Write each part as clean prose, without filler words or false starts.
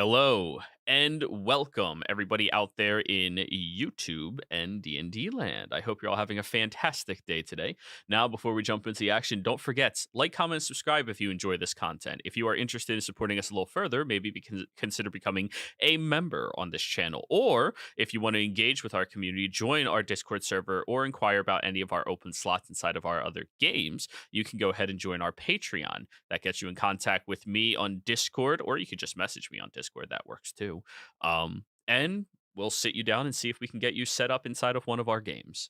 Hello and welcome everybody out there in YouTube and D&D land. I hope you're all having a fantastic day today. Now, before we jump into the action, don't forget, like, comment, and subscribe if you enjoy this content. If you are interested in supporting us a little further, maybe consider becoming a member on this channel. Or if you want to engage with our community, join our Discord server or inquire about any of our open slots inside of our other games, you can go ahead and join our Patreon. That gets you in contact with me on Discord, or you can just message me on Discord. That works too. And we'll sit you down and see if we can get you set up inside of one of our games.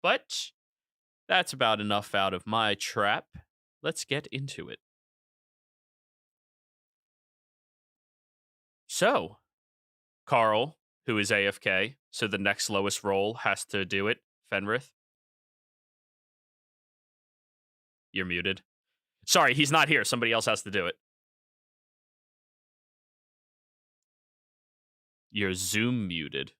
But that's about enough out of my trap. Let's get into it. So, Carl, who is AFK, so the next lowest roll has to do it. Fenrith, you're muted. Sorry, he's not here. Somebody else has to do it. You're Zoom muted.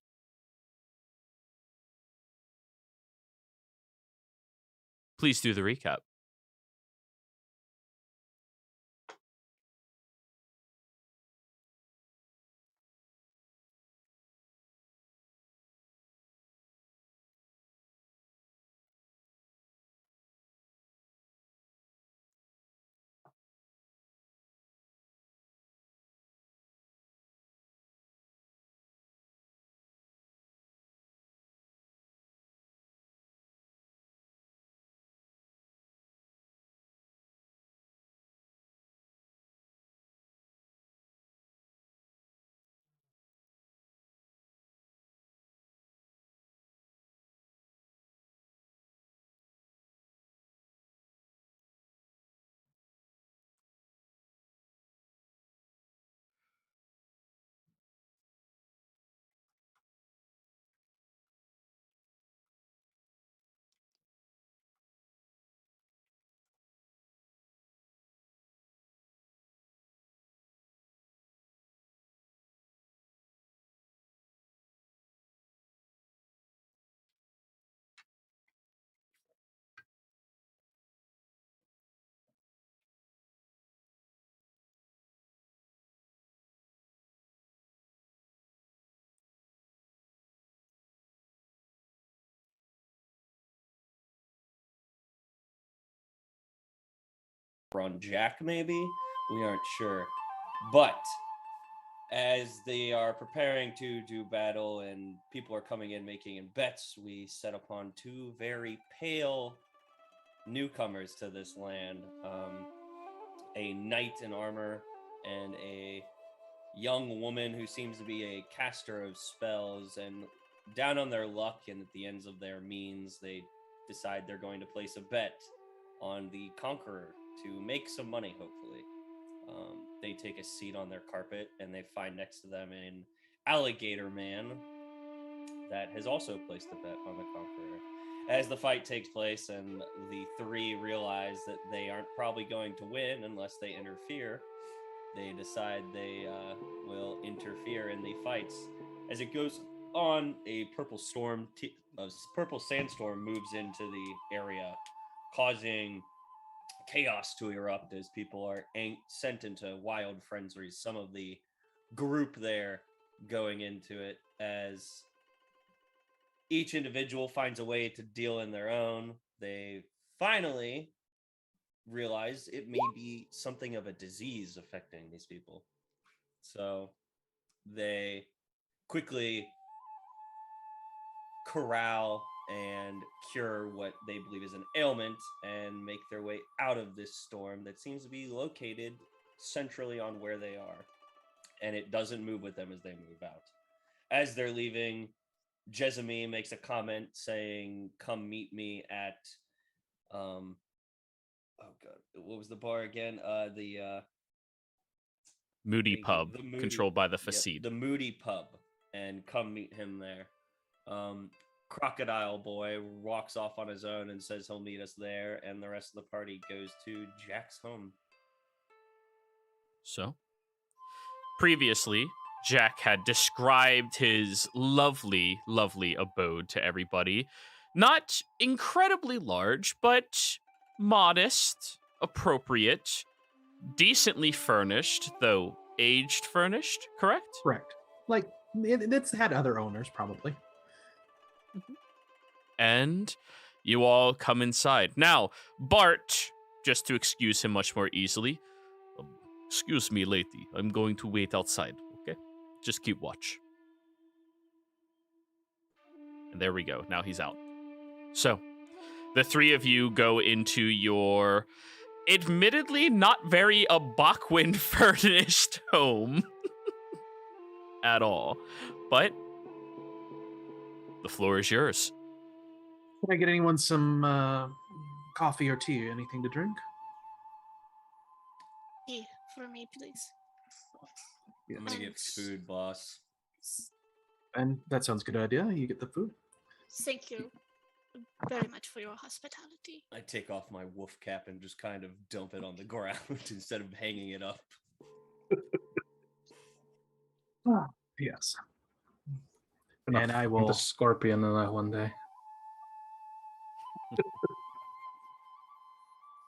Please do the recap. on Jack, maybe? We aren't sure. But as they are preparing to do battle and people are coming in making in bets, we set upon two very pale newcomers to this land. A knight in armor and a young woman who seems to be a caster of spells, and down on their luck and at the ends of their means, they decide they're going to place a bet on the conqueror to make some money, hopefully. They take a seat on their carpet and they find next to them an alligator man that has also placed a bet on the conqueror. As the fight takes place and the three realize that they aren't probably going to win unless they interfere, they decide they will interfere in the fights. As it goes on, a purple sandstorm moves into the area, causing chaos to erupt as people are sent into wild frenzies. Some of the group there going into it as each individual finds a way to deal in their own. They finally realize it may be something of a disease affecting these people. So they quickly corral and cure what they believe is an ailment and make their way out of this storm that seems to be located centrally on where they are. And it doesn't move with them as they move out. As they're leaving, Jezami makes a comment saying, "Come meet me at oh god, what was the bar again? The Moody Pub, the Moody, controlled by the Facade. the Moody Pub, and come meet him there." Crocodile Boy walks off on his own and says he'll meet us there, and the rest of the party goes to Jack's home. So, previously, Jack had described his lovely, lovely abode to everybody. Not incredibly large, but modest, appropriate, decently furnished, though aged furnished, correct? Correct. Like, it's had other owners, probably. And you all come inside. Now, Bart, just to excuse him much more easily, excuse me, lady. I'm going to wait outside, okay? Just keep watch. And there we go. Now he's out. So, the three of you go into your admittedly not very Abakwin furnished home at all. But the floor is yours. Can I get anyone some coffee or tea? Anything to drink? Tea for me, please. I'm gonna get food, boss. And that sounds a good idea. You get the food. Thank you very much for your hospitality. I take off my wolf cap and just kind of dump it on the ground instead of hanging it up. Yes. Enough And I of will. the scorpion in that one day.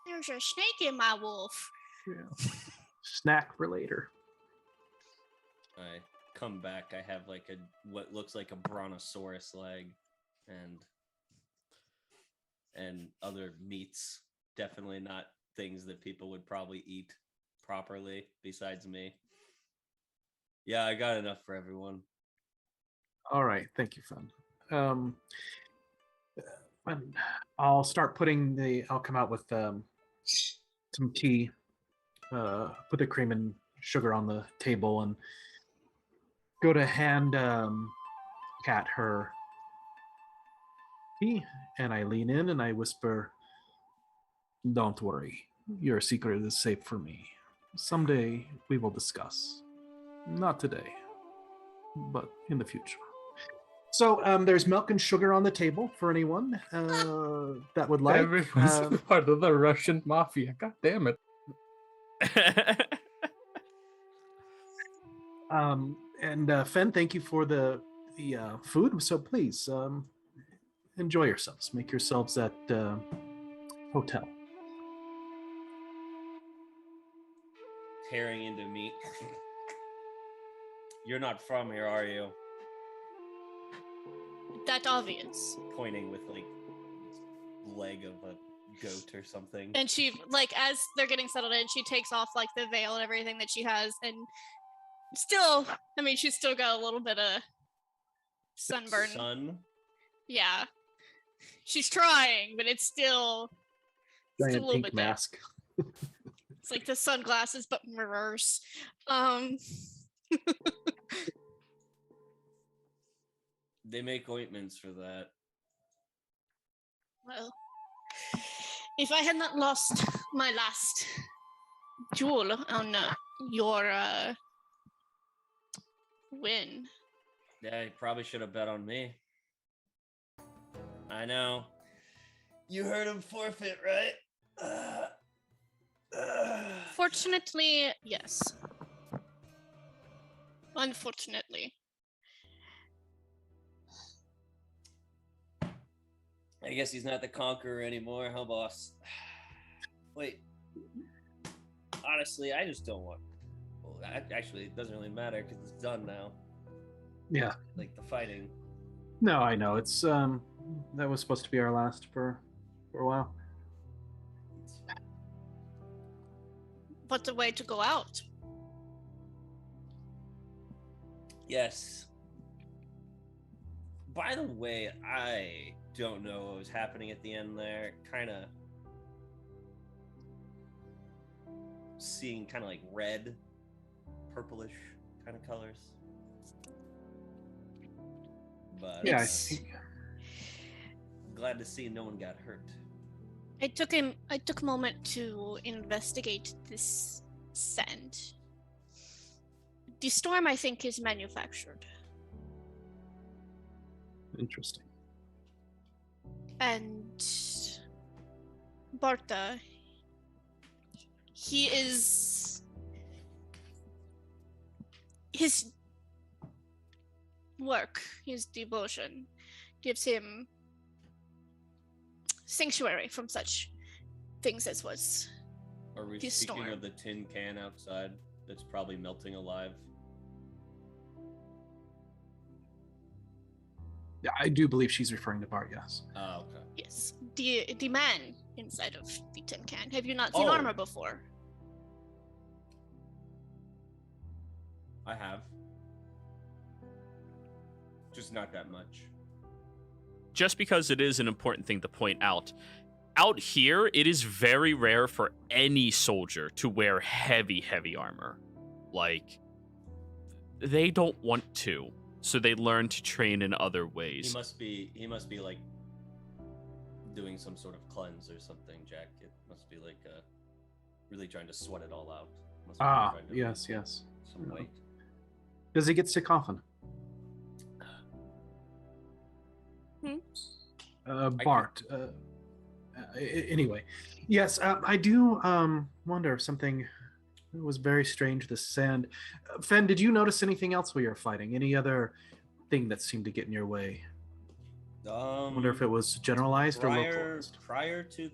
There's a snake in my wolf. Yeah. Snack for later. I come back. I have like what looks like a brontosaurus leg, and other meats. Definitely not things that people would probably eat properly. Besides me. Yeah, I got enough for everyone. All right. Thank you, Fen. And I'll start putting I'll come out with some tea. Put the cream and sugar on the table and go to hand Kat her tea, and I lean in and I whisper, "Don't worry, your secret is safe for me. Someday we will discuss. Not today, but in the future." So there's milk and sugar on the table for anyone that would like. Everyone's part of the Russian mafia. God damn it. And Fen, thank you for the food. So please enjoy yourselves. Make yourselves at hotel. Tearing into meat. You're not from here, are you? That obvious. Pointing with like leg of a goat or something. And she, like, as they're getting settled in, she takes off like the veil and everything that she has, and still, I mean, she's still got a little bit of sunburn. Sun? Yeah. She's trying, but it's still a Giant little pink bit there. mask. It's like the sunglasses, but mirrors. They make ointments for that. Well, if I had not lost my last jewel on your win. Yeah, you probably should have bet on me. I know. You heard him forfeit, right? Fortunately, yes. Unfortunately. I guess he's not the conqueror anymore, huh, boss? Wait. Honestly, I just don't want... Well, actually, it doesn't really matter because it's done now. Yeah. Like, the fighting. No, I know. It's that was supposed to be our last for a while. But the way to go out. Yes. By the way, I don't know what was happening at the end there. Kind of seeing kind of like red, purplish kind of colors. But Yeah, I think. glad to see no one got hurt. I took a moment to investigate this sand. The storm, I think, is manufactured. Interesting. And Barta, his work, his devotion, gives him sanctuary from such things as was Are we the speaking storm. of the tin can outside? that's probably melting alive. Yeah, I do believe she's referring to Bart, yes. Oh, okay. Yes, the man inside of the tin can. Have you not seen Oh. armor before? I have. Just not that much. Just because it is an important thing to point out, out here, it is very rare for any soldier to wear heavy armor. Like, they don't want to, so they learn to train in other ways. He must be like doing some sort of cleanse or something, Jack. It must be like really trying to sweat it all out. Must be trying to yes. lose some weight. Does he get sick often? Bart. Anyway, yes, I do wonder if something was very strange this sand. Fen, did you notice anything else while you were fighting? Any other thing that seemed to get in your way? I wonder if it was generalized or localized. Prior to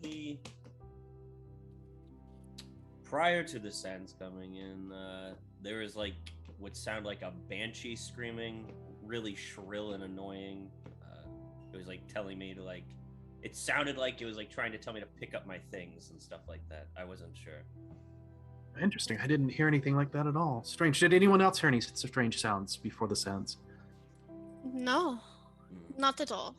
the sands coming in, there was like what sounded like a banshee screaming, really shrill and annoying. It was like telling me to like. It sounded like it was like trying to tell me to pick up my things and stuff like that. I wasn't sure. Interesting. I didn't hear anything like that at all. Strange. Did anyone else hear any strange sounds before the sounds? No, not at all.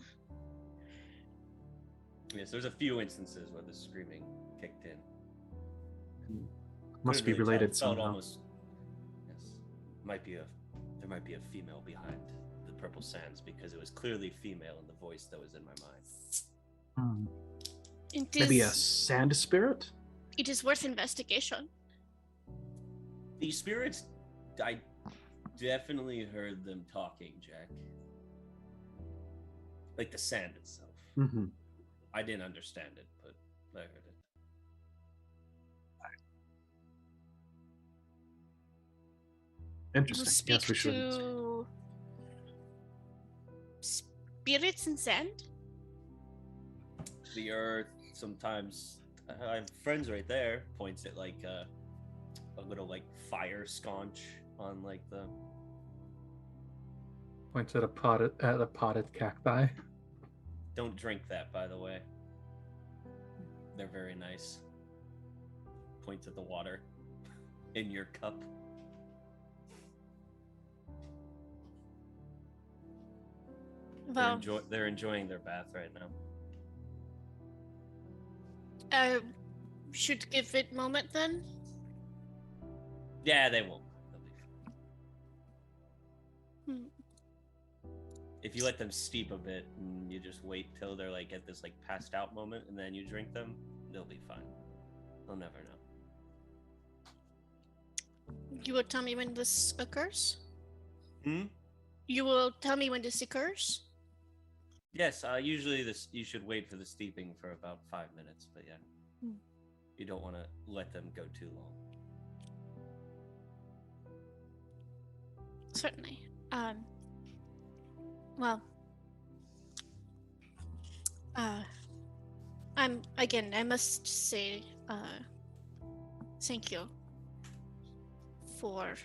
Yes, there's a few instances where the screaming kicked in. Must be related felt somehow. almost. Yes, there might be a female behind the purple sands because it was clearly female in the voice that was in my mind. Maybe a sand spirit? It is worth investigation. The spirits, I definitely heard them talking, Jack. Like the sand itself. Mm-hmm. I didn't understand it, but I heard it. Interesting. Speak Yes, we should. to spirits and sand? The earth, sometimes. I have friends right there. Points at like a little like fire sconch on like the. Points at a potted cacti. Don't drink that, by the way. They're very nice. Points at the water in your cup. Well, They're enjoying their bath right now. should give it a moment then. Yeah, they won't. They'll be fine. If you let them steep a bit and you just wait till they're like at this like passed out moment and then you drink them, they'll be fine. They'll never know. You will tell me when this occurs? Hmm? You will tell me when this occurs? Yes, usually you should wait for the steeping for about 5 minutes, but yeah. You don't want to let them go too long. Certainly. Well, I must say, thank you for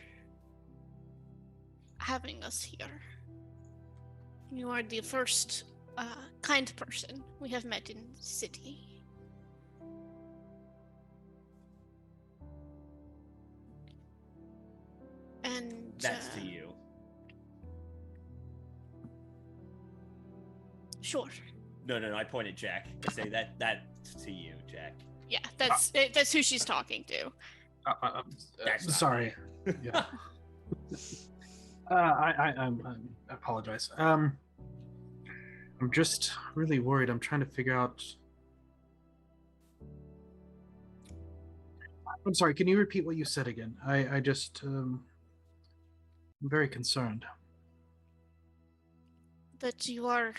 having us here. You are the first kind person we have met in the city. And That's to you. Sure. No, I pointed Jack. I say that's to you, Jack. Yeah, that's who she's talking to. That's not sorry. Yeah. I apologize. I'm just really worried. I'm trying to figure out. I'm sorry. Can you repeat what you said again? I just I'm very concerned. That you are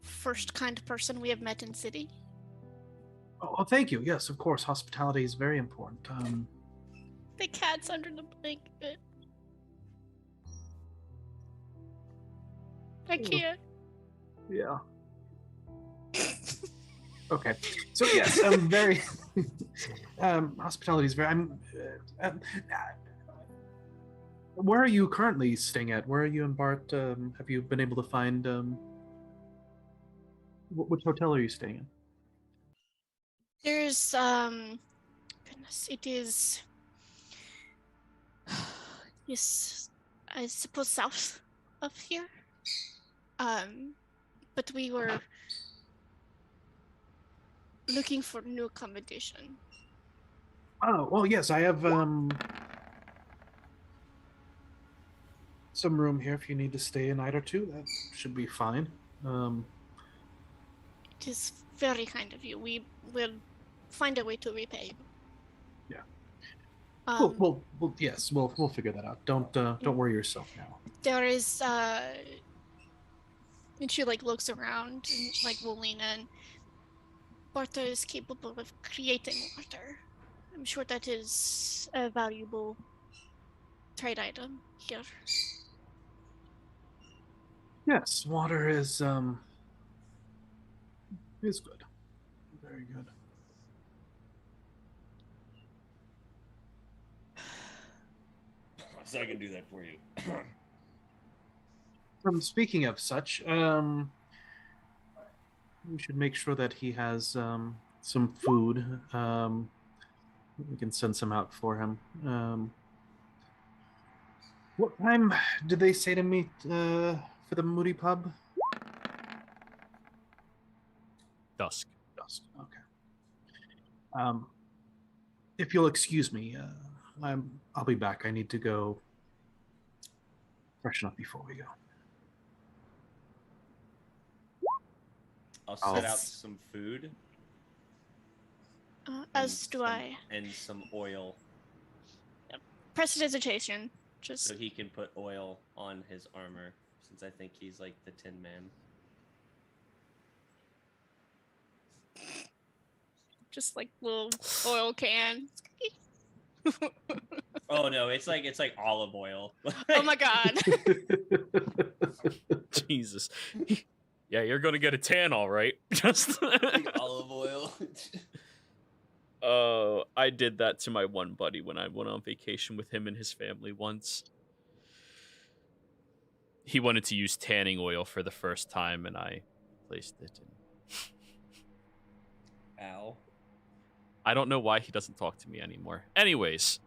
first kind person we have met in city. Oh, thank you. Yes, of course. Hospitality is very important. The cat's under the blanket. I can't. Yeah. Okay. So yes, I'm very Hospitality is very. Where are you currently staying at? Where are you embarked? Have you been able to find? Which hotel are you staying in? There's goodness, it is yes, I suppose south of here. But we were looking for new accommodation. Oh well, yes, I have some room here if you need to stay a night or two. That should be fine. It is very kind of you. We will find a way to repay you. Yeah. Um, Well, yes, we'll figure that out. Don't worry yourself now. There is and she like looks around and like will lean in. Barta is capable of creating water. I'm sure that is a valuable trade item here. Yes, water is good. Very good. So I can do that for you. Speaking of such, we should make sure that he has some food. We can send some out for him. What time did they say to meet for the Moody Pub? Dusk. Dusk. Okay. If you'll excuse me, I'll be back. I need to go freshen up before we go. I'll set out some food. As do I. And some oil. Yep. Prestidigitation. Just so he can put oil on his armor, since I think he's like the Tin Man. just like little oil can. Oh no, it's like olive oil. Oh my god. Jesus. Yeah, you're gonna get a tan, all right. Just like olive oil. Oh, I did that to my one buddy when I went on vacation with him and his family once. He wanted to use tanning oil for the first time, and I placed it in. Ow. I don't know why he doesn't talk to me anymore. Anyways,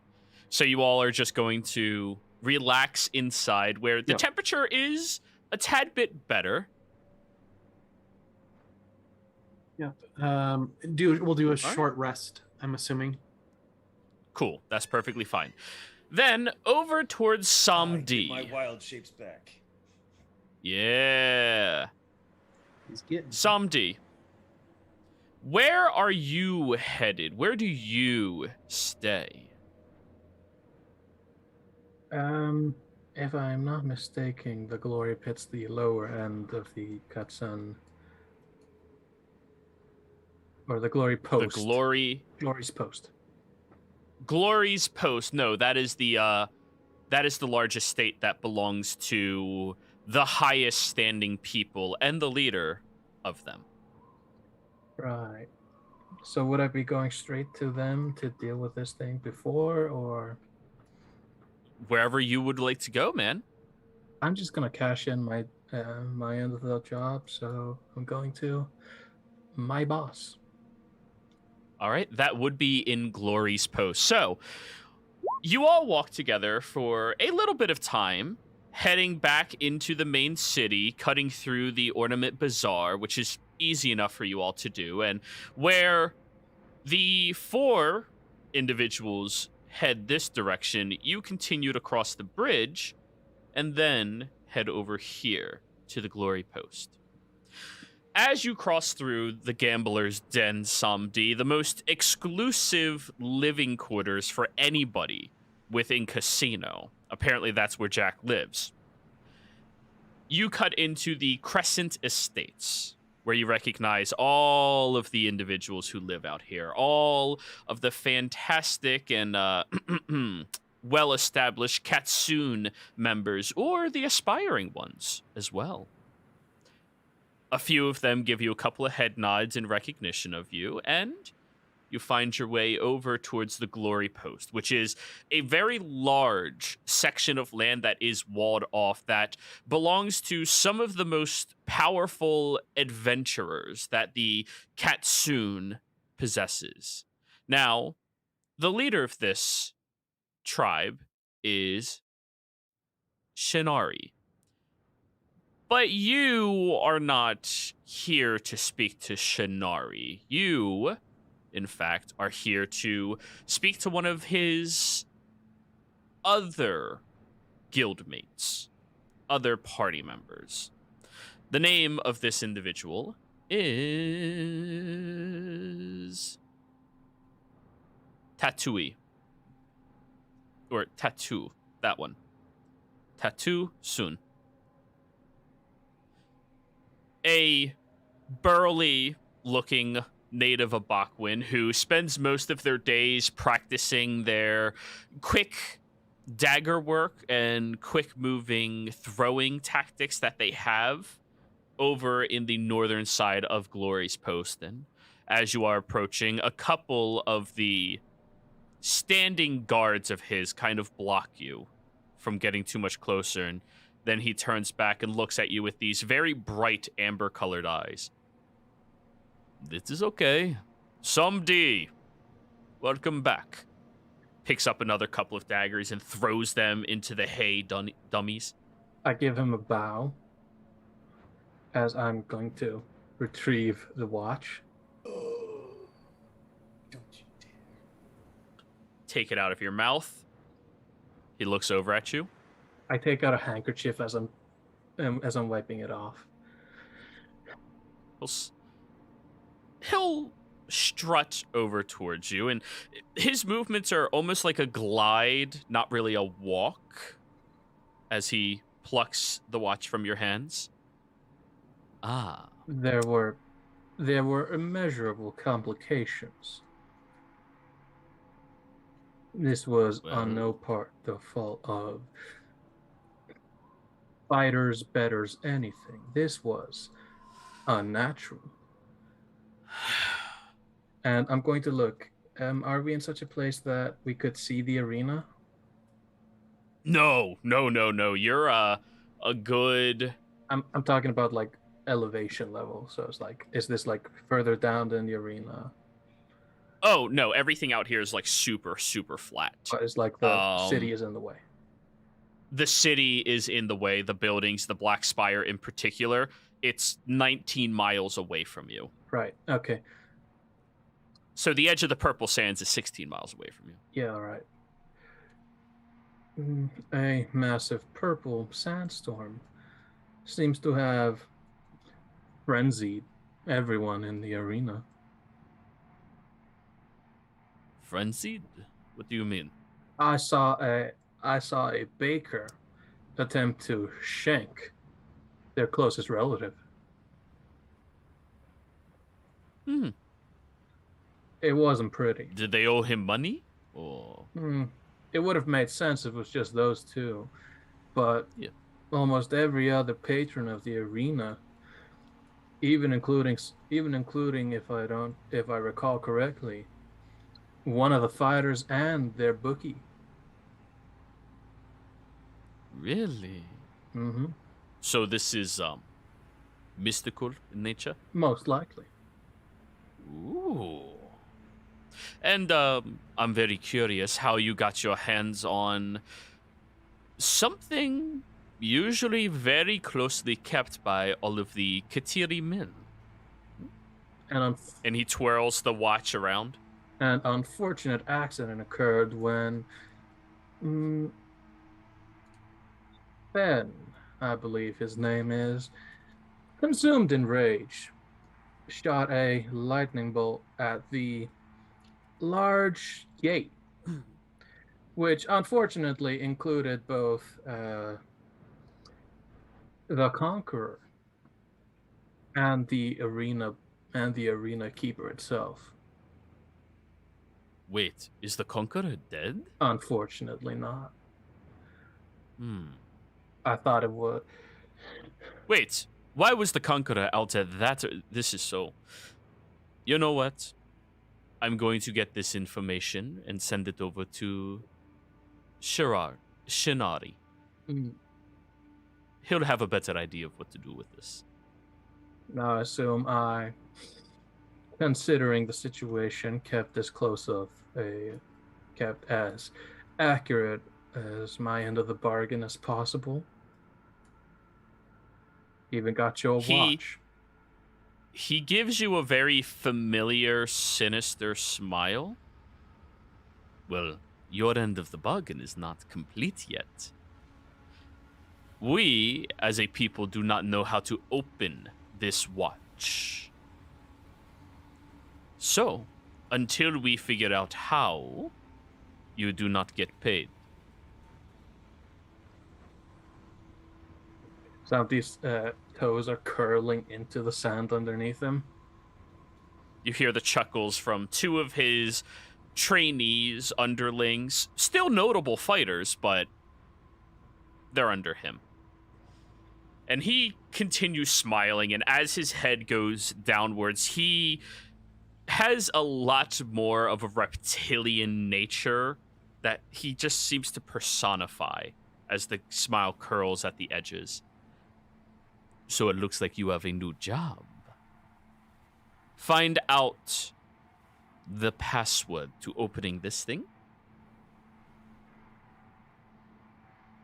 so you all are just going to relax inside where the temperature is a tad bit better. Yeah. We'll do a short rest, I'm assuming. Cool. That's perfectly fine. Then over towards Samdi. My wild shapes back. Yeah. He's getting Samdi. Where are you headed? Where do you stay? If I'm not mistaken, the Glory Pit's the lower end of the Katsun. Or the Glory Post. The Glory's Post. Glory's Post. No, that is the large estate that belongs to the highest standing people and the leader of them. Right. So would I be going straight to them to deal with this thing before, or wherever you would like to go, man? I'm just gonna cash in my my end of the job, so I'm going to my boss. All right, that would be in Glory's Post. So you all walk together for a little bit of time, heading back into the main city, cutting through the Ornament Bazaar, which is easy enough for you all to do, and where the four individuals head this direction, you continue to cross the bridge and then head over here to the Glory Post. As you cross through the Gambler's Den, Samdi, the most exclusive living quarters for anybody within Casino, apparently that's where Jack lives, you cut into the Crescent Estates, where you recognize all of the individuals who live out here, all of the fantastic and well-established Katsun members, or the aspiring ones as well. A few of them give you a couple of head nods in recognition of you, and you find your way over towards the Glory Post, which is a very large section of land that is walled off that belongs to some of the most powerful adventurers that the Katsoon possesses. Now, the leader of this tribe is Shinari. But you are not here to speak to Shinari. You, in fact, are here to speak to one of his other guildmates, other party members. The name of this individual is Tatui. Or Tattoo, that one. Tattoo Soon. A burly looking native of Bakwin who spends most of their days practicing their quick dagger work and quick moving throwing tactics that they have over in the northern side of Glory's Post. And as you are approaching, a couple of the standing guards of his kind of block you from getting too much closer, and then he turns back and looks at you with these very bright amber-colored eyes. This is okay. Somebody, welcome back. Picks up another couple of daggers and throws them into the hay dummies. I give him a bow as I'm going to retrieve the watch. Don't you dare. Take it out of your mouth. He looks over at you. I take out a handkerchief as I'm wiping it off. He'll strut over towards you, and his movements are almost like a glide, not really a walk, as he plucks the watch from your hands. Ah. There were immeasurable complications. This was on no part the fault of fighters, betters, anything. This was unnatural. And I'm going to look. Are we in such a place that we could see the arena? No. You're a good... I'm talking about like elevation level. So it's like, is this like further down than the arena? Oh, no, everything out here is like super, super flat. But it's like the city is in the way. The city is in the way, the buildings, the Black Spire in particular. It's 19 miles away from you. Right, okay. So the edge of the Purple Sands is 16 miles away from you. Yeah, all right. A massive purple sandstorm seems to have frenzied everyone in the arena. Frenzied? What do you mean? I saw a baker attempt to shank their closest relative. It wasn't pretty. Did they owe him money? Or... It would have made sense if it was just those two, but yeah. Almost every other patron of the arena, even including if I recall correctly, one of the fighters and their bookie. Really? Mm-hmm. So this is mystical in nature? Most likely. Ooh. And I'm very curious how you got your hands on something usually very closely kept by all of the Katiri men. And he twirls the watch around. An unfortunate accident occurred when Ben, I believe his name is, consumed in rage, shot a lightning bolt at the large gate, which unfortunately included both the Conqueror and the arena keeper itself. Wait, is the Conqueror dead? Unfortunately not. I thought it would. Wait, why was the Conqueror out at that? This is so... You know what? I'm going to get this information and send it over to Shinari. Mm. He'll have a better idea of what to do with this. Now, I assume I, considering the situation, kept as accurate as my end of the bargain as possible. Even got you a watch. He gives you a very familiar, sinister smile. Well, your end of the bargain is not complete yet. We, as a people, do not know how to open this watch. So, until we figure out how, you do not get paid. Some of these toes are curling into the sand underneath him. You hear the chuckles from two of his trainees, underlings, still notable fighters, but they're under him. And he continues smiling, and as his head goes downwards, he has a lot more of a reptilian nature that he just seems to personify as the smile curls at the edges. So it looks like you have a new job. Find out the password to opening this thing.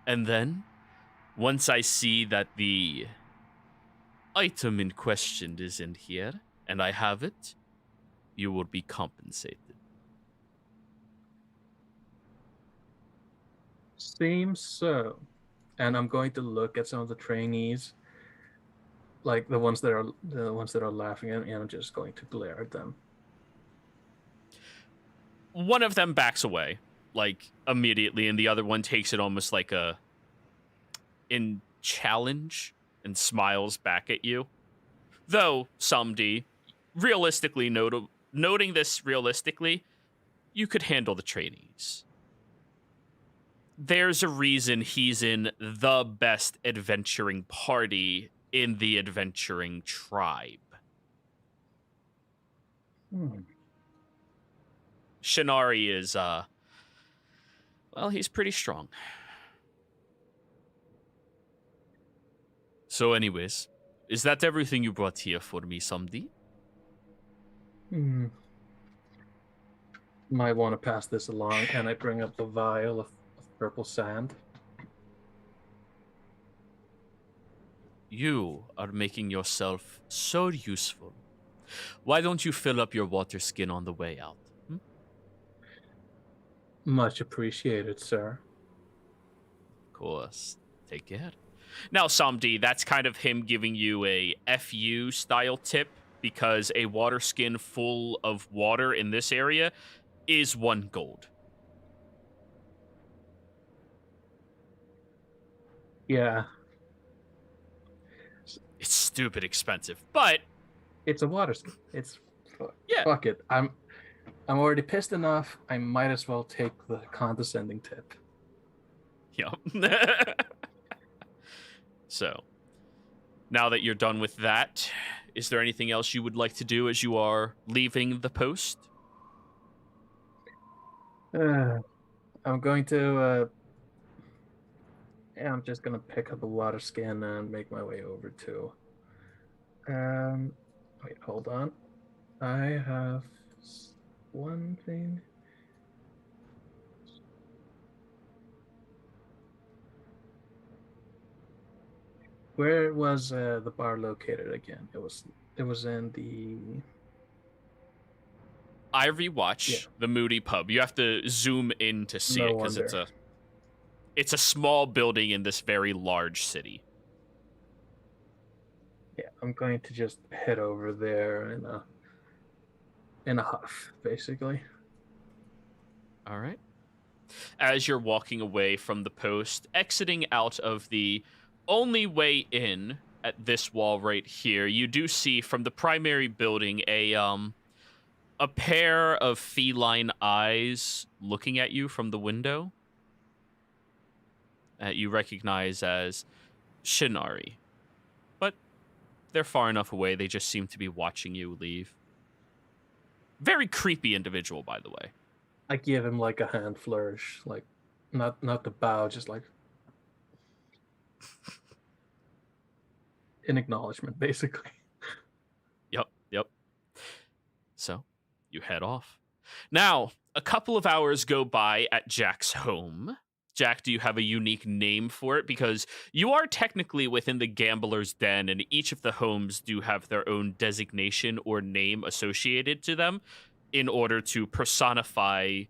And then, once I see that the item in question is in here, and I have it, you will be compensated. Seems so. And I'm going to look at some of the trainees, like the ones that are laughing at me, and I'm just going to glare at them. One of them backs away, like, immediately, and the other one takes it almost like in challenge and smiles back at you. Though, Samdi, realistically, noting this realistically, you could handle the trainees. There's a reason he's in the best adventuring party in the adventuring tribe. Shinari is, well, he's pretty strong. So anyways, is that everything you brought here for me, Samdi? Might want to pass this along, and I bring up the vial of purple sand. You are making yourself so useful. Why don't you fill up your water skin on the way out? Much appreciated, sir. Of course. Take care. Now, Samdi, that's kind of him giving you a FU style tip, because a water skin full of water in this area is 1 gold. Yeah. It's stupid expensive, but It's a water skin. It's yeah. Fuck it. I'm already pissed enough. I might as well take the condescending tip. Yeah. So, now that you're done with that, is there anything else you would like to do as you are leaving the post? I'm going to I'm just gonna pick up a water skin and make my way over to wait, hold on. I have one thing. Where was the bar located again? It was in the I rewatch the Moody Pub. You have to zoom in to see it because it's a small building in this very large city. Yeah, I'm going to just head over there in a huff, basically. All right. As you're walking away from the post, exiting out of the only way in at this wall right here, you do see from the primary building a pair of feline eyes looking at you from the window that you recognize as Shinari. But they're far enough away, they just seem to be watching you leave. Very creepy individual, by the way. I give him like a hand flourish, like not the bow, just like in acknowledgement, basically. Yep. So, you head off. Now, a couple of hours go by at Jack's home. Jack, do you have a unique name for it? Because you are technically within the gambler's den, and each of the homes do have their own designation or name associated to them in order to personify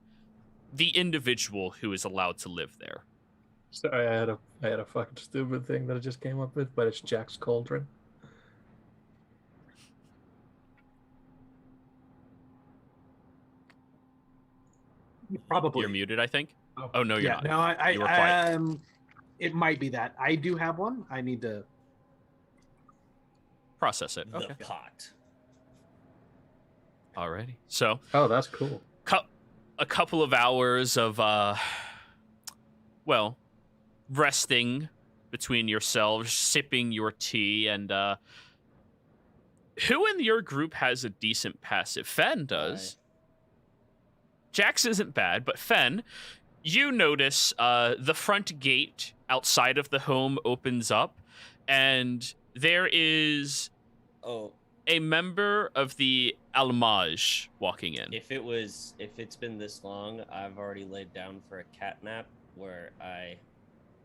the individual who is allowed to live there. Sorry, I had a fucking stupid thing that I just came up with, but it's Jack's Cauldron. Probably. You're muted, I think. Oh no, you're yeah, not. No, You were quiet. It might be that. I do have one. I need to Process it. The Okay. pot. Alrighty. So, Oh, that's cool. a couple of hours of resting between yourselves, sipping your tea, and who in your group has a decent passive? Fen does. Jax isn't bad, but Fen, you notice the front gate outside of the home opens up, and there is a member of the Almaj walking in. If it's been this long, I've already laid down for a cat nap where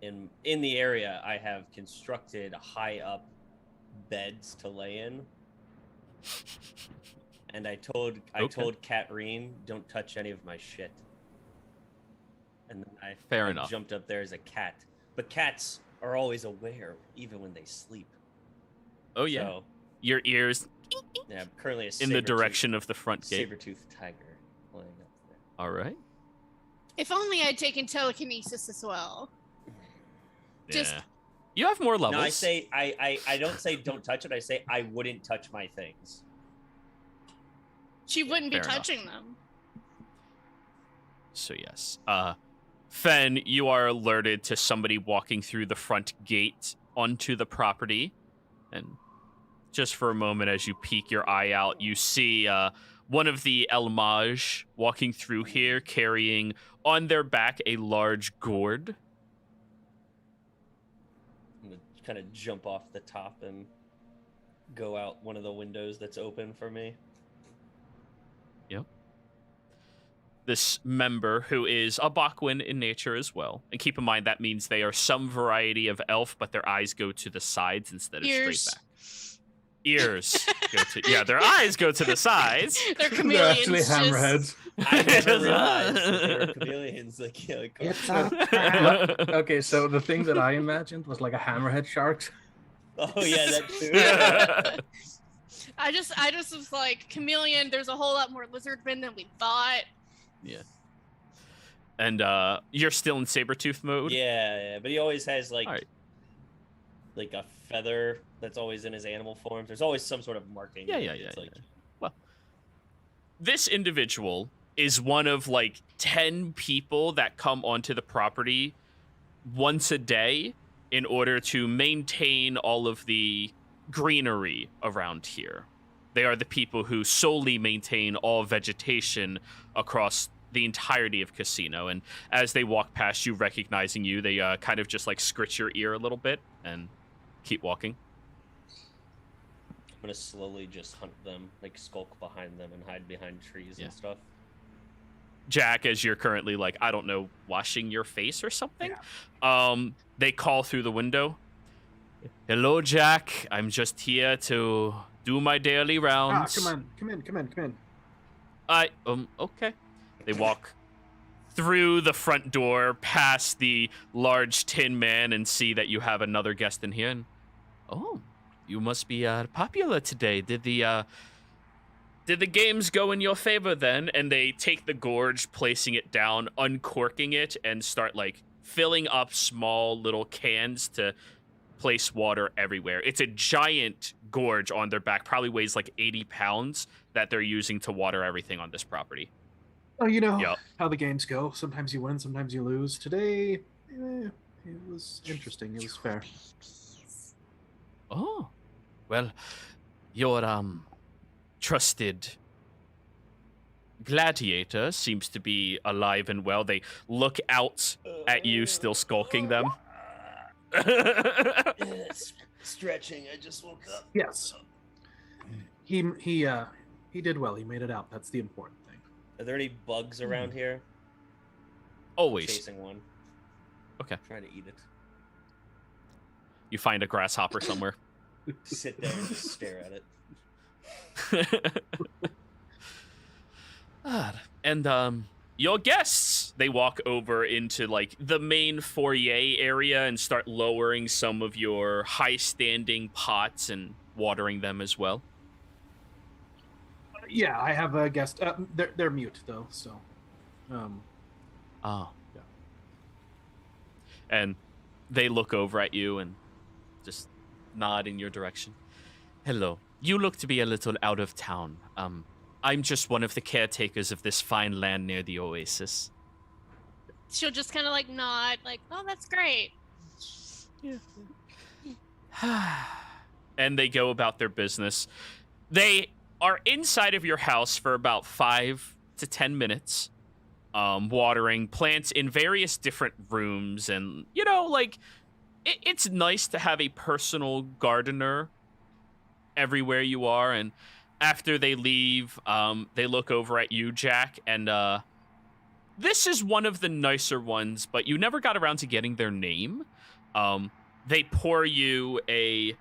in the area I have constructed high up beds to lay in. And I told Katrine, don't touch any of my shit. And then I jumped up there as a cat. But cats are always aware, even when they sleep. Oh yeah. So, your ears yeah, I'm currently in the direction of the front gate. Saber-toothed tiger laying up there. All right. If only I'd taken telekinesis as well. Just Yeah. You have more levels. No, I say I don't say don't touch it. I say I wouldn't touch my things. she wouldn't be Fair enough. touching them. So yes. Fen, you are alerted to somebody walking through the front gate onto the property. And just for a moment, as you peek your eye out, you see one of the Elmaj walking through here, carrying on their back a large gourd. I'm gonna kind of jump off the top and go out one of the windows that's open for me. Yep. This member, who is a Bakwin in nature as well. And keep in mind, that means they are some variety of elf, but their eyes go to the sides instead of Ears. straight back. Ears go to, yeah, their eyes go to the sides. They're They're chameleons. actually just- hammerheads. I never realized that they were chameleons. Like, yeah, like, It's a Okay, so the thing that I imagined was like a hammerhead shark. oh yeah, that too. I just was like, chameleon, there's a whole lot more lizardmen than we thought. Yeah. And you're still in Sabertooth mode? Yeah, but he always has like Alright. like a feather that's always in his animal forms. There's always some sort of marking. Yeah. It's like, Well, this individual is one of like 10 people that come onto the property once a day in order to maintain all of the greenery around here. They are the people who solely maintain all vegetation across the entirety of Casino. And as they walk past you, recognizing you, they kind of just like scritch your ear a little bit and keep walking. I'm gonna slowly just hunt them, like skulk behind them and hide behind trees Yeah. and stuff. Jack, as you're currently like, I don't know, washing your face or something, Yeah. they call through the window. Hello, Jack. I'm just here to do my daily rounds. come in. Okay. They walk through the front door, past the large tin man, and see that you have another guest in here. And, oh, you must be popular today. Did the games go in your favor then? And they take the gorge, placing it down, uncorking it, and start like filling up small little cans to place water everywhere. It's a giant gorge on their back, probably weighs like 80 pounds, that they're using to water everything on this property. Oh, you know Yep. how the games go. Sometimes you win, sometimes you lose. Today, it was interesting. It was fair. Oh, well, your trusted gladiator seems to be alive and well. They look out at you, still skulking them. Stretching. I just woke up. Yes. He did well. He made it out. That's the important thing. Are there any bugs around here? Always. Chasing one. Okay. Trying to eat it. You find a grasshopper somewhere. Sit there and just stare at it. And your guests, they walk over into like the main foyer area and start lowering some of your high-standing pots and watering them as well. Yeah, I have a guest. They're mute though, so. Oh, yeah. And they look over at you and just nod in your direction. Hello. You look to be a little out of town. I'm just one of the caretakers of this fine land near the oasis. She'll just kind of like nod, like, "Oh, that's great." And they go about their business. They are inside of your house for about 5 to 10 minutes, watering plants in various different rooms. And, you know, like, it's nice to have a personal gardener everywhere you are. And after they leave, they look over at you, Jack, and this is one of the nicer ones, but you never got around to getting their name. They pour you a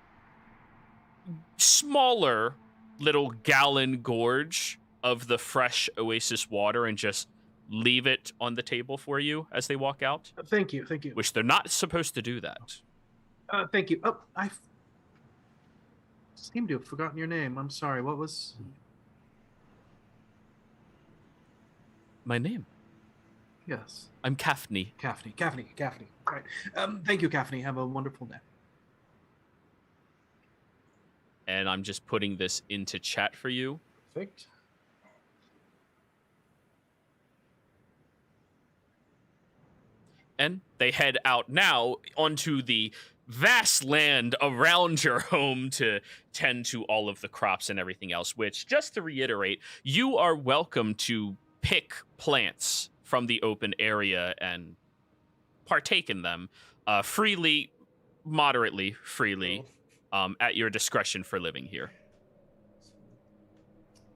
smaller little gallon gorge of the fresh oasis water and just leave it on the table for you as they walk out. Thank you. Which they're not supposed to do that. Thank you. Oh, I seem to have forgotten your name. I'm sorry. What was... My name? Yes. I'm Kaphne. Kaphne. All right. Thank you, Kaphne. Have a wonderful day. And I'm just putting this into chat for you. Perfect. And they head out now onto the vast land around your home to tend to all of the crops and everything else, which, just to reiterate, you are welcome to pick plants from the open area and partake in them freely, moderately freely, at your discretion for living here.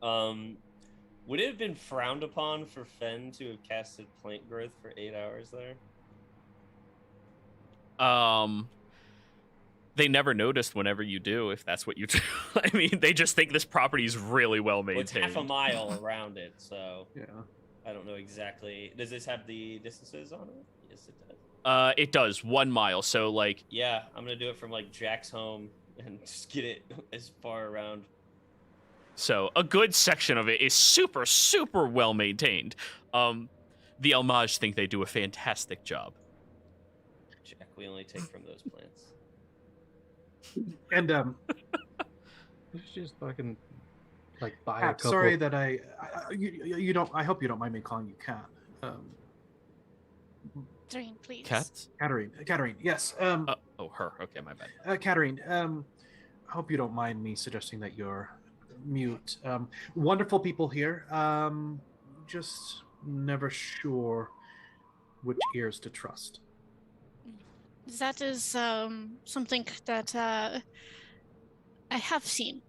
Would it have been frowned upon for Fen to have casted plant growth for 8 hours there? They never noticed whenever you do, if that's what you do. I mean, they just think this property is really well Well, it's maintained. half a mile around it, so Yeah. I don't know exactly. Does this have the distances on it? Yes, it does. It does 1 mile. So like, Yeah, I'm gonna do it from like Jack's home and just get it as far around. so a good section of it is super, super well maintained. The Almaj think they do a fantastic job. Jack, we only take from those plants. And Let's just fucking like buy a couple. sorry that you don't. I hope you don't mind me calling you Kat. Dream, please. Cat? Katarine. Yes. Oh, her. Okay, my bad. Katarine. I hope you don't mind me suggesting that you're mute. Wonderful people here. Just never sure which ears to trust. That is something that I have seen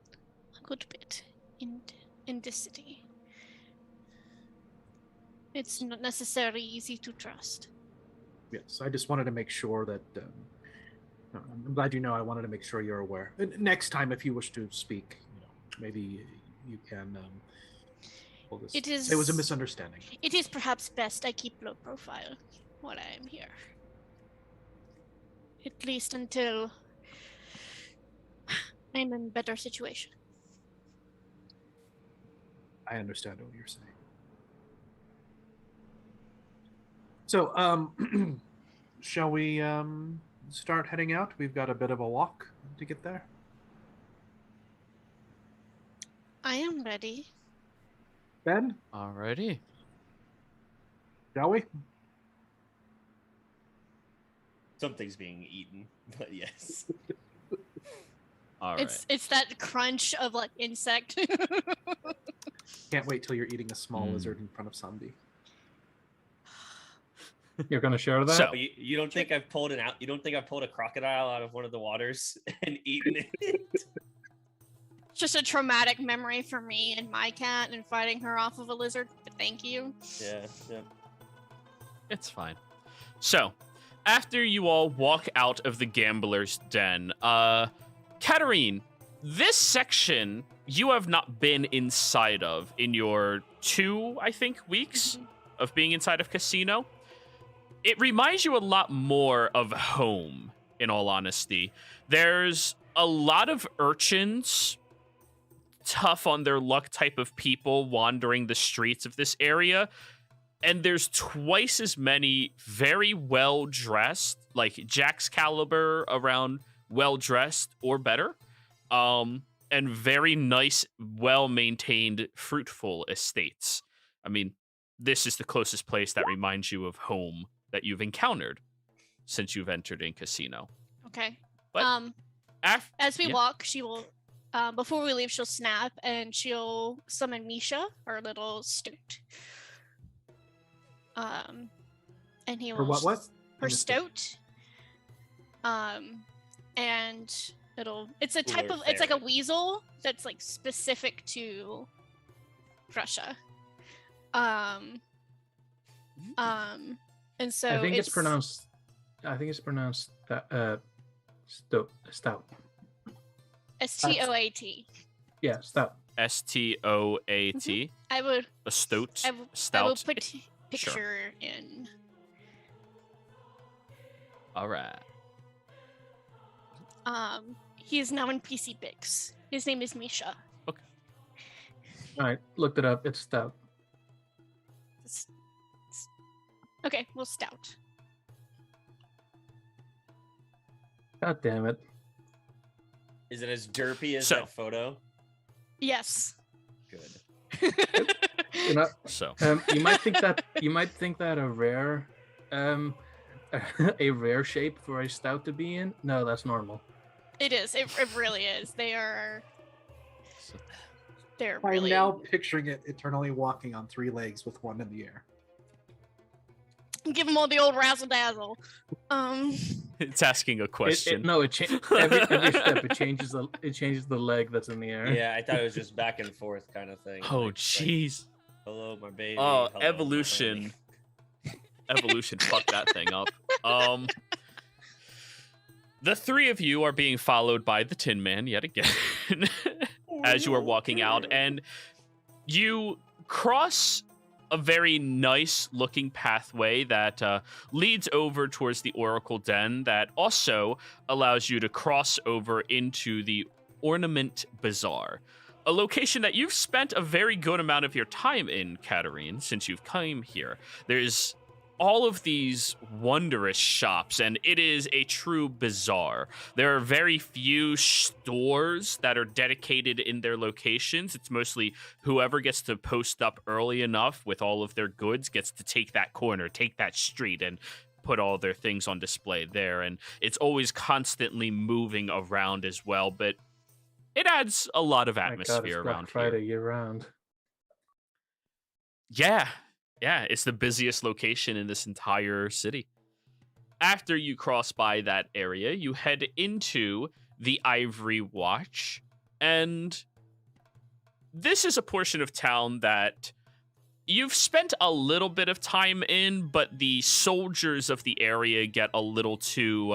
a good bit in this city. It's not necessarily easy to trust. Yes, I just wanted to make sure that. I'm glad you know. I wanted to make sure you're aware. Next time, if you wish to speak, maybe you can. It is. It was a misunderstanding. It is perhaps best I keep low profile while I am here. At least until I'm in better situation. I understand what you're saying. So, shall we start heading out? We've got a bit of a walk to get there. I am ready. Ben, Alrighty. shall we? Something's being eaten, but yes. All right. It's that crunch of like insect. Can't wait till you're eating a small Mm. lizard in front of Sandy. You're gonna share that? So- But you don't think I've pulled you don't think I've pulled a crocodile out of one of the waters and eaten it? Just a traumatic memory for me and my cat and fighting her off of a lizard, but thank you. Yeah. It's fine. So, after you all walk out of the gambler's den, Katarine, this section you have not been inside of in your 2, I think, weeks of being inside of casino. It reminds you a lot more of home, in all honesty. There's a lot of urchins, tough on their luck type of people wandering the streets of this area. And there's twice as many very well-dressed, like Jack's caliber around well-dressed or better, and very nice, well-maintained, fruitful estates. I mean, this is the closest place that reminds you of home that you've encountered since you've entered in casino. Okay. But As we yeah. walk, she will, before we leave, she'll snap and she'll summon Misha, our little stoat. And he will. Or what? Her I missed it. stoat. And it's a type Cooler of, it's like a fairy. weasel that's like specific to Russia. And so I think it's pronounced that stout. STOAT. Yeah, stout. STOAT. I would A stoat. I will Stout. put picture in. All right. He is now in PC Bix. His name is Misha. All right, looked it up. It's stout. Okay, well, stout. God damn it. Is it as derpy as So- that photo? Yes. Good. You know, So, you might think that a rare, a rare shape for a stout to be in. No, that's normal. It is. It really is. They're I'm really. now picturing it eternally walking on 3 legs with one in the air. Give them all the old razzle dazzle. it's asking a question. Every step it changes the leg that's in the air. Yeah, I thought it was just back and forth kind of thing. Oh, like, jeez. hello, my baby. Oh, hello, my evolution. honey. Evolution fucked that thing up. The 3 of you are being followed by the Tin Man yet again as you are walking out, and you cross a very nice looking pathway that leads over towards the Oracle Den that also allows you to cross over into the Ornament Bazaar, a location that you've spent a very good amount of your time in, Katarine, since you've come here. There's all of these wondrous shops, and it is a true bazaar. There are very few stores that are dedicated in their locations. It's mostly whoever gets to post up early enough with all of their goods gets to take that corner, take that street, and put all their things on display there. And it's always constantly moving around as well, but it adds a lot of My God, atmosphere it's Black around Friday here. year round. Yeah, it's the busiest location in this entire city. After you cross by that area, you head into the Ivory Watch, and this is a portion of town that you've spent a little bit of time in, but the soldiers of the area get a little too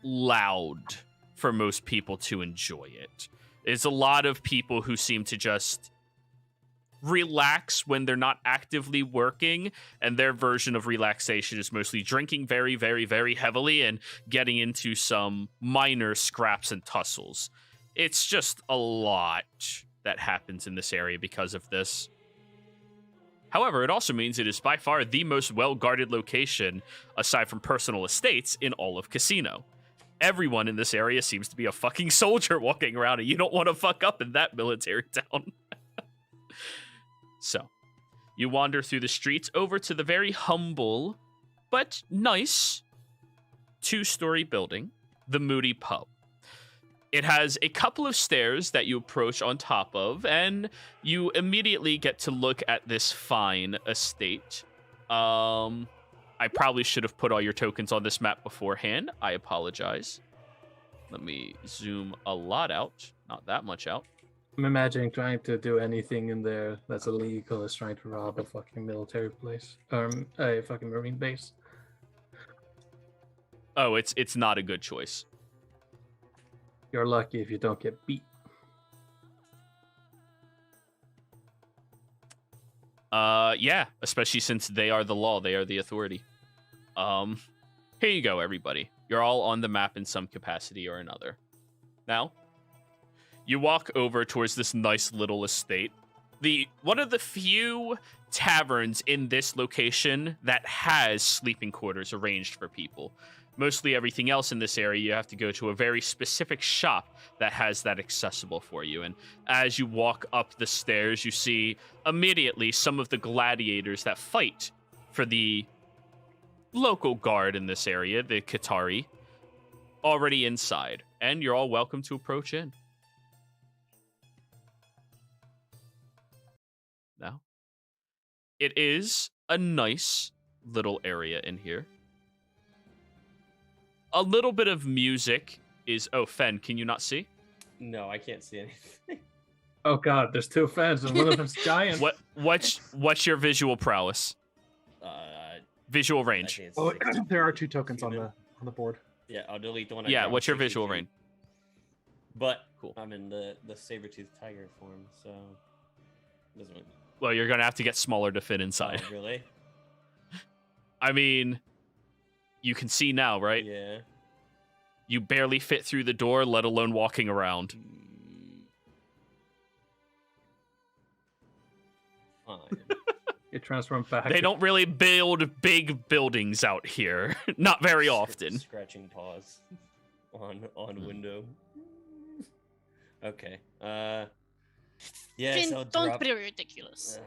loud for most people to enjoy it. It's a lot of people who seem to just relax when they're not actively working, and their version of relaxation is mostly drinking very, very, very heavily and getting into some minor scraps and tussles. It's just a lot that happens in this area because of this. However, it also means it is by far the most well-guarded location, aside from personal estates, in all of Casino. Everyone in this area seems to be a fucking soldier walking around, and you don't want to fuck up in that military town. So, you wander through the streets over to the very humble but nice 2-story building, the Moody Pub. It has a couple of stairs that you approach on top of, and you immediately get to look at this fine estate. I probably should have put all your tokens on this map beforehand. I apologize. Let me zoom a lot out, not that much out. I'm imagining trying to do anything in there that's illegal is trying to rob a fucking military place, a fucking marine base. Oh, it's not a good choice. You're lucky if you don't get beat. Yeah, especially since they are the law, they are the authority. Here you go, everybody. You're all on the map in some capacity or another. Now, you walk over towards this nice little estate. One of the few taverns in this location that has sleeping quarters arranged for people. Mostly everything else in this area, you have to go to a very specific shop that has that accessible for you. And as you walk up the stairs, you see immediately some of the gladiators that fight for the local guard in this area, the Qatari, already inside. And you're all welcome to approach in. Now, it is a nice little area in here. A little bit of music is... Oh, Fen, can you not see? No, I can't see anything. Oh god, there's two fans and one of them's giant. What's your visual prowess? Visual range. Oh, there are 2 tokens on the board. Yeah, I'll delete the one. Yeah, what's your visual range? But cool. I'm in the saber-toothed tiger form, so doesn't really... Well, you're gonna have to get smaller to fit inside. Oh, really? I mean, you can see now, right? Yeah. You barely fit through the door, let alone walking around. Fine. You transform back. They don't really build big buildings out here. Not very often. Scratching paws on window. Okay. Yes, Finn, I'll don't drop... be ridiculous.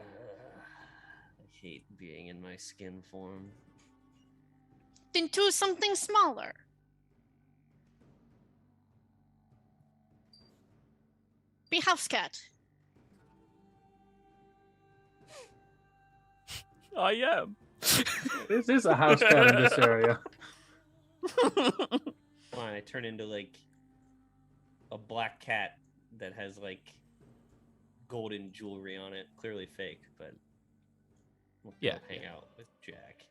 I hate being in my skin form. Then do something smaller. Be house cat. I am. This is a house cat in this area. Fine, I turn into like a black cat that has like golden jewelry on it. Clearly fake, but we'll hang out with Jack.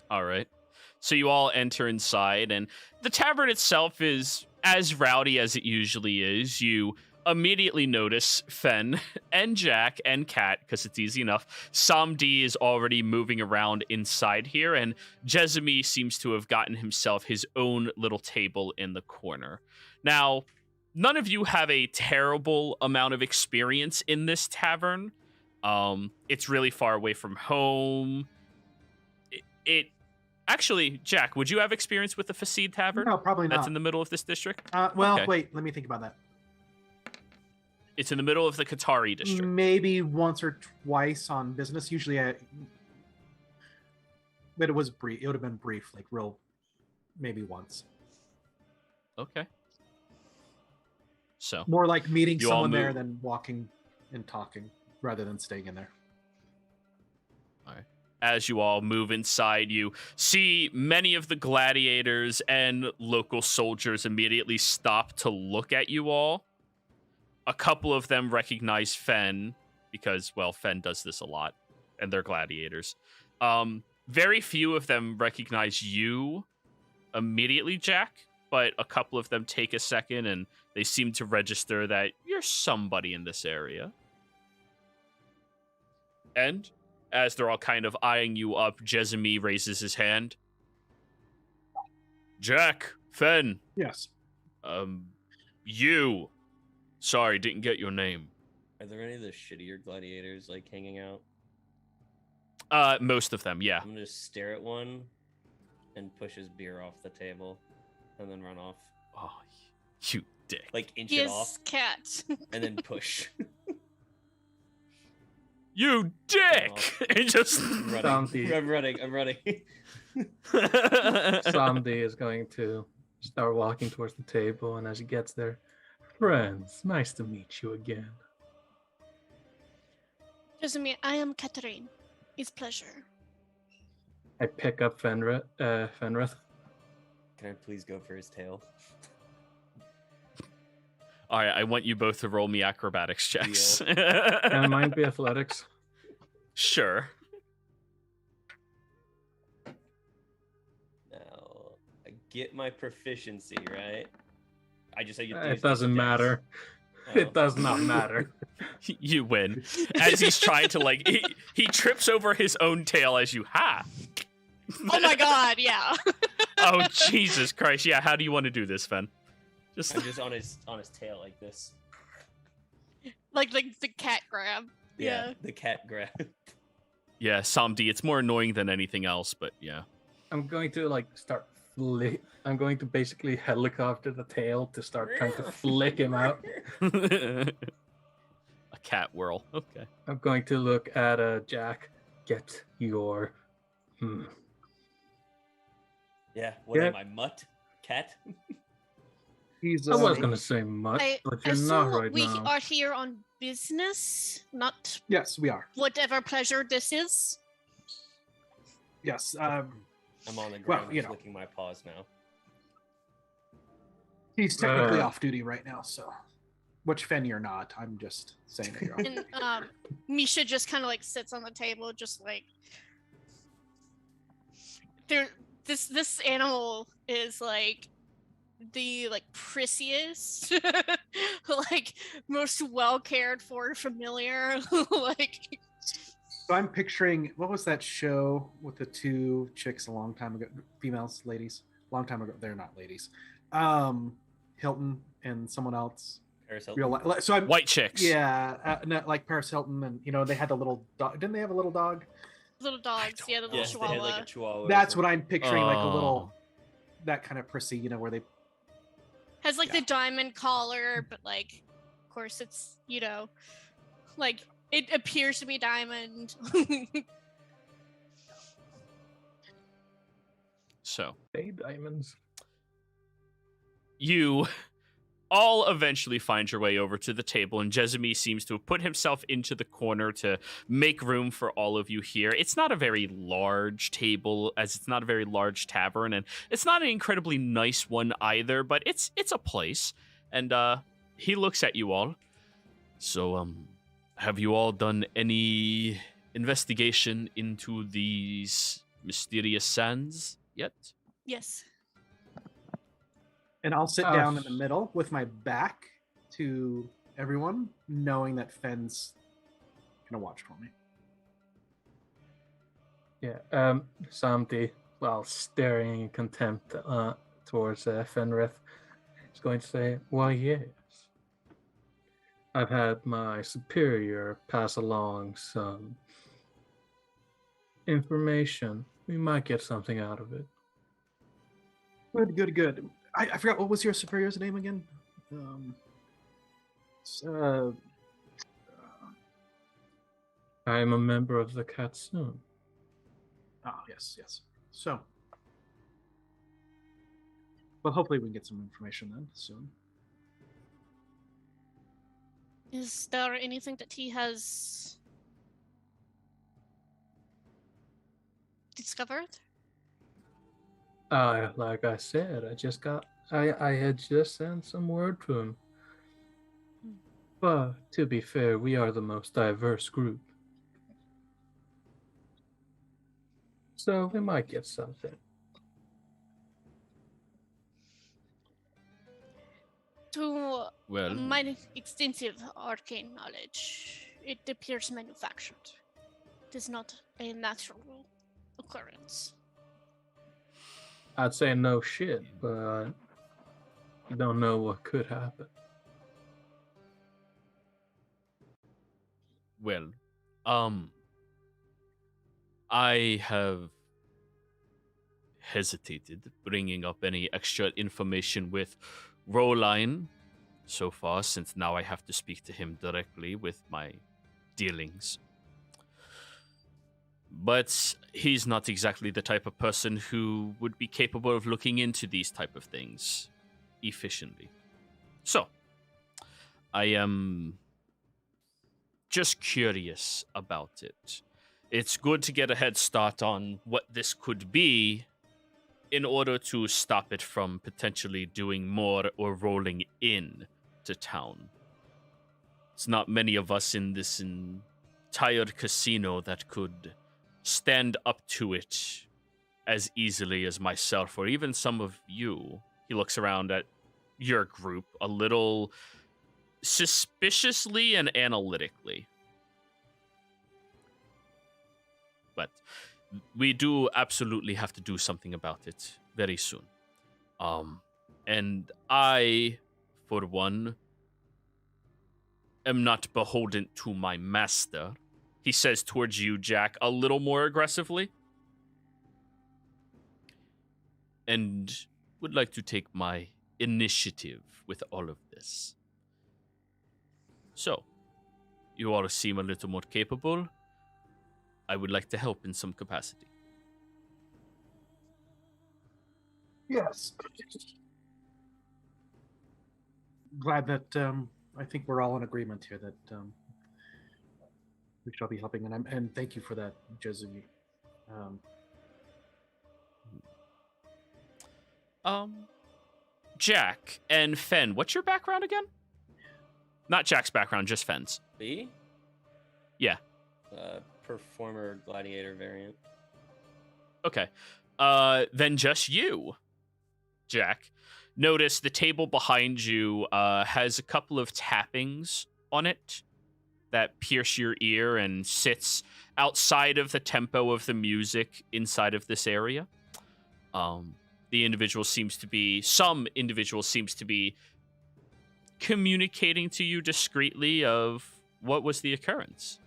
All right. So you all enter inside, and the tavern itself is as rowdy as it usually is. You immediately notice Fen and Jack and Kat, because it's easy enough. Samdi is already moving around inside here, and Jezemi seems to have gotten himself his own little table in the corner. Now, none of you have a terrible amount of experience in this tavern. It's really far away from home. Actually, Jack, would you have experience with the Fasid Tavern? No, probably not. That's in the middle of this district? Well, Okay. wait, let me think about that. It's in the middle of the Qatari district. Maybe once or twice on business. Usually, but it was brief. It would have been brief, like maybe once. Okay. So More like meeting You all someone there move- than walking and talking, rather than staying in there. as you all move inside, you see many of the gladiators and local soldiers immediately stop to look at you all. A couple of them recognize Fen because, well, Fen does this a lot, and they're gladiators. Very few of them recognize you immediately, Jack, but a couple of them take a second, and they seem to register that you're somebody in this area. And as they're all kind of eyeing you up, Jezemi raises his hand. Jack, Fen, Yes. you. Sorry, didn't get your name. Are there any of the shittier gladiators like hanging out? Most of them, yeah. I'm gonna just stare at one and push his beer off the table and then run off. Oh, you dick. Like inch it Yes, off cat. and then push. You dick! And just... I'm running. Zombie. I'm running. Samdi is going to Start walking towards the table, and as he gets there, friends, nice to meet you again. Jezimir, I am Catherine. It's pleasure. I pick up Fenrith. Can I please go for his tail? All right, I want you both to roll me acrobatics checks. Can mine be athletics? Sure. Now, I get my proficiency, right? I just say you. It doesn't matter. Oh. It does not matter. You win. As he's trying to like, he trips over his own tail as you Oh my god, yeah. Oh Jesus Christ! Yeah, how do you want to do this, Fen? I'm just on his tail like this. like the cat grab. Yeah. The cat grab. Yeah, Samdi. It's more annoying than anything else, but yeah. I'm going to I'm going to basically helicopter the tail to start trying to flick him out. A cat whirl. Okay. I'm going to look at Jack. Get your. Yeah. What Yeah. am I, mutt? Cat? He's I was going to say mutt, but you're not right we now. are here on business, not Yes, we are. whatever pleasure this is. Yes. I'm on the Well, ground you just know. licking my paws now. He's technically Uh. off duty right now, so. Which Fen, you're not. I'm just saying that you're off. And Misha just kind of like sits on the table, just like there. This animal is like the prissiest, like most well cared for, familiar, like. So I'm picturing, what was that show with the two chicks a long time ago? Females, ladies, long time ago. They're not ladies. Hilton and someone else. Paris Hilton. Real life. So I'm White chicks. Yeah, no, like Paris Hilton, and they had the little dog. Didn't they have a little dog? Little dogs, yeah, the little Yes, they had chihuahua. like a chihuahua. or That's what something. I'm picturing, like a Oh. little, that kind of prissy, where they. Has like Yeah. the diamond collar, but like, of course, it's like it appears to be diamond. So Hey, diamonds. you all eventually find your way over to the table, and Jezimi seems to have put himself into the corner to make room for all of you here. It's not a very large table, as it's not a very large tavern, and it's not an incredibly nice one either, but it's a place. And he looks at you all. So, have you all done any investigation into these mysterious sands yet? Yes. And I'll sit Oh, down in the middle with my back to everyone, knowing that Fen's gonna watch for me. Yeah, Samdi, while staring in contempt towards Fenrith, is going to say, "Why, yes. I've had my superior pass along some information. We might get something out of it." Good. I forgot, what was your superior's name again? I am a member of the Katsun. Yes. So, well, hopefully we can get some information then soon. Is there anything that he has discovered? Like I said, I had just sent some word to him. But to be fair, we are the most diverse group. So we might get something. To Well, my extensive arcane knowledge, it appears manufactured. It is not a natural occurrence. I'd say no shit, but I don't know what could happen. well, I have hesitated bringing up any extra information with LEYLINE so far, since now I have to speak to him directly with my dealings. But he's not exactly the type of person who would be capable of looking into these type of things efficiently. So, I am just curious about it. It's good to get a head start on what this could be in order to stop it from potentially doing more or rolling in to town. It's not many of us in this entire casino that could stand up to it as easily as myself or even some of you. He looks around at your group a little suspiciously and analytically. But we do absolutely have to do something about it very soon. And I, for one, am not beholden to my master. He says towards you, Jack, a little more aggressively. And would like to take my initiative with all of this. So, you all seem a little more capable. I would like to help in some capacity. Yes. Glad that I think we're all in agreement here that we shall be helping, and thank you for that, Jesuit. Jack and Fen, what's your background again? Not Jack's background, just Fen's. B? Yeah. Performer gladiator variant. Okay. Then just you, Jack. Notice the table behind you has a couple of tappings on it that pierce your ear and sits outside of the tempo of the music inside of this area. Some individual seems to be communicating to you discreetly of what was the occurrence.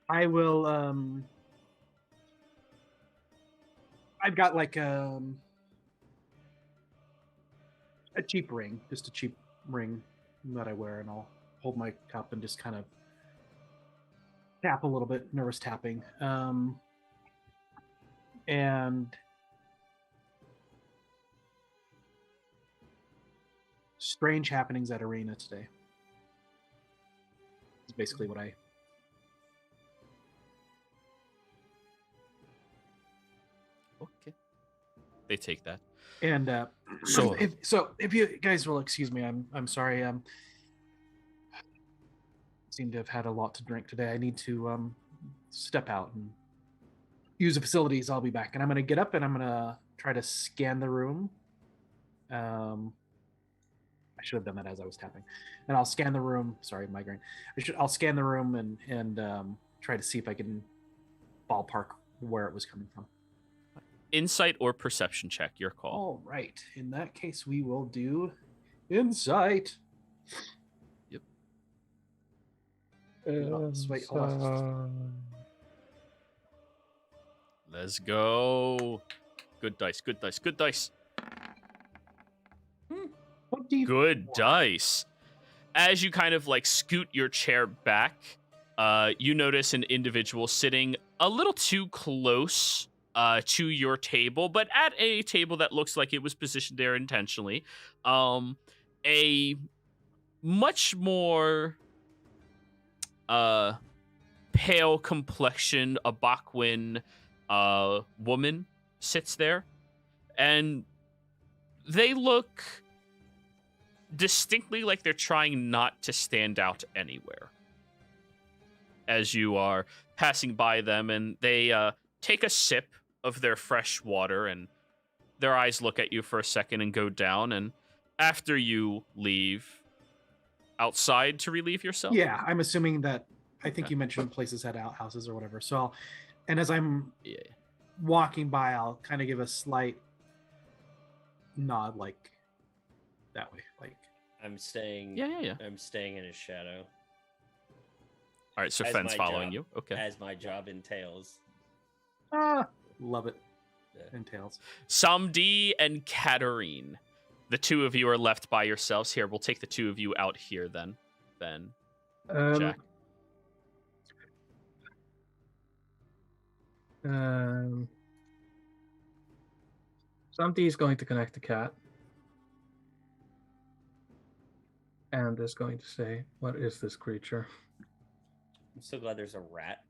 I will I've got like a cheap ring, just a cheap ring that I wear, and I'll hold my cup and just kind of tap a little bit, nervous tapping. And strange happenings at arena today. It's basically what I. Okay. They take that. And so if you guys will excuse me, I'm sorry. Seem to have had a lot to drink today. I need to step out and use the facilities. I'll be back, and I'm gonna get up and I'm gonna try to scan the room. I should have done that as I was tapping, and I'll scan the room. Sorry, migraine. I'll scan the room and try to see if I can ballpark where it was coming from. Insight or perception check, your call. All right. In that case, we will do insight. Yep. Wait, hold on. Let's go. Good dice, good dice, good dice. What do you Good dice. As you kind of like scoot your chair back, you notice an individual sitting a little too close to your table, but at a table that looks like it was positioned there intentionally. A much more pale complexion, a Bakwin woman sits there, and they look distinctly like they're trying not to stand out anywhere as you are passing by them, and they take a sip of their fresh water, and their eyes look at you for a second and go down, and after you leave outside to relieve yourself? Yeah, I'm assuming that, I think you mentioned places had outhouses or whatever. So, and as I'm walking by, I'll kind of give a slight nod, like that way, like I'm staying. Yeah. I'm staying in his shadow. All right, so As Fen's my following job- you. Okay. As my job entails. love it. entails. Samdi and Katarine. The two of you are left by yourselves here. We'll take the two of you out here then. Then, Jack. Somebody is going to connect the cat. And is going to say, what is this creature? I'm so glad there's a rat.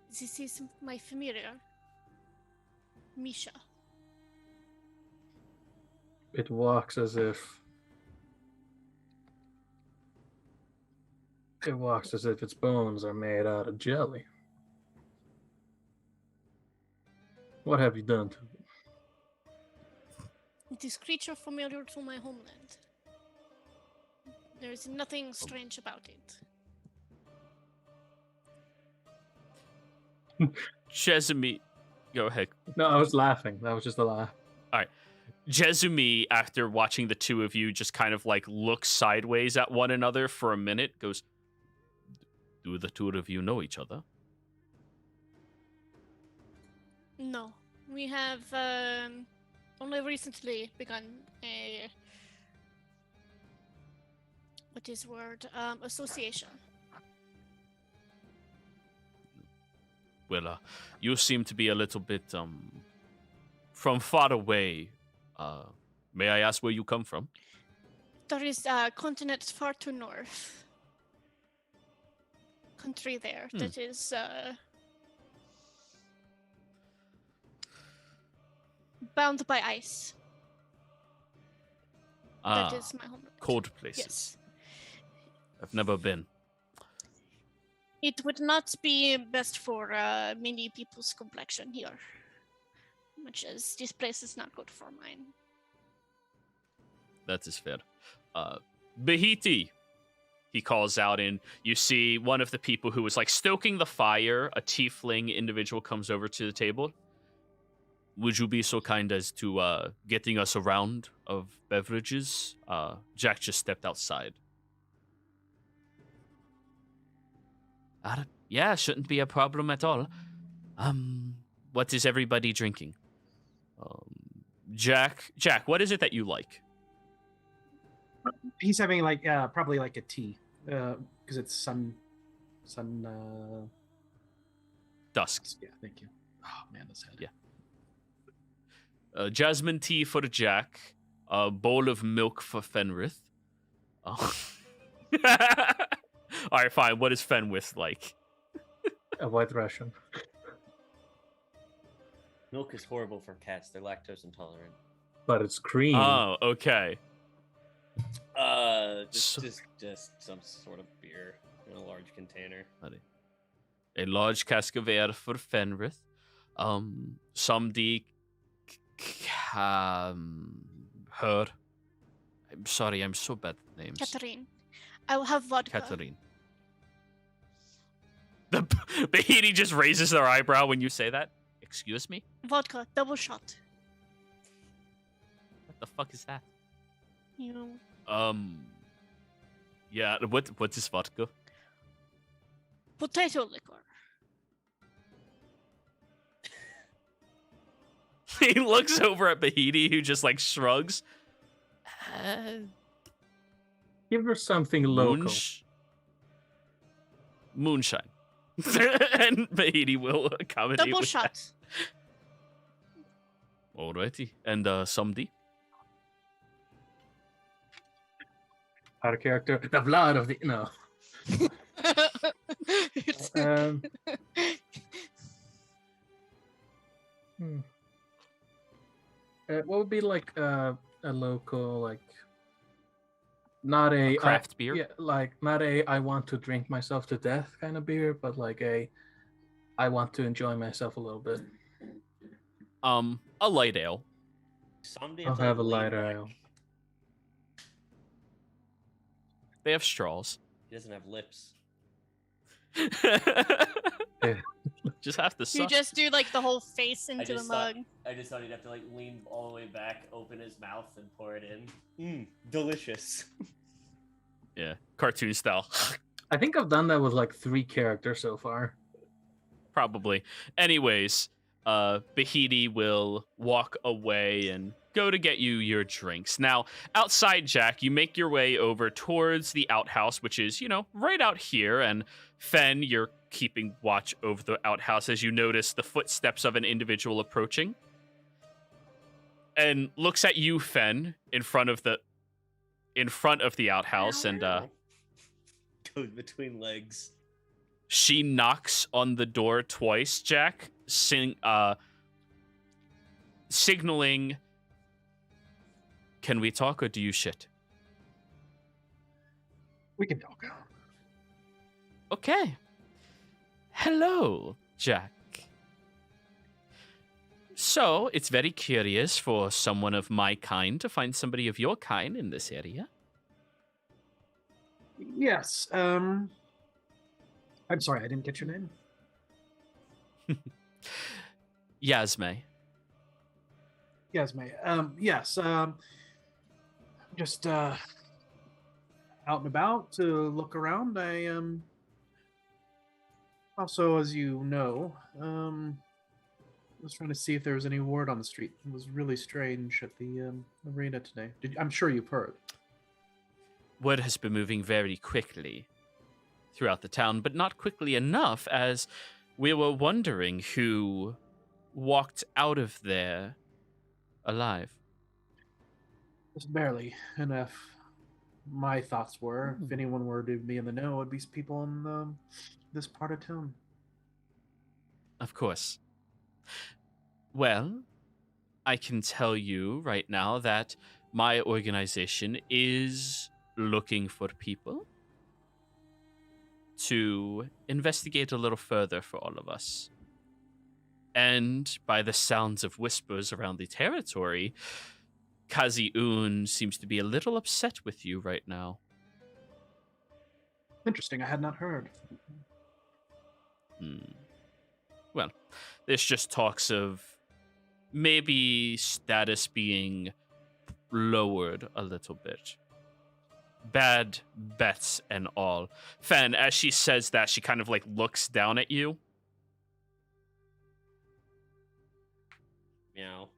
This is my familiar, Misha. It walks as if... It walks as if its bones are made out of jelly. What have you done to it? It is creature familiar to my homeland. There is nothing strange about it. Jezumi, go ahead. No, I was laughing. That was just a laugh. Jezumi, after watching the two of you just kind of like look sideways at one another for a minute, goes, "Do the two of you know each other?" No, we have only recently begun a association. Well, you seem to be a little bit from far away. May I ask where you come from? There is a continent far to north. Country there that is bound by ice. That is my homeland. Cold places. Yes. I've never been. It would not be best for many people's complexion here. Much as this place is not good for mine. That is fair. Bahiti, he calls out, and you see one of the people who was like stoking the fire, a tiefling individual, comes over to the table. Would you be so kind as to getting us a round of beverages? Jack just stepped outside. Yeah, shouldn't be a problem at all. What is everybody drinking? Jack, what is it that you like? He's having like probably like a tea because it's sun Dusk. Yeah, thank you. Oh man, this head. Yeah. Jasmine tea for Jack. A bowl of milk for Fenrith. Oh. All right, fine. What is Fenrith like? A white Russian. Milk is horrible for cats. They're lactose intolerant. But it's cream. Oh, okay. Just some sort of beer in a large container. A large cask of ale for Fenrith. Somebody her. I'm sorry, I'm so bad at names. Katarine. I will have vodka. Katarine. The Bahiti just raises their eyebrow when you say that. Excuse me? Vodka, double shot. What the fuck is that? You know. Yeah, what is vodka? Potato liquor. He looks over at Bahiti, who just like shrugs. Give her something local. Moonshine. And Bahiti will accommodate Double with shot. that. Alrighty. And somebody? Out of character. The blood of the... No. What would be like a local, like... Not a craft beer? Yeah, like not a I want to drink myself to death kind of beer, but like a I want to enjoy myself a little bit. A light ale. Someday I'll have a light ale. They have straws. He doesn't have lips. Just have to You suck. just do like the whole face into the mug. I just thought he'd have to like lean all the way back, open his mouth, and pour it in. Delicious. Yeah, cartoon style. I think I've done that with like 3 characters so far. probably. Anyways, Bahidi will walk away and go to get you your drinks. Now, outside, Jack, you make your way over towards the outhouse, which is, right out here. And Fen, you're keeping watch over the outhouse as you notice the footsteps of an individual approaching. And looks at you, Fen, in front of the outhouse, and goes between legs. she knocks on the door twice, Jack, signaling, "Can we talk or do you shit?" We can talk. Okay. Hello, Jack. So, it's very curious for someone of my kind to find somebody of your kind in this area. Yes. I'm sorry, I didn't get your name. Yasme. Yasme. Yes. Just out and about to look around. I also, as you know, was trying to see if there was any word on the street. It was really strange at the arena today. I'm sure you've heard. Word has been moving very quickly throughout the town, but not quickly enough, as we were wondering who walked out of there alive. Just barely enough. My thoughts were, if anyone were to be in the know, it would be people in this part of town. Of course. Well, I can tell you right now that my organization is looking for people to investigate a little further for all of us. And by the sounds of whispers around the territory, Kazi-un seems to be a little upset with you right now. Interesting, I had not heard. Well, there's just talks of maybe status being lowered a little bit. Bad bets and all. Fen, as she says that, she kind of looks down at you. Meow.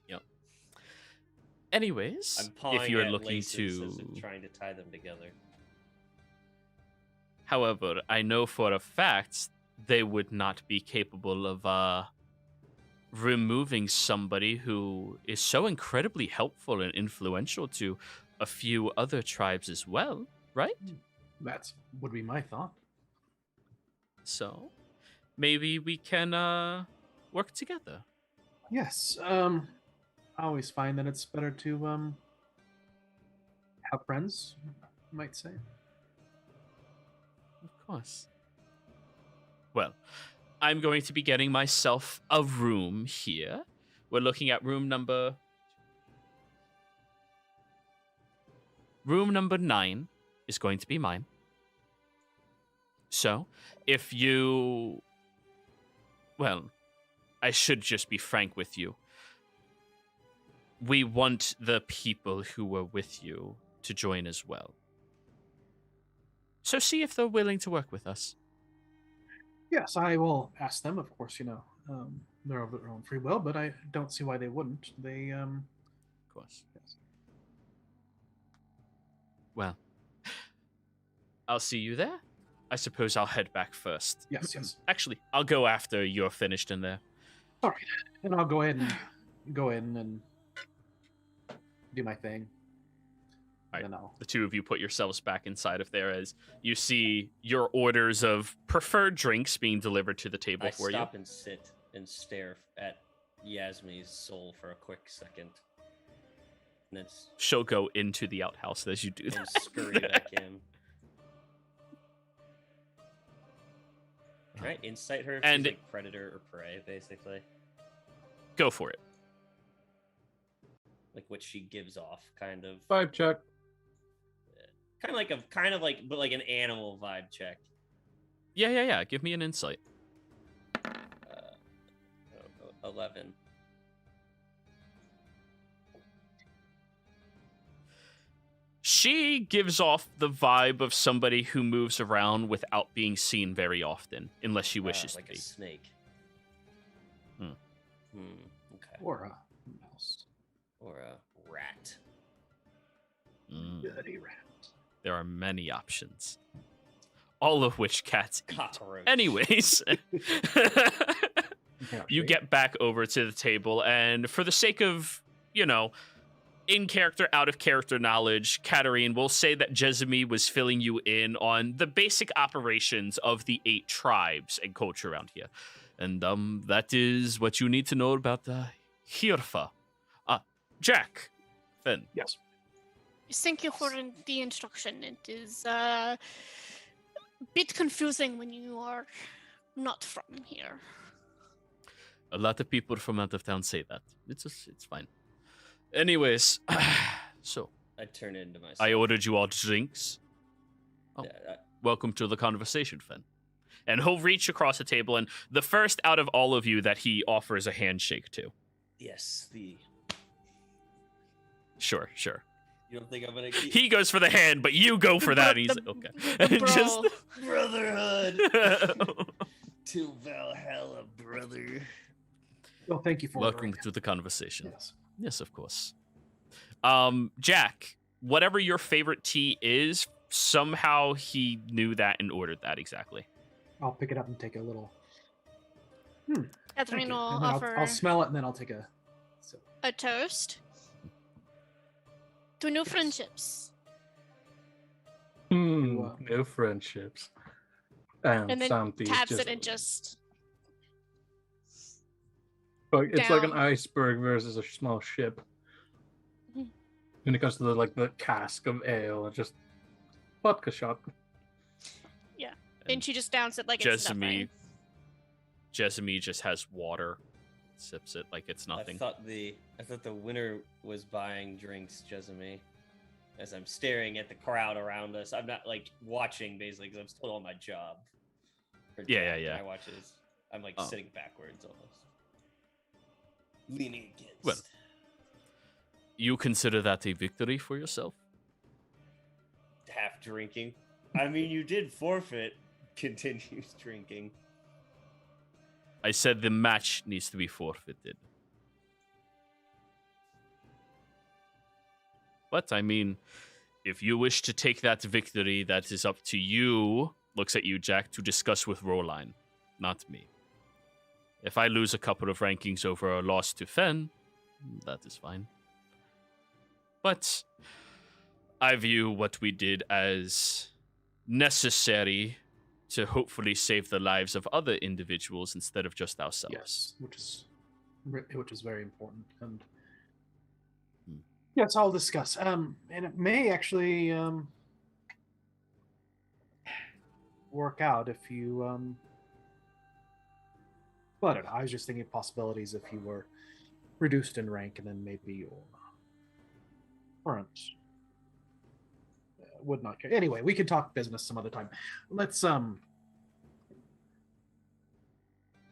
Yep. Anyways, I'm pawing if you're at looking laces to... as if trying to tie them together. However, I know for a fact they would not be capable of removing somebody who is so incredibly helpful and influential to a few other tribes as well, right? That would be my thought. So, maybe we can work together. Yes. I always find that it's better to have friends, you might say. Of course. Well, I'm going to be getting myself a room here. We're looking at room number 9 is going to be mine. So, if you... Well, I should just be frank with you. We want the people who were with you to join as well. So see if they're willing to work with us. Yes, I will ask them, of course, they're of their own free will, but I don't see why they wouldn't. They, Of course. Yes. Well, I'll see you there. I suppose I'll head back first. Yes. Actually, I'll go after you're finished in there. All right, and I'll go in and do my thing. All right. And then I'll... The two of you put yourselves back inside of there as you see your orders of preferred drinks being delivered to the table for you. I stop and sit and stare at Yasmi's soul for a quick second. And then She'll go into the outhouse as you do and that. scurry back in. Can I insight her if And- she's like predator or prey, basically? Go for it. Like what she gives off, kind of. 5 check. But like an animal vibe check. Yeah. Give me an insight. 11. She gives off the vibe of somebody who moves around without being seen very often, unless she wishes like to a be. snake. Hmm. Okay. Or a mouse. Or a rat. Dirty rat. There are many options, all of which cats eat. Cockroach. Anyways, Yeah, you see? get back over to the table, and for the sake of, in character, out of character knowledge, Katarine will say that Jezimi was filling you in on the basic operations of the 8 tribes and culture around here. And that is what you need to know about the Hirfa. Jack, Finn. Yes. Thank you for the instruction. It is a bit confusing when you are not from here. A lot of people from out of town say that. It's fine. Anyways, so I turn into myself. I ordered you all drinks. Oh. Yeah, Welcome to the conversation, Finn. And he'll reach across the table, and the first out of all of you that he offers a handshake to. yes, Sure. You don't think I'm gonna keep... He goes for the hand, but you go for that. And he's okay. Bro. Brotherhood to Valhalla, brother. Well, thank you for Welcome ordering. to the conversation. Yes. Yes, of course. Jack, whatever your favorite tea is, somehow he knew that and ordered that exactly. I'll pick it up and take a little. Catherine will And then offer I'll smell it and then I'll take a. So, a toast to new friendships. No friendships. And then something taps it and just it's like an down. iceberg versus a small ship. Mhm. When it comes to the cask of ale, it's just vodka shot. and she just downs it like it's nothing. Jezimi just has water, sips it like it's nothing. I thought the winner was buying drinks, Jezimi. As I'm staring at the crowd around us, I'm not like watching basically because I'm still on my job. Yeah. I watch this. I'm like sitting backwards almost, leaning against. Well. You consider that a victory for yourself? Half drinking. I mean, you did forfeit. Continues drinking. I said the match needs to be forfeited. But, I mean, if you wish to take that victory, that is up to you, looks at you, Jack, to discuss with LEYLINE, not me. If I lose a couple of rankings over a loss to Fen, that is fine. But I view what we did as necessary to hopefully save the lives of other individuals instead of just ourselves. yes, which is very important. And yes, I'll discuss. And it may actually work out if you. Well, I don't know. I was just thinking of possibilities if you were reduced in rank, and then maybe your current would not care. Anyway, we can talk business some other time. Let's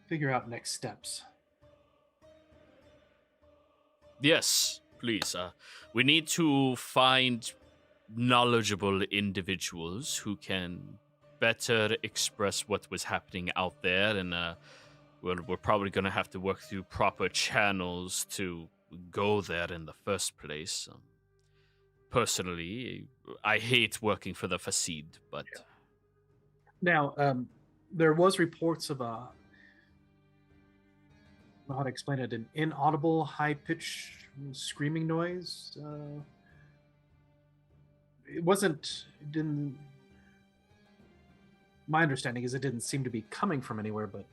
figure out next steps. Yes, please. We need to find knowledgeable individuals who can better express what was happening out there, and we're probably going to have to work through proper channels to go there in the first place. Personally, I hate working for the Fasid, but... Now, there was reports of I don't know how to explain it, an inaudible, high-pitched screaming noise. My understanding is it didn't seem to be coming from anywhere but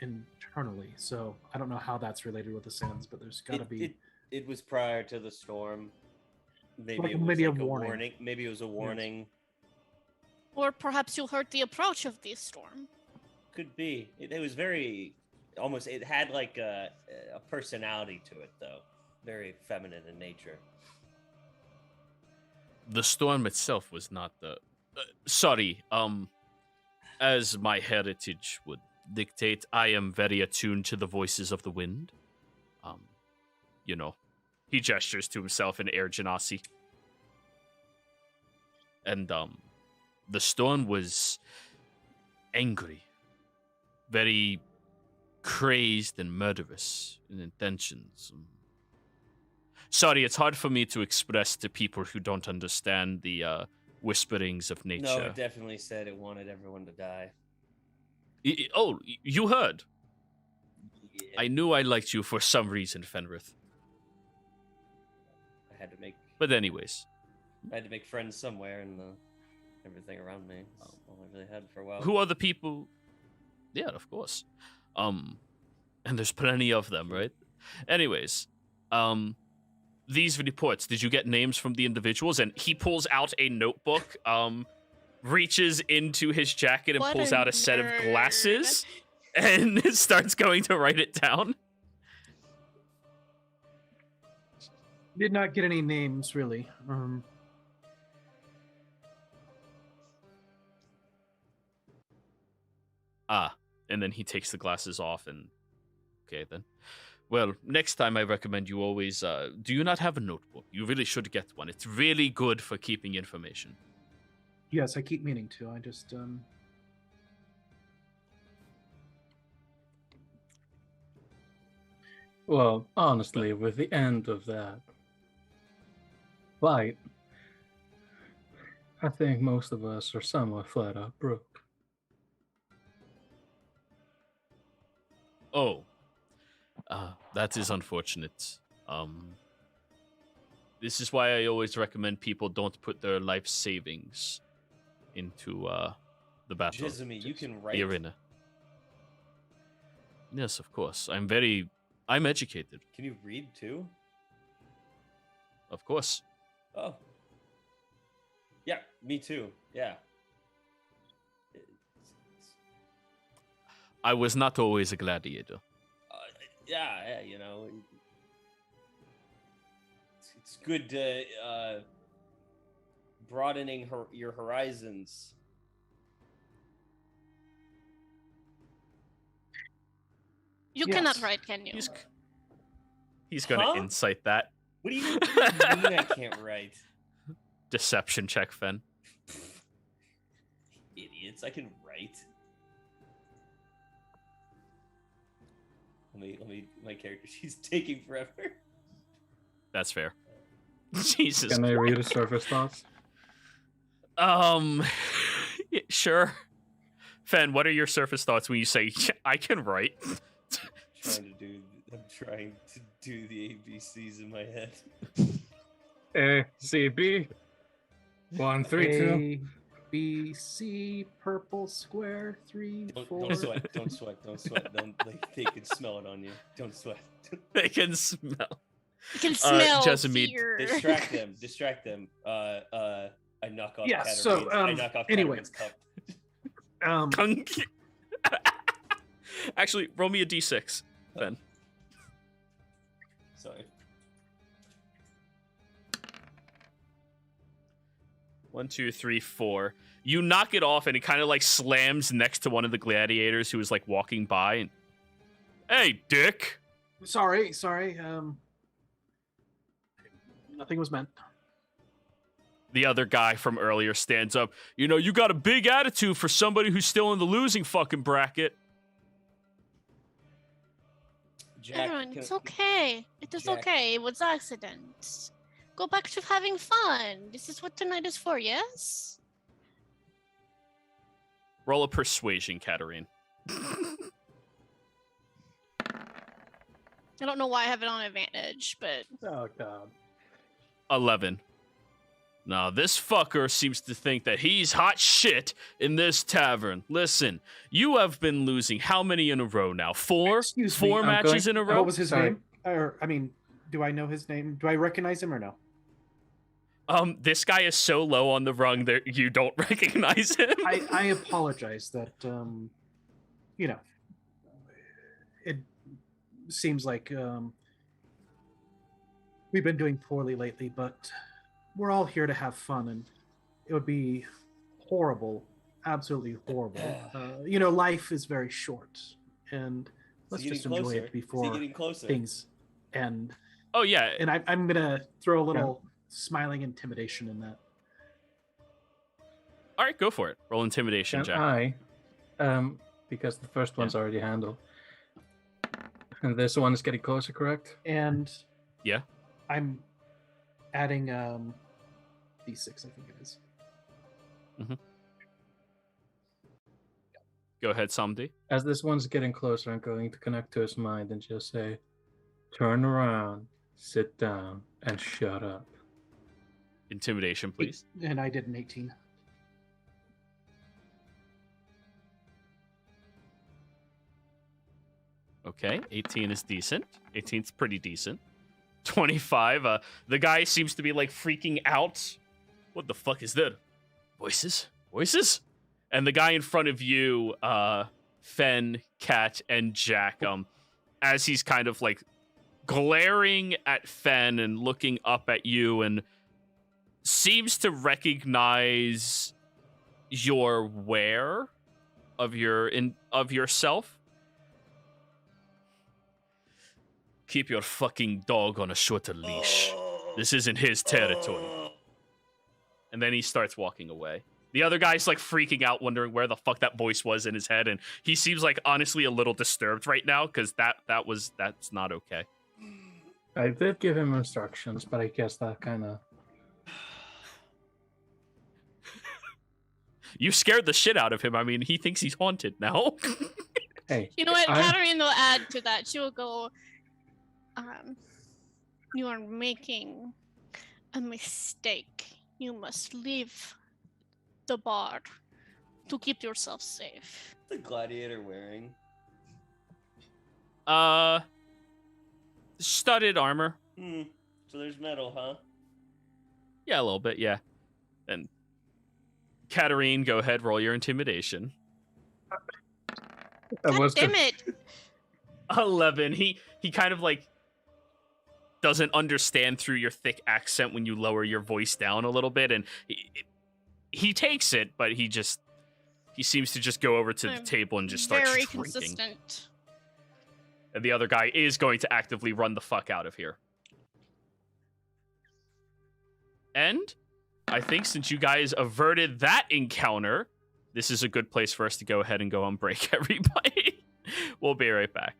internally. So I don't know how that's related with the SANS, but there's got to be... It was prior to the storm. Maybe Like it was maybe a like warning. Maybe it was a warning. Or perhaps you'll heard the approach of the storm. Could be. It was very almost. It had like a personality to it, though. Very feminine in nature. The storm itself was not the... sorry, as my heritage would dictate, I am very attuned to the voices of the wind. You know, he gestures to himself in Air Genasi. And the stone was angry, very crazed and murderous in intentions. Sorry, it's hard for me to express to people who don't understand the whisperings of nature. No, it definitely said it wanted everyone to die. Oh, you heard. Yeah. I knew I liked you for some reason, Fenrith. I had to make friends somewhere, and everything around me. That's all I really had for a while. Who are the people? Yeah, of course. And there's plenty of them, right? Anyways, these reports, did you get names from the individuals? And he pulls out a notebook, reaches into his jacket and What pulls a out a set of nerd. glasses and starts going to write it down. Did not get any names, really. And then he takes the glasses off and... Okay, then. Well, next time I recommend you always... do you not have a notebook? You really should get one. It's really good for keeping information. Yes, I keep meaning to. I just... Well, honestly, with the end of that fight, I think most of us are somewhat flat out broke. Oh. That is unfortunate. This is why I always recommend people don't put their life savings into the battle. Jizumi, you can write. The arena. Yes, of course. I'm educated. Can you read too? Of course. Oh. Yeah, me too. Yeah. I was not always a gladiator. Yeah, you know. It's good broadening your horizons. You Yes. cannot write, can you? He's gonna Huh? incite that. What do you mean I can't write? Deception check, Fen. Idiots, I can write. Let me my character, she's taking forever. That's fair. Jesus. Can I read the surface thoughts? Yeah, sure. Fen, what are your surface thoughts when you say I can write? I'm trying to do the ABCs in my head. A, C, B. 1, 3, 2. A, B, C, purple square, 3, 4. Don't sweat. Don't sweat. They can smell it on you. Don't sweat. They can smell. You can smell Jessamine, fear. Distract them. I knock off. Yeah, Katarina's- so, I knock off anyway. Katarina's cup. Actually, roll me a d6, Ben. Sorry. 1, 2, 3, 4. You knock it off, and it kind of like slams next to one of the gladiators who was like walking by. And hey, dick! Sorry. Nothing was meant. The other guy from earlier stands up. You know, you got a big attitude for somebody who's still in the losing fucking bracket. Jack, Everyone, it's okay. It is Jack- okay. It was accident. Go back to having fun. This is what tonight is for, yes? Roll a persuasion, Katarine. I don't know why I have it on advantage, but Oh, God. 11. Now, this fucker seems to think that he's hot shit in this tavern. Listen, you have been losing how many in a row now? 4? Excuse me, 4 I'm matches going- in a row? What was his Sorry. name? Or, I mean, do I know his name? Do I recognize him or no? This guy is so low on the rung that you don't recognize him. I apologize that, you know, it seems like we've been doing poorly lately, but we're all here to have fun, and it would be horrible, absolutely horrible. You know, life is very short, and let's just enjoy it before getting closer. things end. Oh, yeah. And I'm gonna throw a little smiling intimidation in that. All right, go for it. Roll intimidation, Can Jack. Because the first one's already handled. And this one is getting closer, correct? And Yeah. I'm adding D6, I think it is. Go ahead, Samdi. As this one's getting closer, I'm going to connect to his mind and just say, turn around, sit down, and shut up. Intimidation, please. And I did an 18. Okay, 18 is decent. 18's pretty decent. 25, the guy seems to be like freaking out. What the fuck is that? Voices? Voices? And the guy in front of you, Fen, Kat, and Jack, as he's kind of like glaring at Fen and looking up at you and seems to recognize your wear of yourself. Keep your fucking dog on a shorter leash. This isn't his territory. And then he starts walking away. The other guy's like freaking out, wondering where the fuck that voice was in his head, and he seems like honestly a little disturbed right now because that's not okay. I did give him instructions, but I guess that kind of... You scared the shit out of him. I mean, he thinks he's haunted now. Hey, You know what? Katarine will add to that. She will go, you are making a mistake. You must leave the bar to keep yourself safe. The gladiator wearing? Studded armor. So there's metal, huh? Yeah, a little bit, yeah. And Katarine, go ahead, roll your intimidation. God damn it! 11. He kind of like doesn't understand through your thick accent when you lower your voice down a little bit, and he takes it, but he seems to just go over to the table and just start very drinking. Consistent. And the other guy is going to actively run the fuck out of here. And I think since you guys averted that encounter, this is a good place for us to go ahead and go on break, everybody. We'll be right back.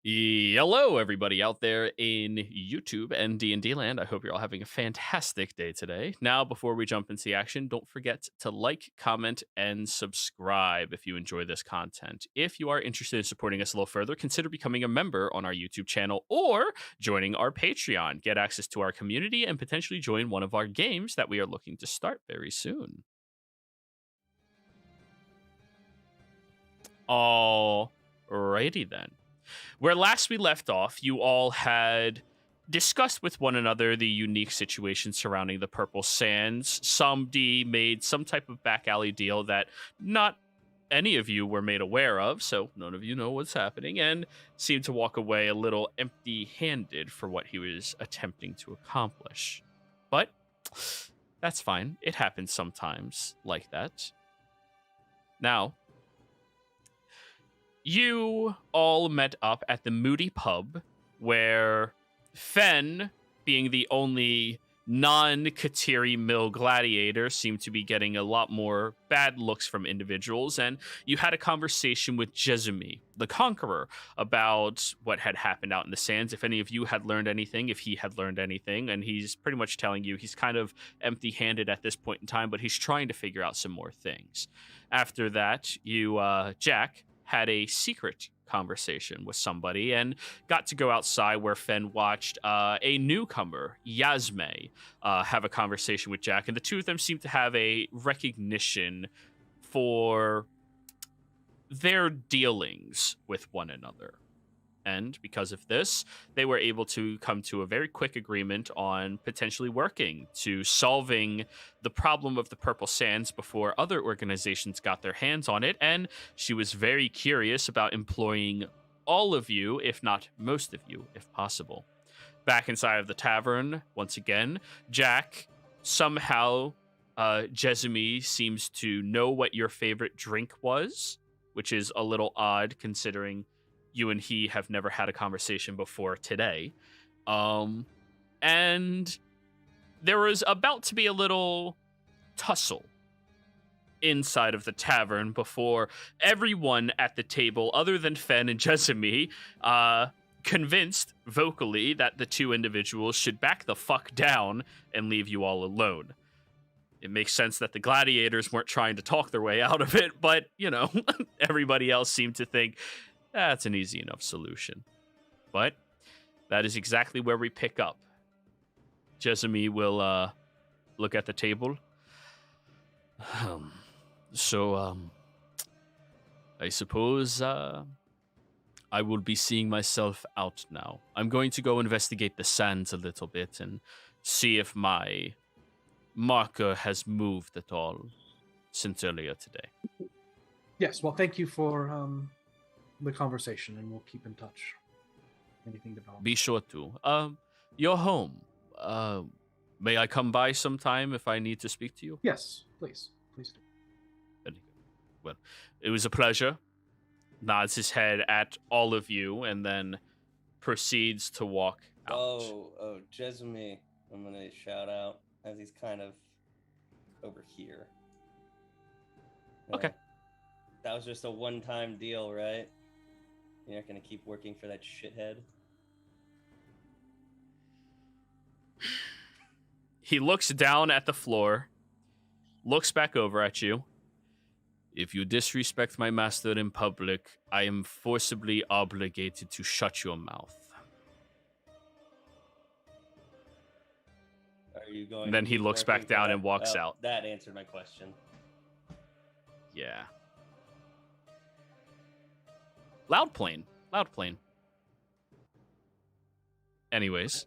Hello, everybody out there in YouTube and D&D land. I hope you're all having a fantastic day today. Now, before we jump into the action, don't forget to like, comment, and subscribe if you enjoy this content. If you are interested in supporting us a little further, consider becoming a member on our YouTube channel or joining our Patreon. Get access to our community and potentially join one of our games that we are looking to start very soon. Alrighty then. Where last we left off, you all had discussed with one another the unique situation surrounding the Purple Sands. Somebody made some type of back alley deal that not any of you were made aware of, so none of you know what's happening, and seemed to walk away a little empty-handed for what he was attempting to accomplish. But that's fine. It happens sometimes like that. Now, you all met up at the Moody Pub, where Fen, being the only non-Kateri Mill gladiator, seemed to be getting a lot more bad looks from individuals, and you had a conversation with Jezumi, the Conqueror, about what had happened out in the sands, if any of you had learned anything, if he had learned anything, and he's pretty much telling you he's kind of empty-handed at this point in time, but he's trying to figure out some more things. After that, you, Jack, had a secret conversation with somebody and got to go outside where Fen watched a newcomer, Yasme, have a conversation with Jack. And the two of them seemed to have a recognition for their dealings with one another. And because of this, they were able to come to a very quick agreement on potentially working to solving the problem of the Purple Sands before other organizations got their hands on it. And she was very curious about employing all of you, if not most of you, if possible. Back inside of the tavern, once again, Jack, somehow, Jezumi seems to know what your favorite drink was, which is a little odd considering you and he have never had a conversation before today. And there was about to be a little tussle inside of the tavern before everyone at the table, other than Fen and Jezumi, convinced vocally that the two individuals should back the fuck down and leave you all alone. It makes sense that the gladiators weren't trying to talk their way out of it, but, you know, everybody else seemed to think that's an easy enough solution. But that is exactly where we pick up. Jezumi will look at the table. I suppose I will be seeing myself out now. I'm going to go investigate the sands a little bit and see if my marker has moved at all since earlier today. Yes, well, thank you for the conversation, and we'll keep in touch. Anything develops. Be sure to. You're home. May I come by sometime if I need to speak to you? Yes, please. Please do. Very good. Well, it was a pleasure. Nods his head at all of you and then proceeds to walk out. Oh, Jezumi, I'm going to shout out as he's kind of over here. Okay. That was just a one-time deal, right? You're not going to keep working for that shithead? He looks down at the floor, looks back over at you. If you disrespect my master in public, I am forcibly obligated to shut your mouth. Are you going? And then he looks back down and walks out. That answered my question. Yeah. Loud plane. Anyways,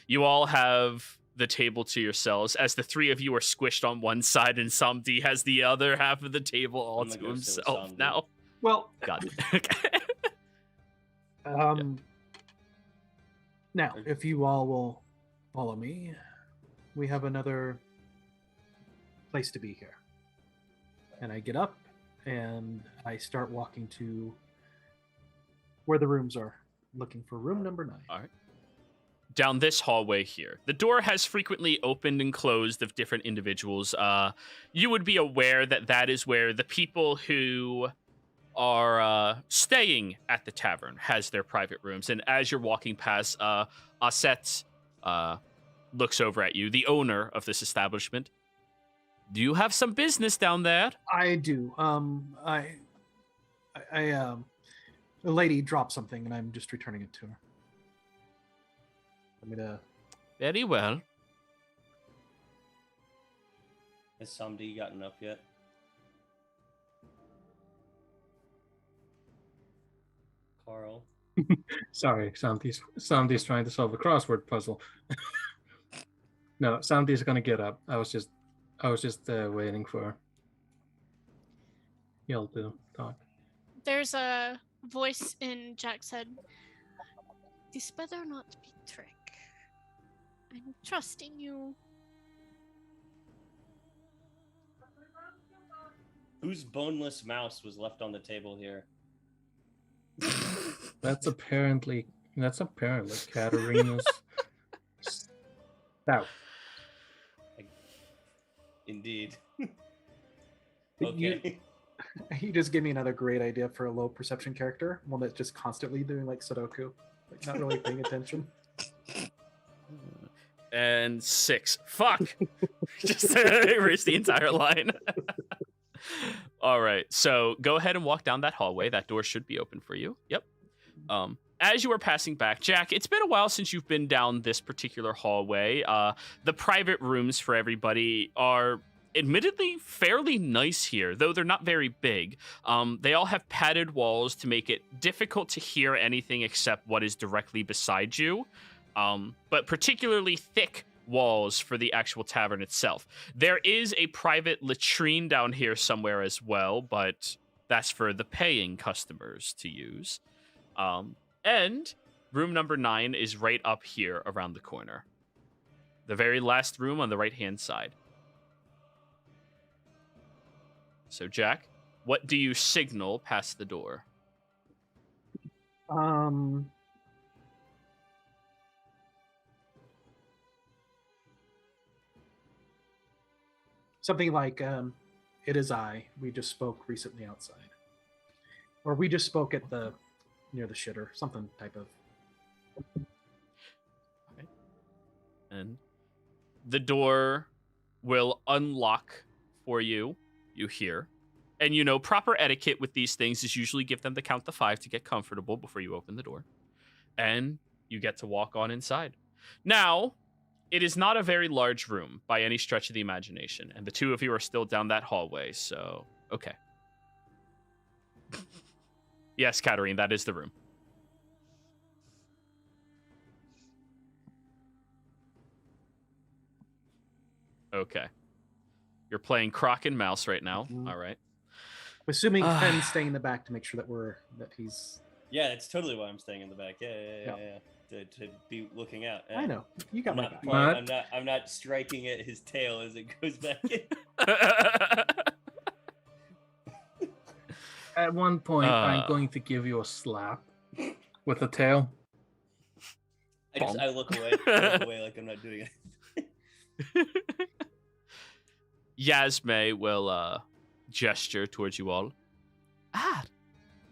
you all have the table to yourselves as the three of you are squished on one side and Samdi has the other half of the table all to himself now. Well, Got it. Now, if you all will follow me, we have another place to be here. And I get up and I start walking to where the rooms are, looking for room number 9. All right. Down this hallway here. The door has frequently opened and closed of different individuals. You would be aware that that is where the people who are staying at the tavern has their private rooms. And as you're walking past, Aset looks over at you, the owner of this establishment. Do you have some business down there? I do. The lady dropped something, and I'm just returning it to her. Want me to? Very well. Has somebody gotten up yet? Carl. Sorry, Sandy's trying to solve a crossword puzzle. No, Sandy's gonna get up. I was just waiting for y'all to talk. There's a voice in Jack's head. This better not be trick. I'm trusting you. Whose boneless mouse was left on the table here? That's apparently Katarina's stout. Indeed. Okay. You just gave me another great idea for a low perception character, one that's just constantly doing like Sudoku, like not really paying attention. And 6. Fuck. Just erase the entire line. All right. So go ahead and walk down that hallway. That door should be open for you. Yep. As you are passing back, Jack, it's been a while since you've been down this particular hallway. The private rooms for everybody are admittedly fairly nice here, though they're not very big. They all have padded walls to make it difficult to hear anything except what is directly beside you. But particularly thick walls for the actual tavern itself. There is a private latrine down here somewhere as well, but that's for the paying customers to use. And room number 9 is right up here around the corner. The very last room on the right-hand side. So, Jack, what do you signal past the door? Something like, it is I. We just spoke recently outside. Or we just spoke at near the shitter. Something type of. Okay. And the door will unlock for you. You hear. And you know, proper etiquette with these things is usually give them to count to 5 to get comfortable before you open the door. And you get to walk on inside. Now, it is not a very large room by any stretch of the imagination. And the two of you are still down that hallway, so okay. Yes, Katarine, that is the room. Okay. You're playing Croc and Mouse right now. Mhm. All right. I'm assuming Fenn's staying in the back to make sure that he's. Yeah, that's totally why I'm staying in the back. Yeah. To be looking out. Yeah. I know you got I'm my not back. playing, I'm not striking at his tail as it goes back in. At one point, I'm going to give you a slap with a tail. I look away. I look away like I'm not doing it. Yasme will gesture towards you all.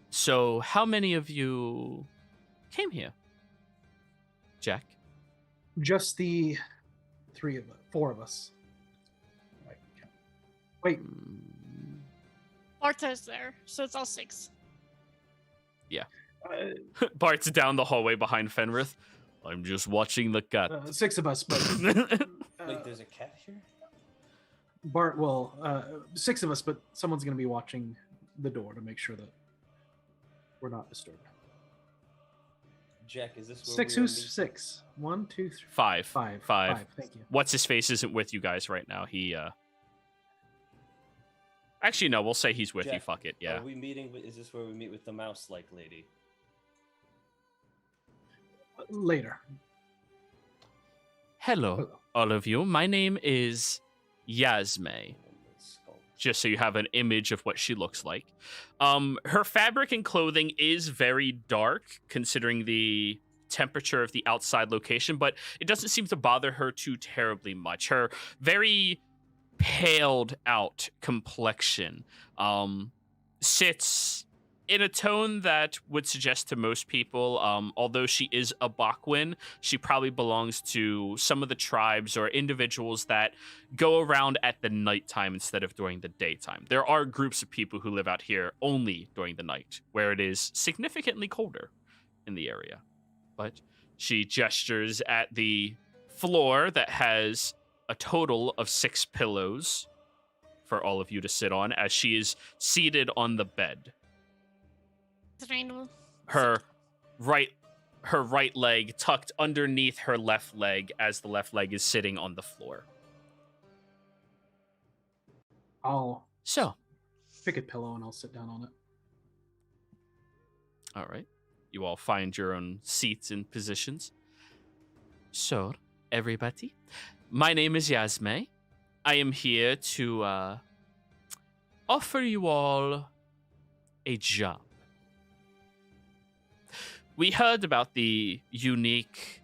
So how many of you came here? Jack? Just the 4 of us. Wait, Barta's there, so it's all 6. Yeah. Bart's down the hallway behind Fenrith. I'm just watching the cat. 6 of us, but Wait, there's a cat here? Bart will. 6 of us, but someone's going to be watching the door to make sure that we're not disturbed. Jack, is this where 6? we Who's are meeting? 6? 1, 2, 3. 5. 5. 5. Thank you. What's his face isn't with you guys right now. He Actually, no, we'll say he's with you. Jack, Fuck it. Yeah. Are we meeting with, is this where we meet with the mouse-like lady? Later. Hello, all of you. My name is Yasme. Just so you have an image of what she looks like. Her fabric and clothing is very dark, considering the temperature of the outside location, but it doesn't seem to bother her too terribly much. Her very paled out complexion sits in a tone that would suggest to most people, although she is a Bakwin, she probably belongs to some of the tribes or individuals that go around at the nighttime instead of during the daytime. There are groups of people who live out here only during the night, where it is significantly colder in the area. But she gestures at the floor that has a total of 6 pillows for all of you to sit on as she is seated on the bed. Her right leg tucked underneath her left leg as the left leg is sitting on the floor. I'll So, pick a pillow and I'll sit down on it. all right. You all find your own seats and positions. So, everybody, my name is Yasme. I am here to offer you all a job. We heard about the unique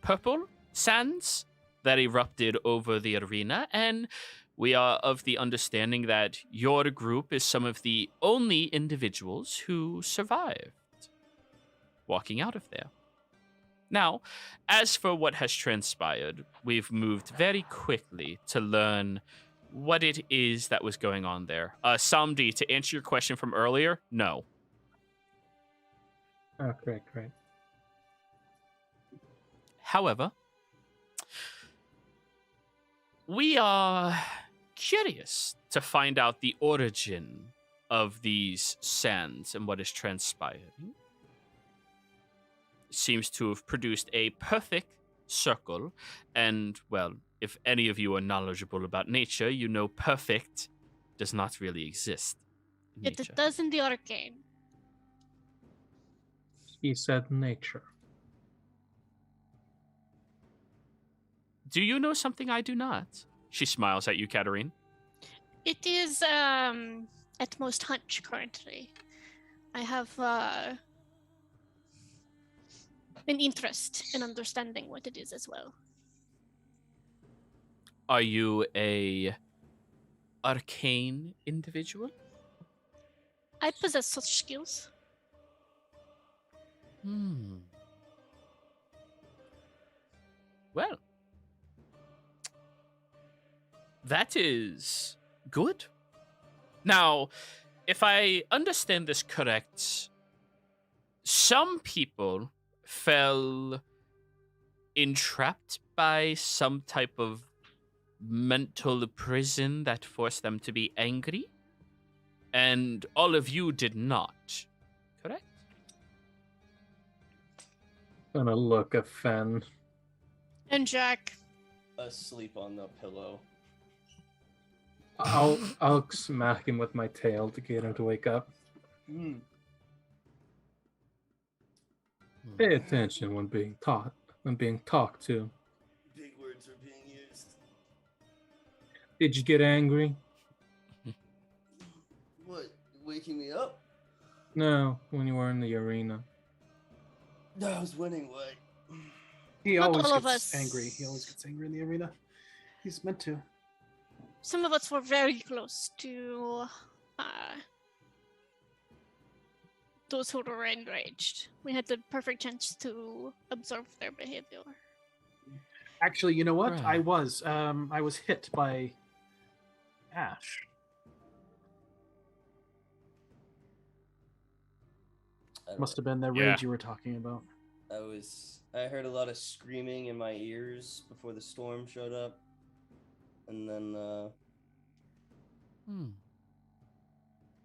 purple sands that erupted over the arena, and we are of the understanding that your group is some of the only individuals who survived walking out of there. Now, as for what has transpired, we've moved very quickly to learn what it is that was going on there. Samdi, to answer your question from earlier, no. Oh, great. However, we are curious to find out the origin of these sands and what is transpiring. It seems to have produced a perfect circle, and, well, if any of you are knowledgeable about nature, you know perfect does not really exist in Yet nature. it does in the arcane. He said nature. Do you know something I do not? She smiles at you, Katarine. It is at most hunch currently. I have an interest in understanding what it is as well. Are you a arcane individual? I possess such skills. Well, that is good. Now, if I understand this correct, some people fell entrapped by some type of mental prison that forced them to be angry, and all of you did not, correct? Gonna look at Fen. And Jack. Asleep on the pillow. I'll smack him with my tail to get him to wake up. Pay attention when being talked to. Big words are being used. Did you get angry? What? Waking me up? No, when you were in the arena. No, I was winning. What? He Not always all of gets us. angry. He always gets angry in the arena. He's meant to. Some of us were very close to those who were enraged. We had the perfect chance to observe their behavior. Actually, you know what? Right. I was hit by Ash. Must have been the Yeah. rage you were talking about. I heard a lot of screaming in my ears before the storm showed up. And then,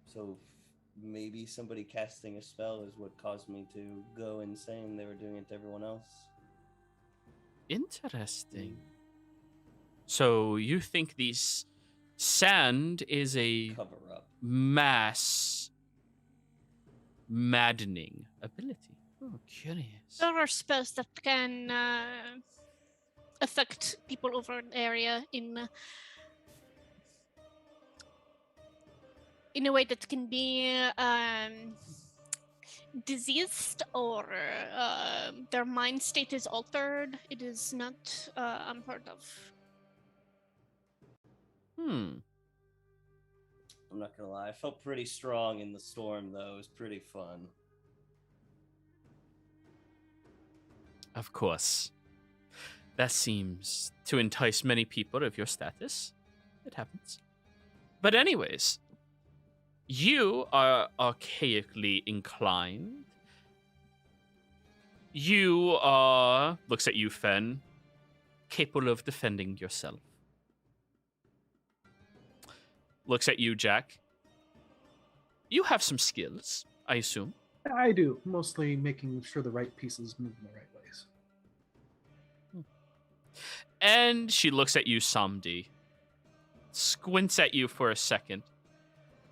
so maybe somebody casting a spell is what caused me to go insane. They were doing it to everyone else. Interesting. So you think these sand is a Cover up. mass maddening ability? Oh, curious. There are spells that can affect people over an area in a way that can be diseased or their mind state is altered. It is not unheard of. I'm not gonna lie. I felt pretty strong in the storm, though. It was pretty fun. Of course. That seems to entice many people of your status. It happens. But anyways, you are archaically inclined. You are, looks at you, Fen, capable of defending yourself. Looks at you, Jack. You have some skills, I assume. I do, mostly making sure the right pieces move in the right ways. And she looks at you, Samdi. Squints at you for a second.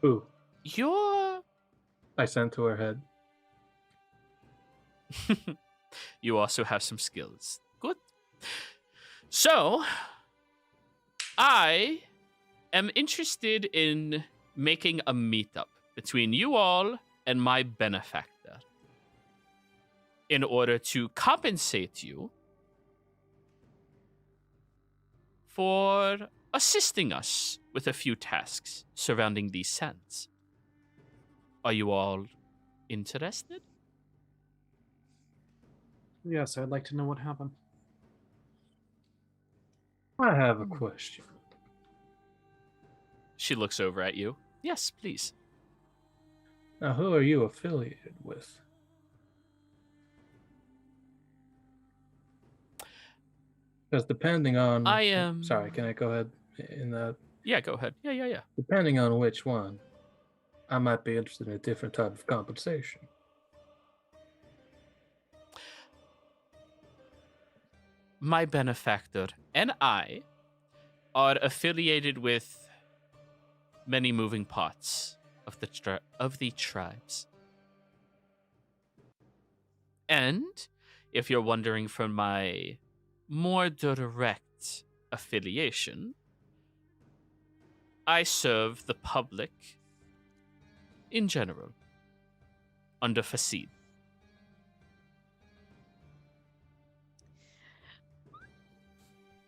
Ooh, You're... I sent to her head. You also have some skills. Good. So, I am interested in making a meetup between you all and my benefactor in order to compensate you for assisting us with a few tasks surrounding these sands. Are you all interested? Yes, I'd like to know what happened. I have a question. She looks over at you. Yes, please. Now, who are you affiliated with? Because depending on... I am... Sorry, can I go ahead in that? Yeah, go ahead. Yeah. Depending on which one, I might be interested in a different type of compensation. My benefactor and I are affiliated with many moving parts of the tribes. And if you're wondering for my more direct affiliation, I serve the public in general under Fasid.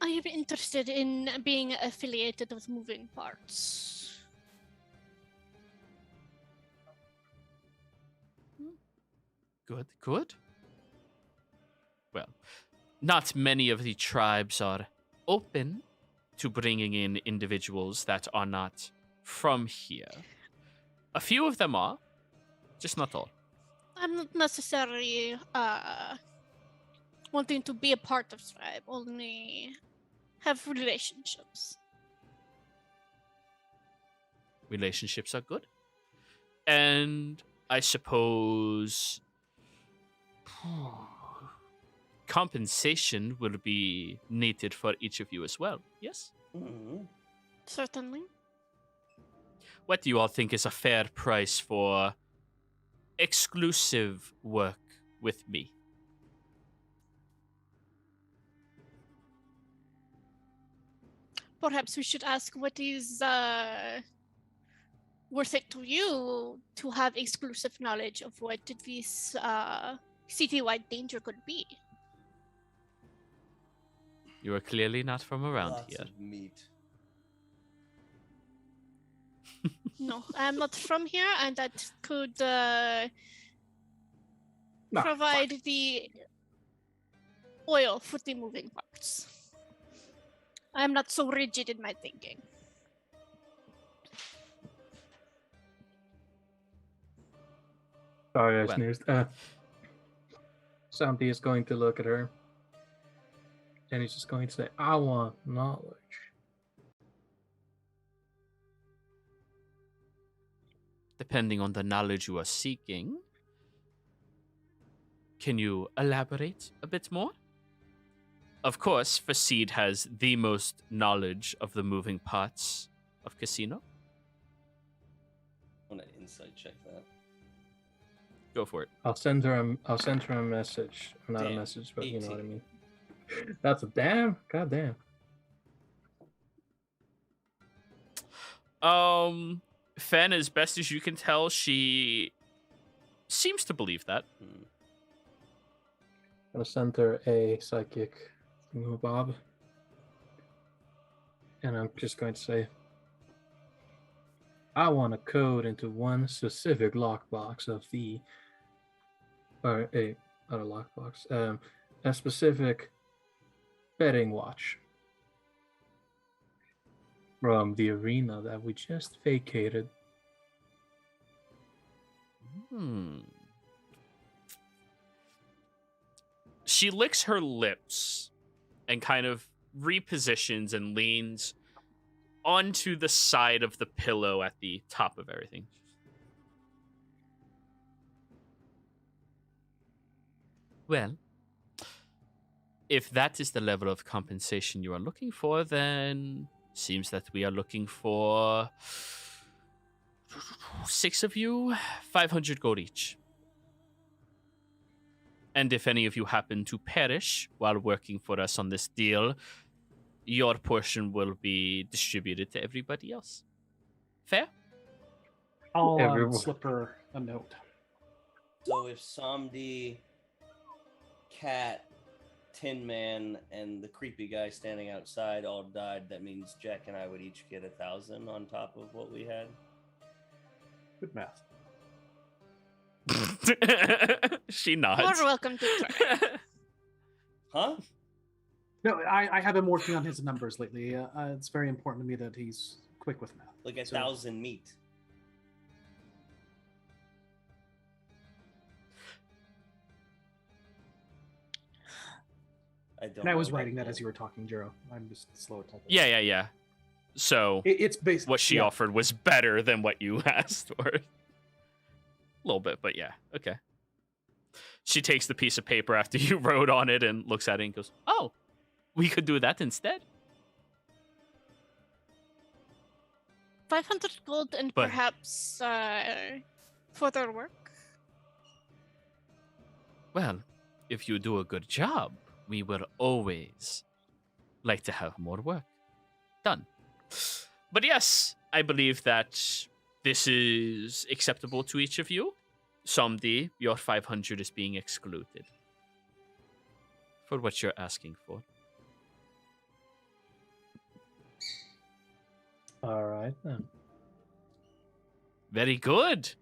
I am interested in being affiliated with moving parts. Good. Well, not many of the tribes are open to bringing in individuals that are not from here. A few of them are, just not all. I'm not necessarily wanting to be a part of tribe, only have relationships. Relationships are good. And I suppose compensation will be needed for each of you as well, yes? Mm-hmm. Certainly. What do you all think is a fair price for exclusive work with me? Perhaps we should ask what is worth it to you to have exclusive knowledge of what this citywide danger could be. You are clearly not from around Lots here. of meat. No, I'm not from here, and that could No, provide the oil for the moving parts. I'm not so rigid in my thinking. Sorry, I Well. sneezed. Santi is going to look at her. And he's just going to say, I want knowledge. Depending on the knowledge you are seeking, can you elaborate a bit more? Of course, Fasid has the most knowledge of the moving parts of Casino. I want to insight check that. Go for it. I'll send her a message. Not a Damn, message, but you know what I 18. mean. That's a damn. God damn. Fen, as best as you can tell, she seems to believe that. Hmm. I'll send her a psychic thingamabob. And I'm just going to say, I want a code into one specific lockbox of the, or a, not a lockbox, a specific betting watch from the arena that we just vacated. She licks her lips and kind of repositions and leans onto the side of the pillow at the top of everything. Well, if that is the level of compensation you are looking for, then seems that we are looking for 6 of you, 500 gold each. And if any of you happen to perish while working for us on this deal, your portion will be distributed to everybody else. Fair? I'll Everyone. slip her a note. So if Samdi, Cat, Tin Man, and the creepy guy standing outside all died, that means Jack and I would each get 1,000 on top of what we had. Good math. She nods. You're welcome to try. Huh? No, I have been working on his numbers lately. It's very important to me that he's quick with math. Like So- 1,000 meat. And I was writing that as you were talking, Jiro. I'm just slow at typing. Yeah. So It's basically what she offered was better than what you asked for. A little bit, but yeah, okay. She takes the piece of paper after you wrote on it and looks at it and goes, "Oh, we could do that instead." 500 gold and But- perhaps further work. Well, if you do a good job, we will always like to have more work done. But yes, I believe that this is acceptable to each of you. Somdi, your 500 is being excluded for what you're asking for. All right then. Very good.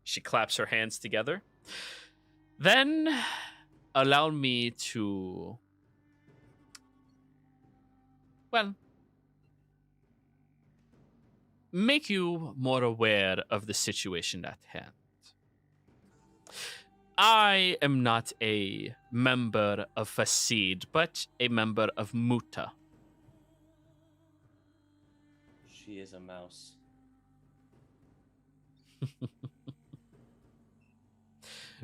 She claps her hands together. Then allow me to, well, make you more aware of the situation at hand. I am not a member of Fasid, but a member of Muta. She is a mouse.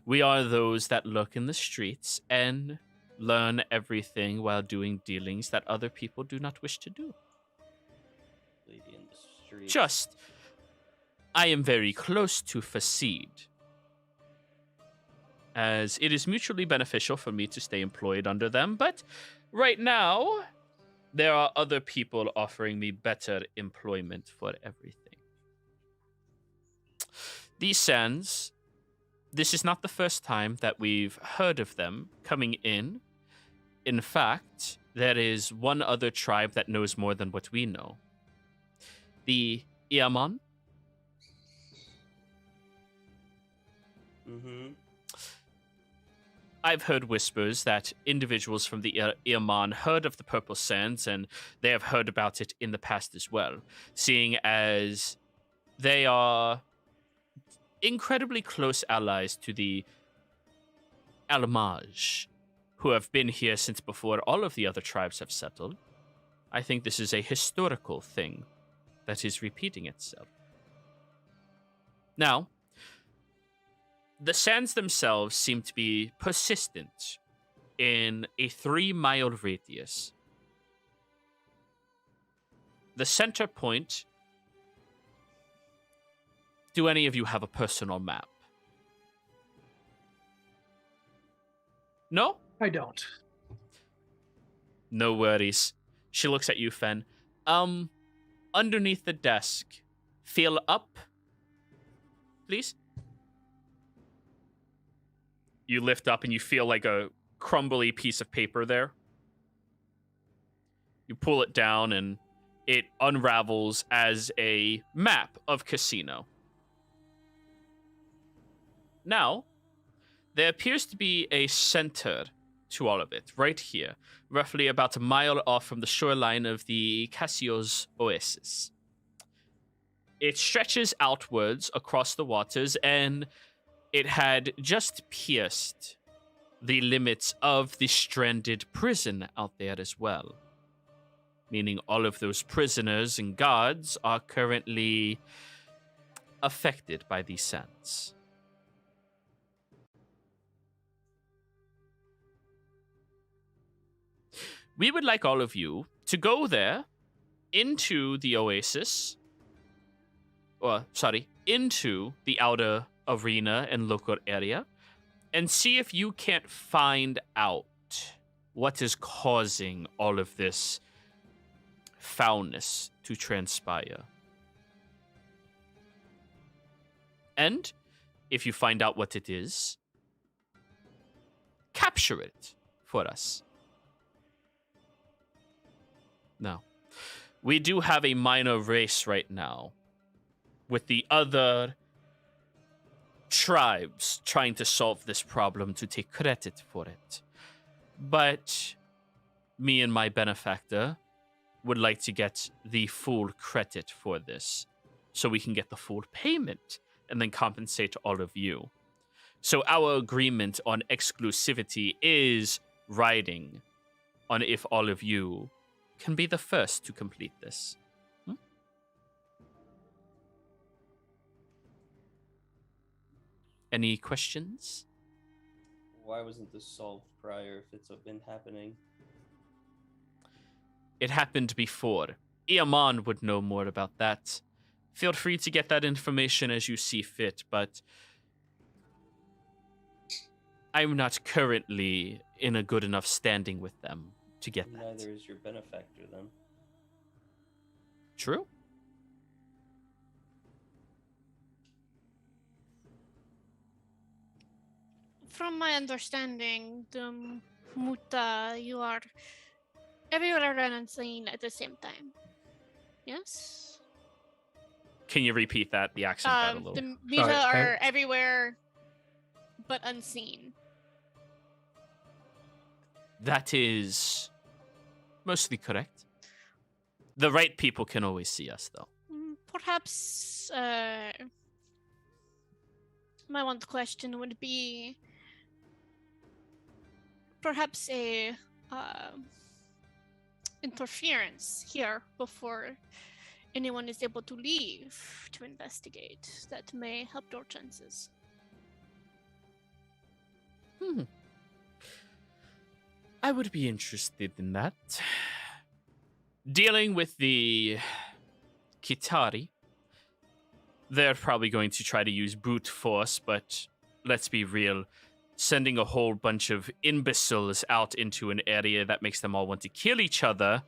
We are those that lurk in the streets and learn everything while doing dealings that other people do not wish to do. Lady in the street. Just, I am very close to Fasid, as it is mutually beneficial for me to stay employed under them, but right now, there are other people offering me better employment for everything. These SANDS, this is not the first time that we've heard of them coming in. In fact, there is one other tribe that knows more than what we know. The Iaman. Mm-hmm. I've heard whispers that individuals from the Iaman heard of the Purple Sands, and they have heard about it in the past as well, seeing as they are incredibly close allies to the Almaj, who have been here since before all of the other tribes have settled. I think this is a historical thing that is repeating itself. Now, the sands themselves seem to be persistent in a 3-mile radius. The center point. Do any of you have a personal map? No? I don't. No worries. She looks at you, Fen. Underneath the desk, feel up, please. You lift up and you feel like a crumbly piece of paper there. You pull it down and it unravels as a map of Casino. Now, there appears to be a center to all of it, right here, roughly about a mile off from the shoreline of the Cassio's Oasis. It stretches outwards across the waters, and it had just pierced the limits of the stranded prison out there as well. Meaning all of those prisoners and guards are currently affected by these sands. We would like all of you to go there into the oasis, into the outer arena and local area, and see if you can't find out what is causing all of this foulness to transpire. And if you find out what it is, capture it for us. Now, we do have a minor race right now with the other tribes trying to solve this problem to take credit for it. But me and my benefactor would like to get the full credit for this so we can get the full payment and then compensate all of you. So our agreement on exclusivity is riding on if all of you can be the first to complete this. Any questions? Why wasn't this solved prior if it's been happening? It happened before. Iaman would know more about that. Feel free to get that information as you see fit, but I'm not currently in a good enough standing with them to get that. Neither is your benefactor, then. True. From my understanding, the Muta, you are everywhere and unseen at the same time. Yes? Can you repeat that? The accent got a little. The Muta are everywhere but unseen. That is mostly correct. The right people can always see us, though. Perhaps my one question would be perhaps a interference here before anyone is able to leave to investigate. That may help your chances. I would be interested in that. Dealing with the Kitari, they're probably going to try to use brute force, but let's be real. Sending a whole bunch of imbeciles out into an area that makes them all want to kill each other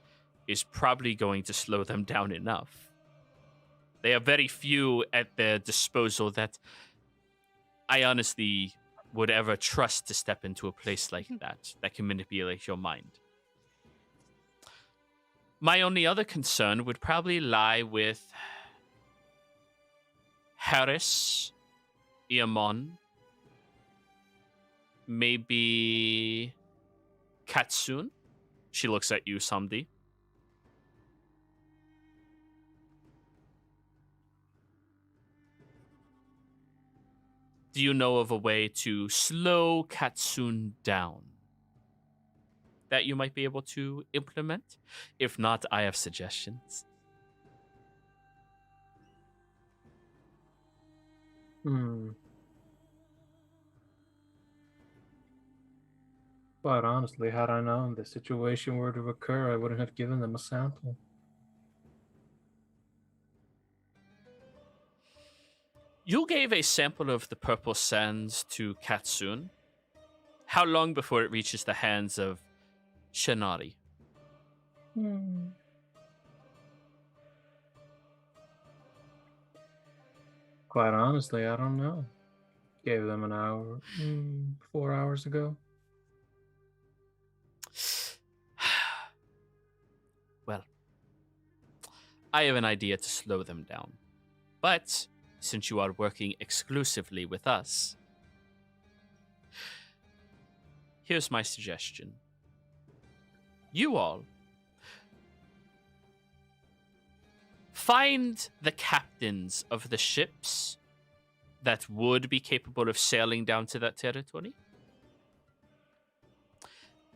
is probably going to slow them down enough. They have very few at their disposal that I honestly would ever trust to step into a place like that can manipulate your mind. My only other concern would probably lie with Harris, Iamon, maybe Katsun. She looks at you, Samdi. Do you know of a way to slow Katsun down that you might be able to implement? If not, I have suggestions. But honestly, had I known the situation were to occur, I wouldn't have given them a sample. You gave a sample of the purple sands to Katsun. How long before it reaches the hands of Shinari? Quite honestly, I don't know. Gave them an hour, 4 hours ago. Well, I have an idea to slow them down. But since you are working exclusively with us, here's my suggestion. You all find the captains of the ships that would be capable of sailing down to that territory,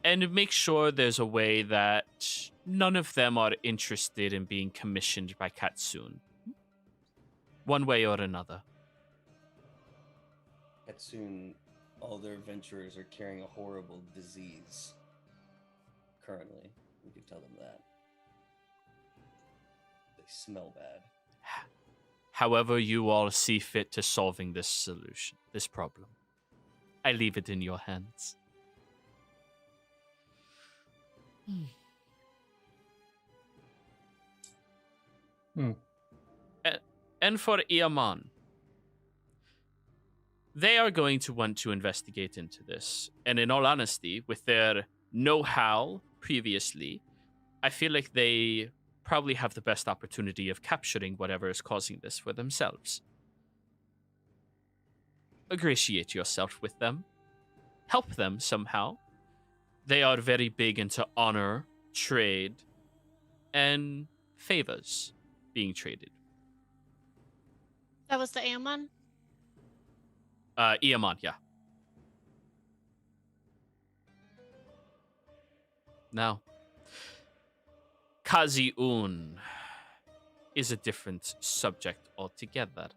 and make sure there's a way that none of them are interested in being commissioned by Katsune, one way or another. At soon, all their adventurers are carrying a horrible disease. Currently, we can tell them that. They smell bad. However you all see fit to solving this problem. I leave it in your hands. And for Iaman, they are going to want to investigate into this. And in all honesty, with their know-how previously, I feel like they probably have the best opportunity of capturing whatever is causing this for themselves. Ingratiate yourself with them. Help them somehow. They are very big into honor, trade, and favors being traded. That was the Aemon? Iaman, yeah. Now, Kazi-un is a different subject altogether.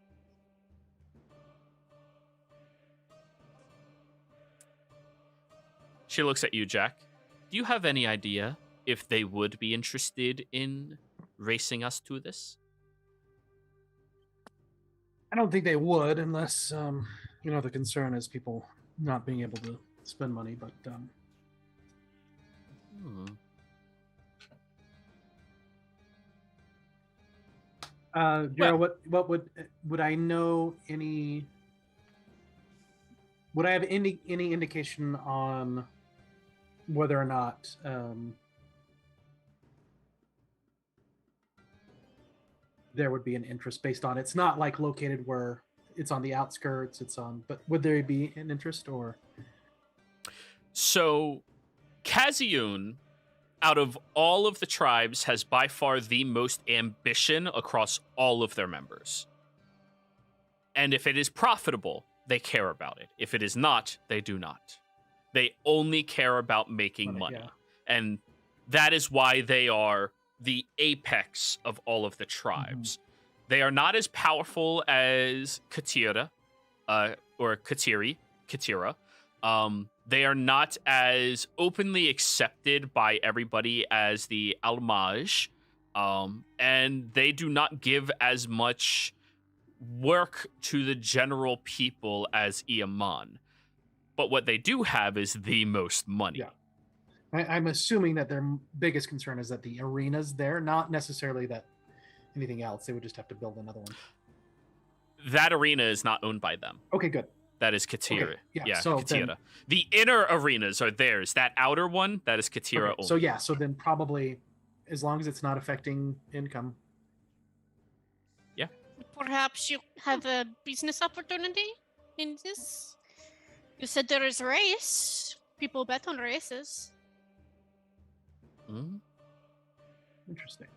She looks at you, Jack. Do you have any idea if they would be interested in racing us to this? I don't think they would, unless the concern is people not being able to spend money. But Gerald, what would I know any? Would I have any indication on whether or not there would be an interest based on it's not like located where it's on the outskirts, but would there be an interest or? So Kazi-un, out of all of the tribes, has by far the most ambition across all of their members. And if it is profitable, they care about it. If it is not, they do not. They only care about making money. Yeah. And that is why they are the apex of all of the tribes. They are not as powerful as Katira, or Katira. They are not as openly accepted by everybody as the Almaj, and they do not give as much work to the general people as Iaman. But what they do have is the most money. Yeah. I'm assuming that their biggest concern is that the arena's there, not necessarily that anything else. They would just have to build another one. That arena is not owned by them. Okay, good. That is Katira. Okay, yeah, Yeah, so Katira. then- The inner arenas are theirs. That outer one, that is Katira Okay, only. so then probably, as long as it's not affecting income. Perhaps you have a business opportunity in this? You said there is a race. People bet on races. Interesting.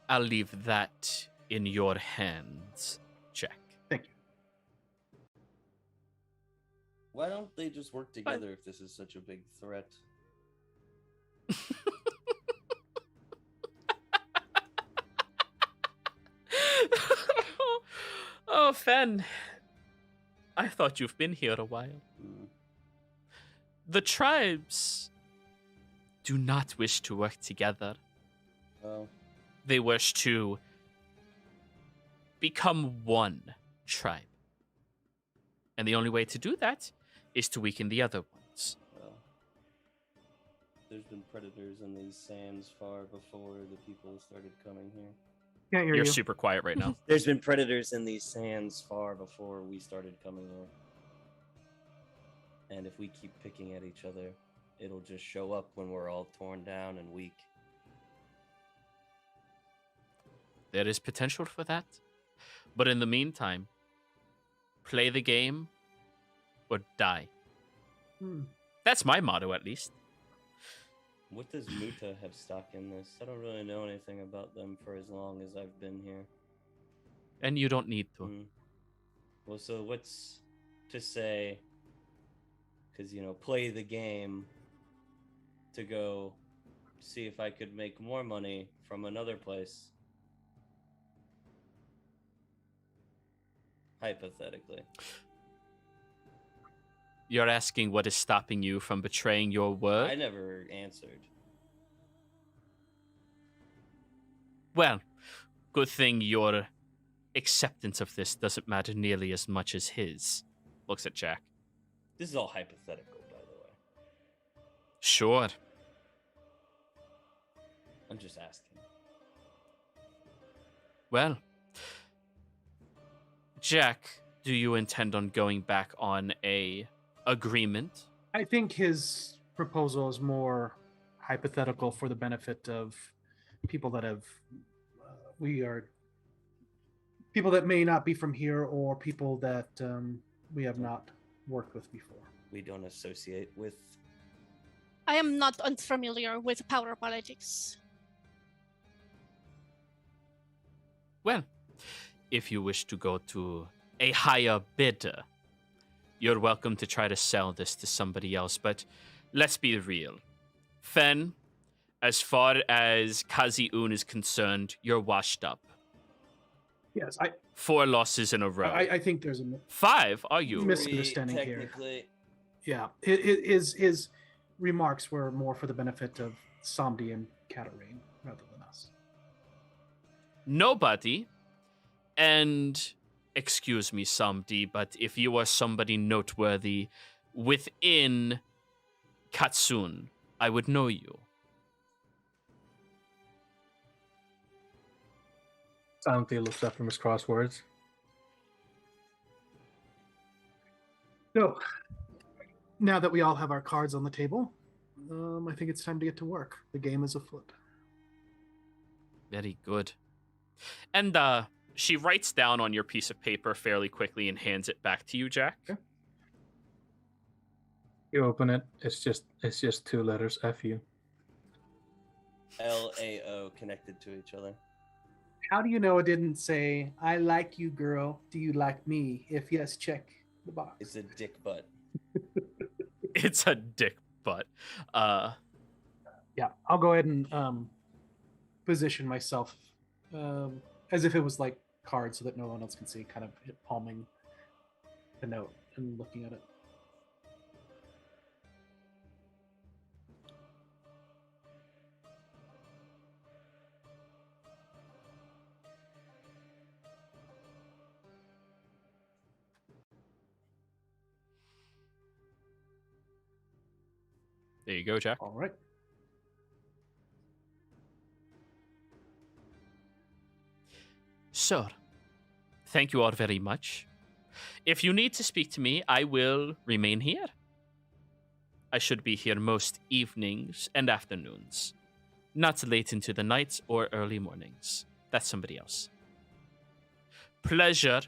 I'll leave that in your hands, Jack. Thank you. Why don't they just work together if this is such a big threat? Oh, Fen. I thought you've been here a while. The tribes do not wish to work together. Oh. They wish to become one tribe. And the only way to do that is to weaken the other ones. Well, there's been predators in these sands far before the people started coming here. Can't hear You're you. super quiet right now. There's been predators in these sands far before we started coming here. And if we keep picking at each other, it'll just show up when we're all torn down and weak. There is potential for that. But in the meantime, play the game or die. That's my motto, at least. What does Muta have stock in this? I don't really know anything about them for as long as I've been here. And you don't need to. Well, so what's to say? Because, play the game to go see if I could make more money from another place. Hypothetically. You're asking what is stopping you from betraying your word? I never answered. Well, good thing your acceptance of this doesn't matter nearly as much as his. Looks at Jack. This is all hypothetical, by the way. Sure. I'm just asking. Well, Jack, do you intend on going back on a agreement? I think his proposal is more hypothetical for the benefit of people that have people that may not be from here, or people that we have not worked with before. We don't associate with. I am not unfamiliar with power politics. Well, if you wish to go to a higher bidder, you're welcome to try to sell this to somebody else, but let's be real. Fen, as far as Kazi-un is concerned, you're washed up. Yes, 4 losses in a row. I think there's a 5, are you? misunderstanding here. Technically. Yeah, his remarks were more for the benefit of Samdi and Katarine rather than us. Nobody. And excuse me, Samdi, but if you are somebody noteworthy within Katsun, I would know you. Santi looks up from his crosswords. So, now that we all have our cards on the table, I think it's time to get to work. The game is afoot. Very good. And she writes down on your piece of paper fairly quickly and hands it back to you, Jack. Okay. You open it. It's just 2 letters. F-U. LAO connected to each other. How do you know it didn't say, I like you, girl. Do you like me? If yes, check the box. It's a dick butt. It's a dick butt. Yeah, I'll go ahead and position myself as if it was like cards so that no one else can see, kind of palming the note and looking at it. There you go, Jack. All right. Sir, thank you all very much. If you need to speak to me, I will remain here. I should be here most evenings and afternoons, not late into the nights or early mornings. That's somebody else. Pleasure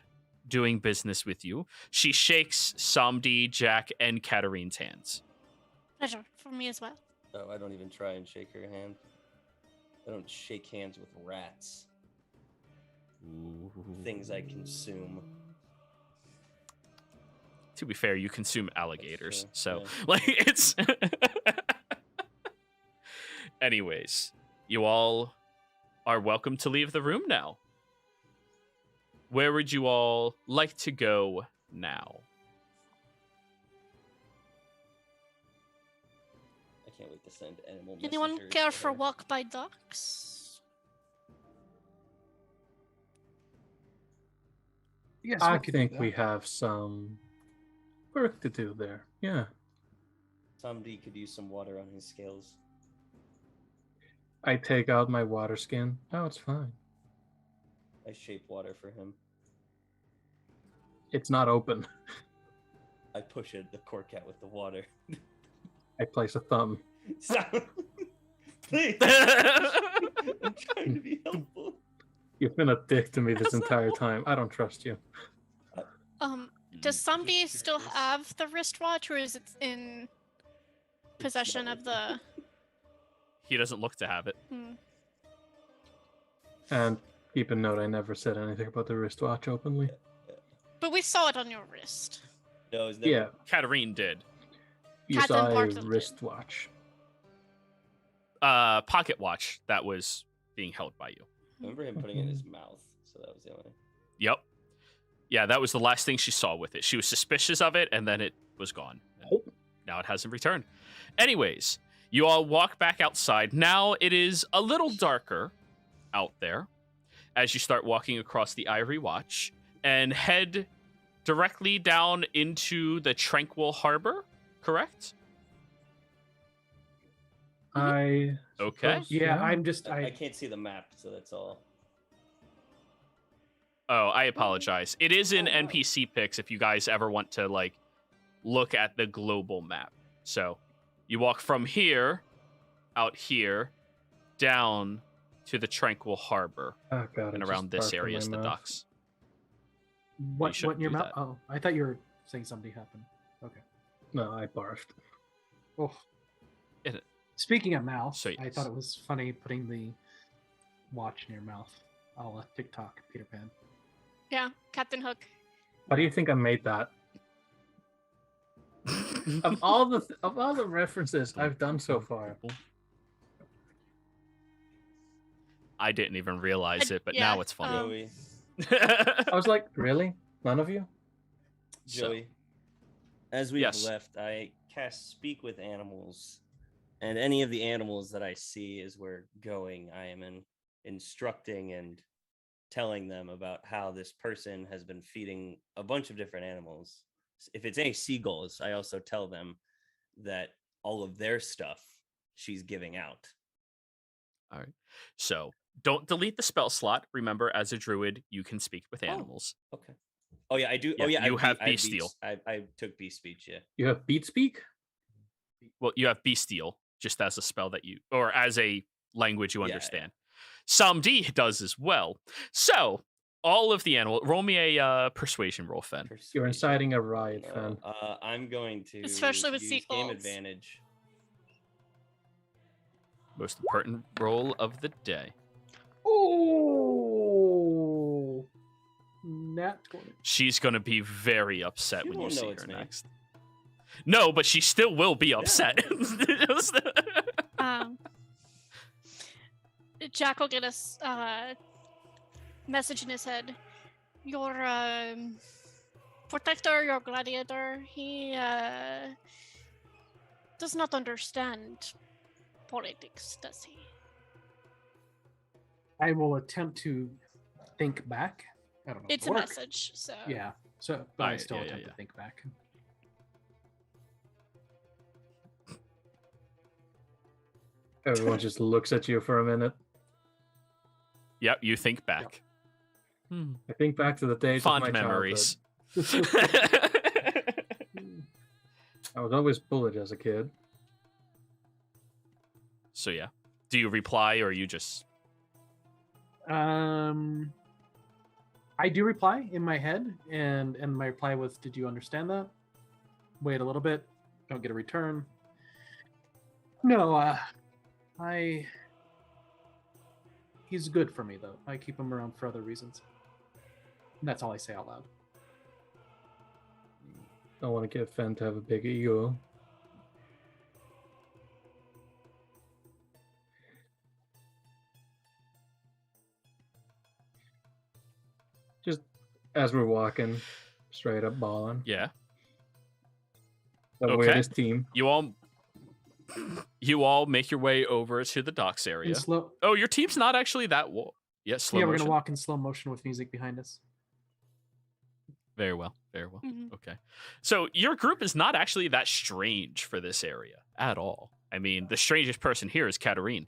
doing business with you. She shakes Samdi, Jack, and Katarine's hands. Pleasure for me as well. Oh, I don't even try and shake her hand. I don't shake hands with rats. Things I consume. To be fair, you consume alligators, true, so yeah. like it's. Anyways, you all are welcome to leave the room now. Where would you all like to go now? I can't wait to send animal Anyone messengers care to for her. walk by docks? Yes, I we could do think that. we have some work to do there. Yeah. Somebody could use some water on his scales. I take out my water skin. Oh, it's fine. I shape water for him. It's not open. I push it, the cork out with the water. I place a thumb. Stop. Please. I'm trying to be helpful. You've been a dick to me this That's not entire cool. time. I don't trust you. Does somebody Just still curious. have the wristwatch, or is it in possession not of the? He doesn't look to have it. And keep a note, I never said anything about the wristwatch openly. But we saw it on your wrist. No, it's never. Yeah, Katarine did. you Captain saw a Bartle did. wristwatch. Pocket watch that was being held by you. I remember him putting it in his mouth, so that was the only. Yep. Yeah, that was the last thing she saw with it. She was suspicious of it, and then it was gone. And now it hasn't returned. Anyways, you all walk back outside. Now it is a little darker out there as you start walking across the Ivory Watch and head directly down into the Tranquil Harbor, correct? I Okay. suppose, Yeah, I'm just I can't see the map, so that's all. Oh, I apologize. It is in NPC picks if you guys ever want to like look at the global map. So you walk from here, out here, down to the Tranquil Harbor, Oh god, and it around just this barked in area my is the mouth. docks. what shouldn't in your do mouth? that. Oh, I thought you were saying something happened. Okay. No, I barfed. Oh. It- Speaking of mouth, So, I yes. thought it was funny putting the watch in your mouth. I'll TikTok Peter Pan. Yeah, Captain Hook. Why do you think I made that? Of all the references I've done so far. I didn't even realize it, but yeah, now it's funny. Joey, I was like, really? None of you? So- Joey. As we've Yes. left, I cast Speak with Animals, and any of the animals that I see as we're going, I am instructing and telling them about how this person has been feeding a bunch of different animals. If it's any seagulls, I also tell them that all of their stuff she's giving out. All right. So don't delete the spell slot. Remember, as a druid, you can speak with Oh. animals. Okay. Oh yeah, I do. Yeah, oh yeah, you have I bestial. I took beast speech. Yeah. You have beat speak? Well, you have bestial just as a spell that you, or as a language you Yeah, yeah. understand. Some D does as well. So all of the animal. Roll me a persuasion roll, Fen. You're Persuasion. inciting a riot, No, fan. I'm going to Especially with use game sequels. advantage. Most important roll of the day. Oh, nat 20. She's gonna be very upset She when you won't see know her it's me. next. No, but she still will be upset. Jack will get a message in his head. Your protector, your gladiator, he does not understand politics, does he? I will attempt to think back. I don't know. if It's a it'll work. message, so Yeah. So, but Oh, I yeah, still yeah, attempt yeah. to think back. Everyone just looks at you for a minute. Yep, you think back. Hmm. I think back to the days Fond of my memories. childhood. I was always bullied as a kid. So yeah, do you reply or you just? I do reply in my head, and my reply was, "Did you understand that? Wait a little bit. Don't get a return." No, he's good for me though. I keep him around for other reasons. And that's all I say out loud. I want to get Fen to have a big ego. Just as we're walking, straight up balling. Yeah, The Okay. weirdest team. you all make your way over to the docks area. In slow. Oh, your team's not actually that yeah, slow Yeah, we're motion. gonna walk in slow motion with music behind us. Very well, very well. Mhm. Okay, so your group is not actually that strange for this area at all. I mean, the strangest person here is Katarine.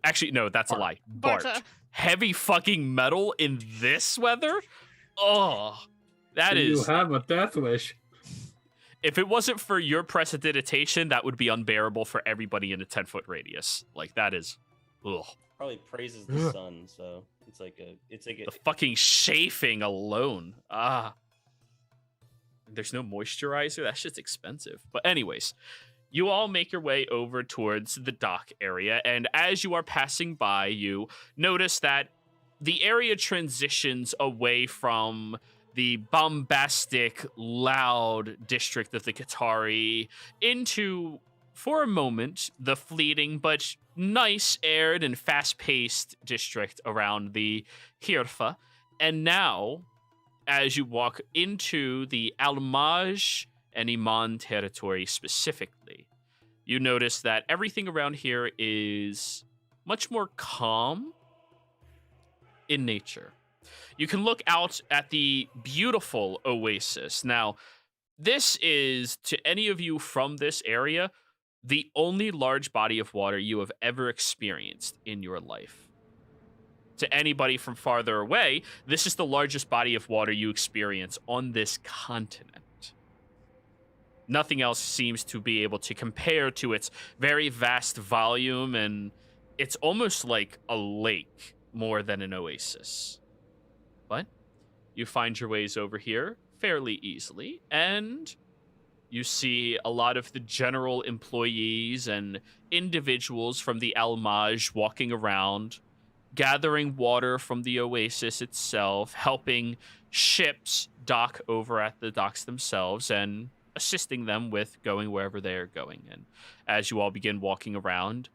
Actually, no, that's a lie. Bart. Barta. Heavy fucking metal in this weather. Oh, that You is. have a death wish. If it wasn't for your prestidigitation, that would be unbearable for everybody in a 10-foot radius. Like that is. Ugh. Probably praises the sun, so It's like a. The fucking chafing alone. There's no moisturizer. That shit's expensive. But anyways, you all make your way over towards the dock area, and as you are passing by, you notice that the area transitions away from the bombastic, loud district of the Qatari into, for a moment, the fleeting but nice, aired, and fast-paced district around the Hirfa. And now, as you walk into the Al-Maj and Iman territory specifically, you notice that everything around here is much more calm in nature. You can look out at the beautiful oasis. Now, this is, to any of you from this area, the only large body of water you have ever experienced in your life. To anybody from farther away, this is the largest body of water you experience on this continent. Nothing else seems to be able to compare to its very vast volume, and it's almost like a lake more than an oasis. But you find your ways over here fairly easily, and you see a lot of the general employees and individuals from the Al-Maj walking around, gathering water from the oasis itself, helping ships dock over at the docks themselves, and assisting them with going wherever they are going. And as you all begin walking around,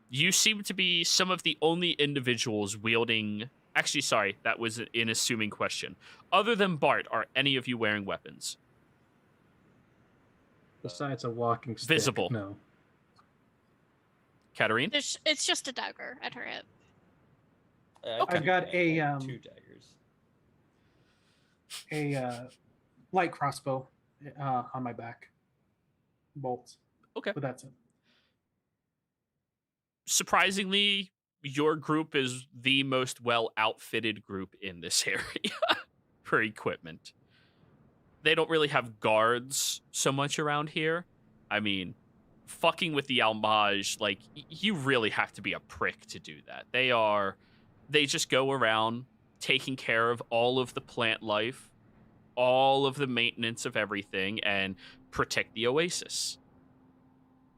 you seem to be some of the only individuals wielding... Actually, sorry, that was an assuming question. Other than Bart, are any of you wearing weapons? Besides a walking stick, Visible. no. Katarine? It's just a dagger at her hip. I've got a 2 daggers. a light crossbow on my back. Bolts. Okay. But that's it. Surprisingly, your group is the most well-outfitted group in this area for equipment. They don't really have guards so much around here. I mean, fucking with the Al-Maj, like, you really have to be a prick to do that. They just go around taking care of all of the plant life, all of the maintenance of everything, and protect the oasis.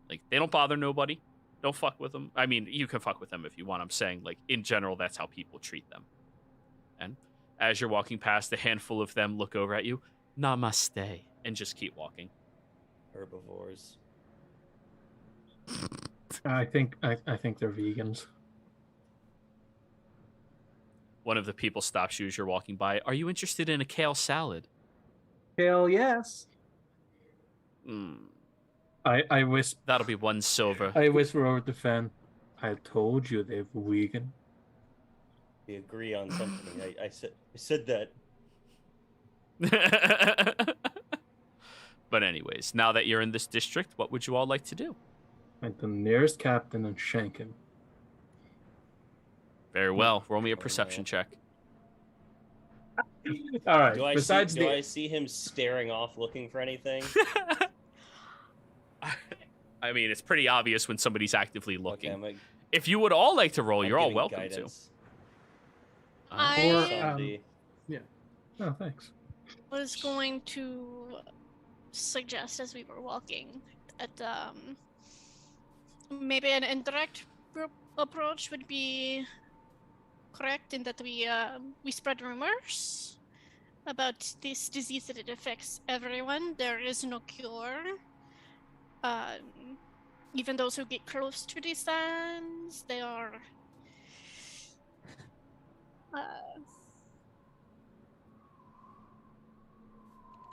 Like, they don't bother nobody. Don't fuck with them. I mean, you can fuck with them if you want. I'm saying, like, in general, that's how people treat them. And as you're walking past, a handful of them look over at you. Namaste. And just keep walking. Herbivores. I think they're vegans. One of the people stops you as you're walking by. Are you interested in a kale salad? Hell yes. I whisper. That'll be 1 silver. I whisper over to Fen. I told you they're vegan. We agree on something. I said that. But anyways, now that you're in this district, what would you all like to do? Find the nearest captain and shank him. Very well. Roll me a perception check. All right. Do I see him staring off, looking for anything? I mean, it's pretty obvious when somebody's actively looking. Okay, if you would all like to roll, I'm you're all giving welcome guidance. to. Oh, thanks. Was going to suggest as we were walking that maybe an indirect approach would be correct, in that we spread rumors about this disease, that it affects everyone. There is no cure. Even those who get close to these SANS, they are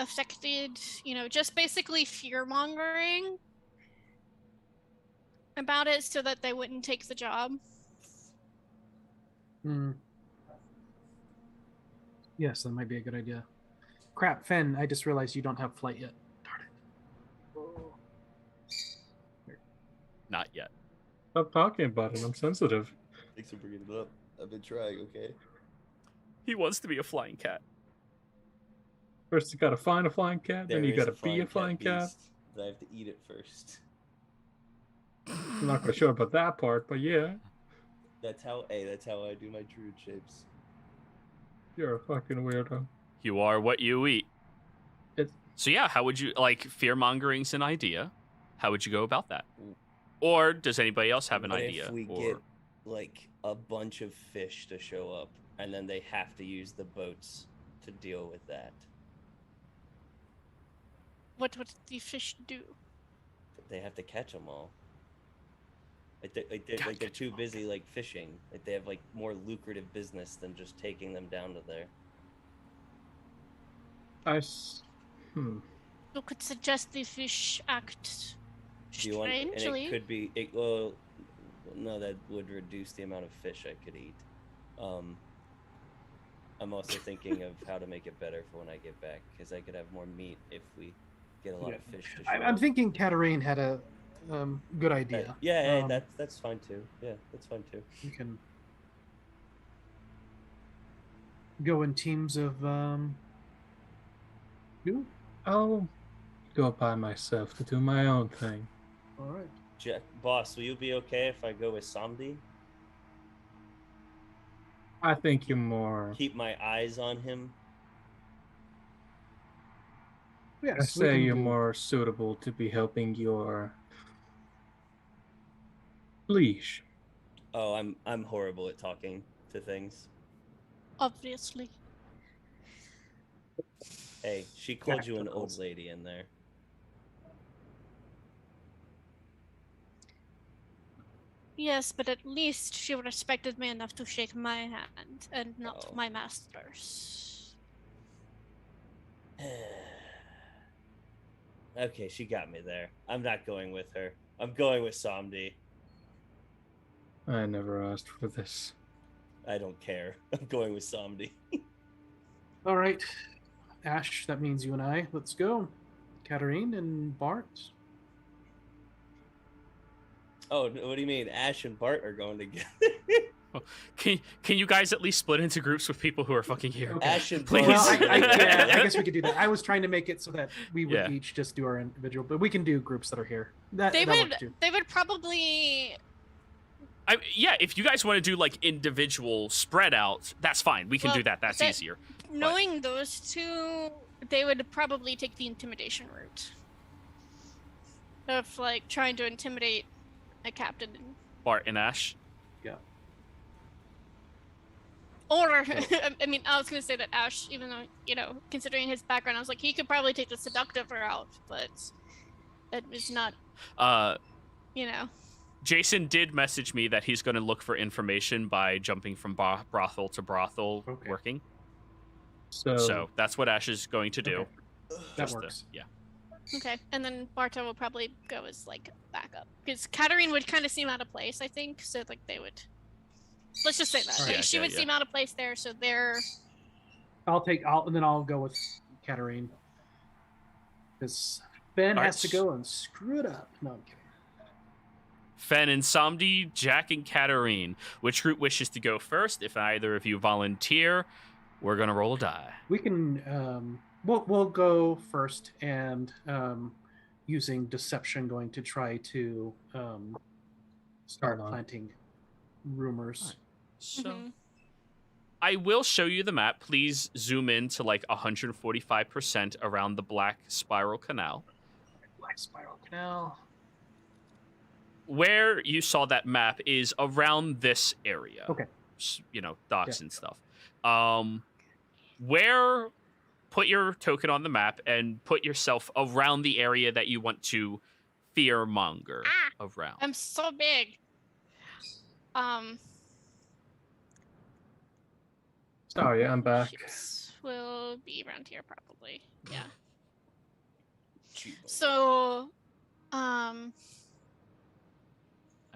affected, just basically fear-mongering about it so that they wouldn't take the job. Yes, that might be a good idea. Crap, Fen, I just realized you don't have flight yet. Darn it. Not yet. Stop talking about it. I'm sensitive. Thanks for bringing it up. I've been trying, okay? He wants to be a flying cat. First, you gotta find a flying cat, then you gotta be a flying cat. But I have to eat it first. I'm not quite sure about that part, but yeah. That's how I do my druid shapes. You're a fucking weirdo. You are what you eat. It's So yeah, how would you like fear-mongering's an idea? How would you go about that? Or does anybody else have an What idea? if we or get like a bunch of fish to show up, and then they have to use the boats to deal with that? What would the fish do? They have to catch them all. They're too busy like fishing. Like they have like more lucrative business than just taking them down to there. You could suggest the fish act Do you want? And strangely. it could be. Well, no, that would reduce the amount of fish I could eat. I'm also thinking of how to make it better for when I get back, because I could have more meat if we get a lot of fish to show I'm up. thinking Katarine had a good idea. Yeah, that's fine too. Yeah, that's fine too. You can go in teams of you. I'll go by myself to do my own thing. All right. Boss, will you be okay if I go with Samdi? I think you're more. Keep my eyes on him. Yes, I we say can you're do- more suitable to be helping your liege. Oh, I'm horrible at talking to things. Obviously. Hey, she called you an old Tacticals. lady in there. Yes, but at least she respected me enough to shake my hand and not Oh. my master's. Okay, she got me there. I'm not going with her. I'm going with Samdi. I never asked for this. I don't care. I'm going with Samdi. All right, Ash. That means you and I. Let's go. Katarine and Bart. Oh, what do you mean? Ash and Bart are going together. can you guys at least split into groups with people who are fucking here? Okay. Ash and Please. Bart. Well, I guess we could do that. I was trying to make it so that we would Yeah. each just do our individual, but we can do groups that are here. That They works would too. they would probably Yeah, if you guys want to do like individual spread out, that's fine. We can Well, do that. That's that- easier. knowing those two, they would probably take the intimidation route. Of like trying to intimidate a captain. Bart and Ash. Or I mean, I was gonna say that Ash, even though, you know, considering his background, I was like, he could probably take the seductive route, but that was not, you know. Jason did message me that he's going to look for information by jumping from brothel to brothel Okay. working. So, So that's what Ash is going to do. Okay. That Just to- works. yeah. Okay, and then Barto will probably go as like backup because Katarine would kind of seem out of place, I think. So like they would. Let's just say that Alright. Like, she Yeah, would yeah. seem out of place there, so they're. And then I'll go with Katarine. Because Ben Alright. has to go and screw it up. No, I'm kidding. Fen and Samdi, Jack and Katarine. Which group wishes to go first? If either of you volunteer, we're going to roll a die. We can we'll go first and using deception going to try to start Hold on. planting rumors. So Mhm. I will show you the map. Please zoom in to like 145% around the Black Spiral Canal. Black Spiral Canal. Where you saw that map is around this area. Okay. You know, docks Yeah. and stuff. Where put your token on the map and put yourself around the area that you want to fearmonger around. I'm so big. sorry, I'm back. Ships will be around here probably. Yeah. Cheap. So, I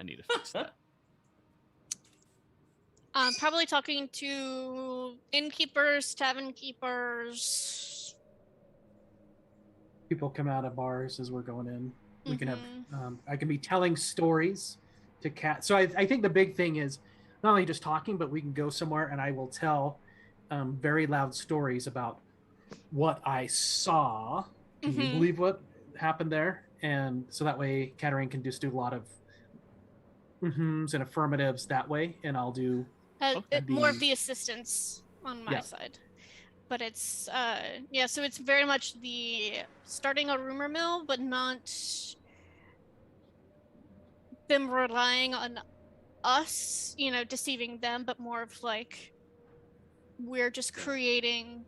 need to fix that. probably talking to innkeepers, tavern keepers. People come out of bars as we're going in. We can have Mhm. I can be telling stories to cat. So I think the big thing is not only just talking, but we can go somewhere and I will tell very loud stories about what I saw. Can you Mhm. believe what happened there? And so that way Katarine can just do a lot of mm-hms and affirmatives that way, and I'll do Okay. More of The- the assistance on my Yeah. side. But it's yeah, so it's very much the starting a rumor mill, but not them relying on us, you know, deceiving them, but more of like we're just creating.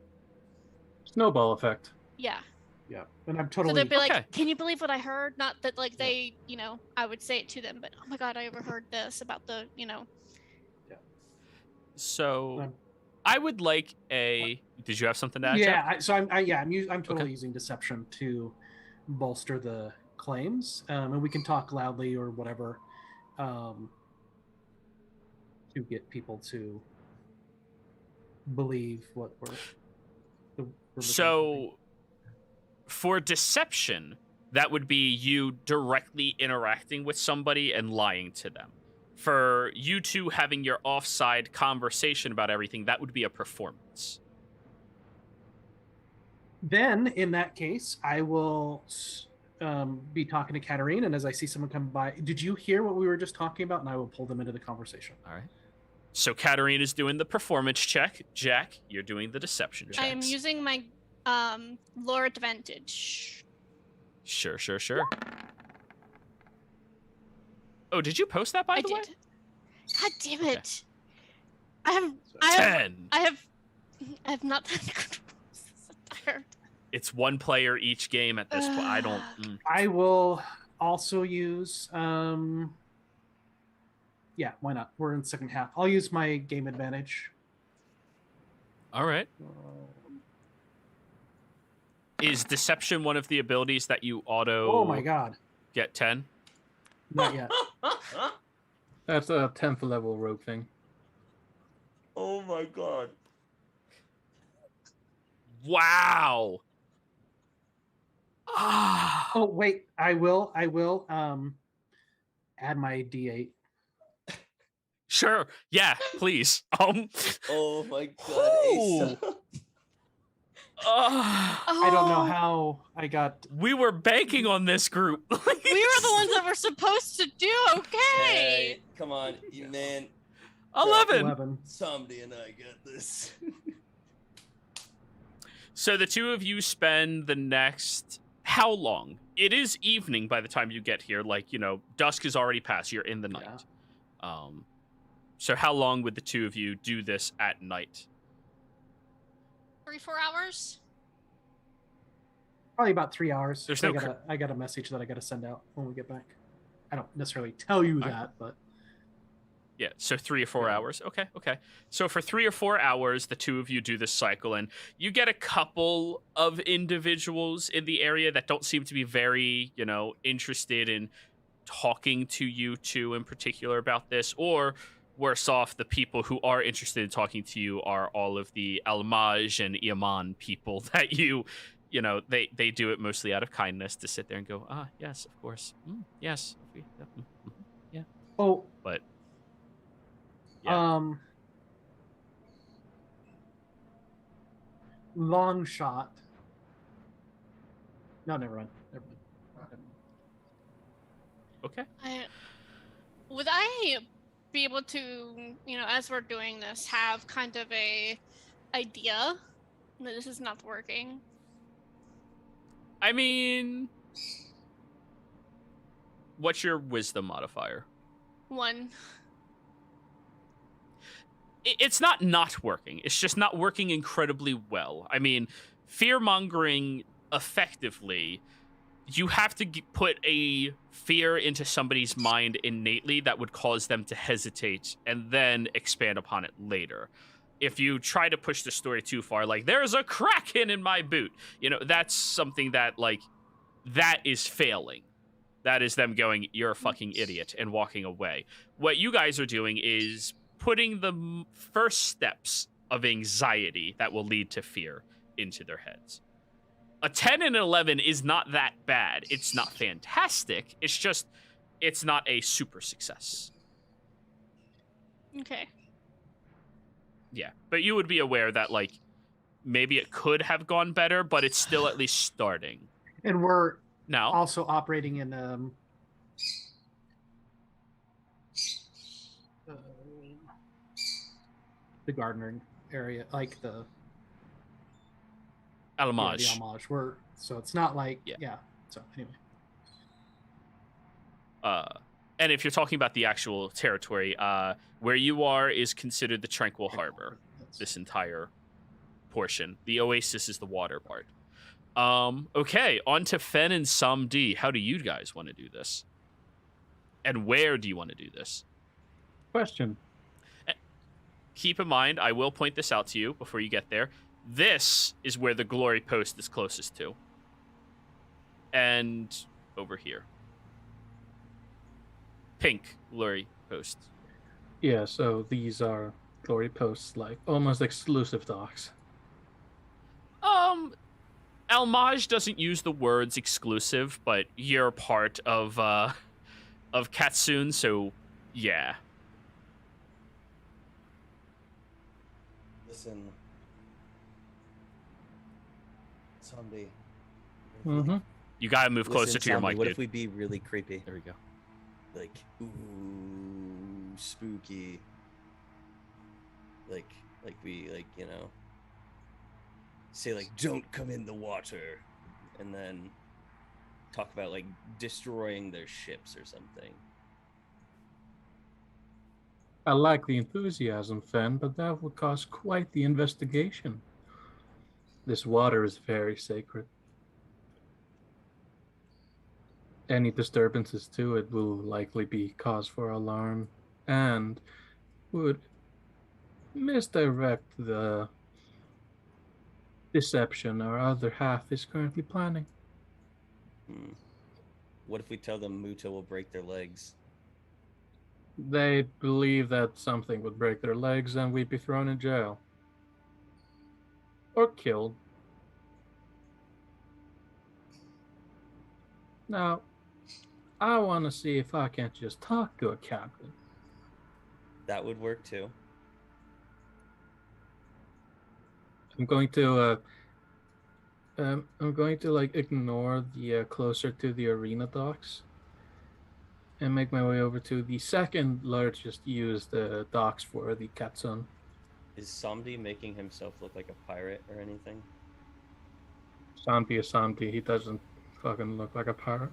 Snowball effect. Yeah. Yeah, and I'm So totally. they'd be Okay. like, "Can you believe what I heard?" Not that like Yeah. they, you know, I would say it to them, but oh my god, I overheard this about the, you know. So I'm- I would like a. Did you have something to add, Jeff? Yeah, I'm totally using deception to bolster the claims, and we can talk loudly or whatever to get people to believe what we're So for deception, that would be you directly interacting with somebody and lying to them. For you two having your offside conversation about everything, that would be a performance. Then, in that case, I will be talking to Katarine, and as I see someone come by, did you hear what we were just talking about? And I will pull them into the conversation. All right. So Katarine is doing the performance check. Jack, you're doing the deception checks. I am using my lore advantage. Sure. Oh, did you post that, by the way? Did. God damn it. Okay. I 10. have not done good. So tired. It's one player each game at this point. I don't. I will also use yeah, why not? We're in the second half. I'll use my game advantage. All right. Is deception one of the abilities that you auto Oh my god. get 10? Not yet. That's a 10th level rogue thing. Oh my god. Wow. Ah. Oh wait, I will add my D8. Sure. Yeah, please. Oh my god, Asa. I don't know how I got. We were banking on this group. We were the ones that were supposed to do okay. Hey, come on, you man. 11. Somebody and I got this. So the two of you spend the next how long? It is evening by the time you get here. Like, you know, dusk is already past. You're in the night. So how long would the two of you do this at night? 3-4 hours. Probably about 3 hours. There's no I got a message that I got to send out when we get back. I don't necessarily tell you All right. that, but Yeah, so 3 or 4 hours. Okay. So for 3 or 4 hours, the two of you do this cycle, and you get a couple of individuals in the area that don't seem to be very, you know, interested in talking to you two in particular about this, or worse off, the people who are interested in talking to you are all of the Almaj and Iaman people that you know, they do it mostly out of kindness to sit there and go, yes, of course. Yes. Yeah. oh, But yeah. Long shot. No, never mind. Okay. Would I be able to, you know, as we're doing this, have kind of a idea that this is not working? I mean, what's your wisdom modifier? 1. It's not working. It's just not working incredibly well. I mean, fear-mongering effectively, you have to put a fear into somebody's mind innately that would cause them to hesitate and then expand upon it later. If you try to push the story too far, like, there's a kraken in my boot, you know, that's something that, like, that is failing. That is them going, you're a fucking idiot, and walking away. What you guys are doing is putting the first steps of anxiety that will lead to fear into their heads. A 10 and an 11 is not that bad. It's not fantastic. It's just, it's not a super success. Okay. Yeah, but you would be aware that, like, maybe it could have gone better, but it's still at least starting. And we're Now, also operating in the gardening area, like the Al-Maj. the homage. So it's not like Yeah. So anyway, and if you're talking about the actual territory, where you are is considered the Tranquil Harbor. This entire portion. The Oasis is the water part. Okay, on to Fen and Samdi. How do you guys want to do this? And where do you want to do this? Question. Keep in mind, I will point this out to you before you get there. This is where the Glory Post is closest to. And over here. Pink Glory Post. Yeah, so these are Glory Posts, like almost exclusive docks. Al-Maj doesn't use the words exclusive, but you're part of Katsune, so yeah. Listen, Zombie. Mm-hmm. You gotta move closer to your mic, What dude. if we be really creepy? There we go. Like, ooh, spooky. Like we, like, you know, say, like, don't come in the water. And then talk about, like, destroying their ships or something. I like the enthusiasm, Fen, but that would cause quite the investigation. This water is very sacred. Any disturbances to it will likely be cause for alarm and would misdirect the deception our other half is currently planning. What if we tell them Muta will break their legs? They believe that something would break their legs and we'd be thrown in jail. Or killed. Now, I want to see if I can't just talk to a captain. That would work too. I'm going to like ignore the closer to the arena docks and make my way over to the second largest used docks for the Katsune. Is Samdi making himself look like a pirate or anything? Samdi is Samdi. He doesn't fucking look like a pirate.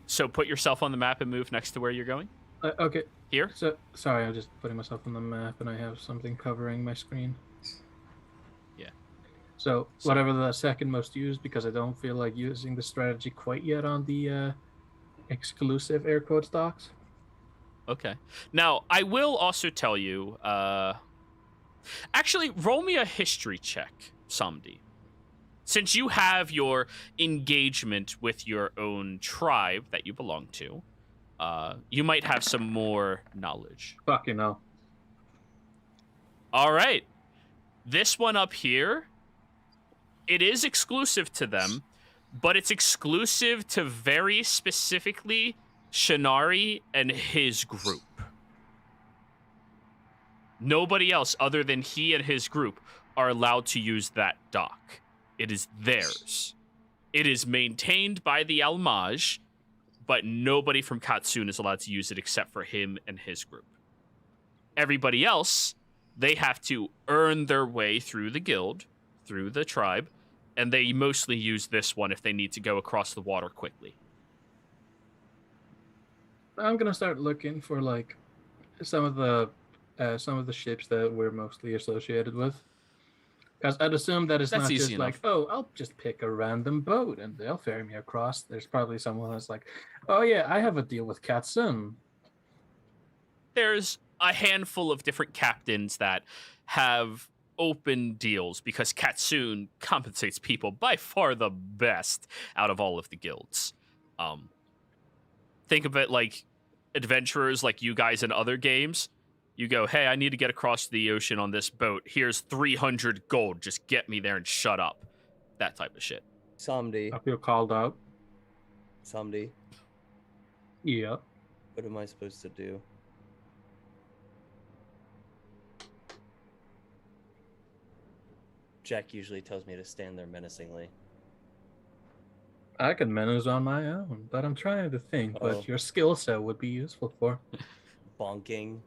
So put yourself on the map and move next to where you're going. Okay. Here? So sorry, I'm just putting myself on the map and I have something covering my screen. Yeah. So whatever the second most used, because I don't feel like using the strategy quite yet on the exclusive air quotes docks. Okay. Now, I will also tell you, actually, roll me a history check, Samdi. Since you have your engagement with your own tribe that you belong to, you might have some more knowledge. Fucking hell. All right. This one up here, it is exclusive to them, but it's exclusive to very specifically Shinari and his group. Nobody else other than he and his group are allowed to use that dock. It is theirs. It is maintained by the Al-Maj, but nobody from Katsune is allowed to use it except for him and his group. Everybody else, they have to earn their way through the guild, through the tribe, and they mostly use this one if they need to go across the water quickly. I'm gonna start looking for like some of the ships that we're mostly associated with. Because I'd assume that it's That's not easy just enough. like, oh, I'll just pick a random boat and they'll ferry me across. There's probably someone that's like, oh yeah, I have a deal with Katsune. There's a handful of different captains that have open deals because Katsune compensates people by far the best out of all of the guilds. Think of it like adventurers like you guys in other games. You go, hey, I need to get across the ocean on this boat. Here's 300 gold. Just get me there and shut up. That type of shit. Samdi. I feel called out. Samdi. Yeah. What am I supposed to do? Jack usually tells me to stand there menacingly. I can manage on my own, but I'm trying to think what your skill set would be useful for. Bonking.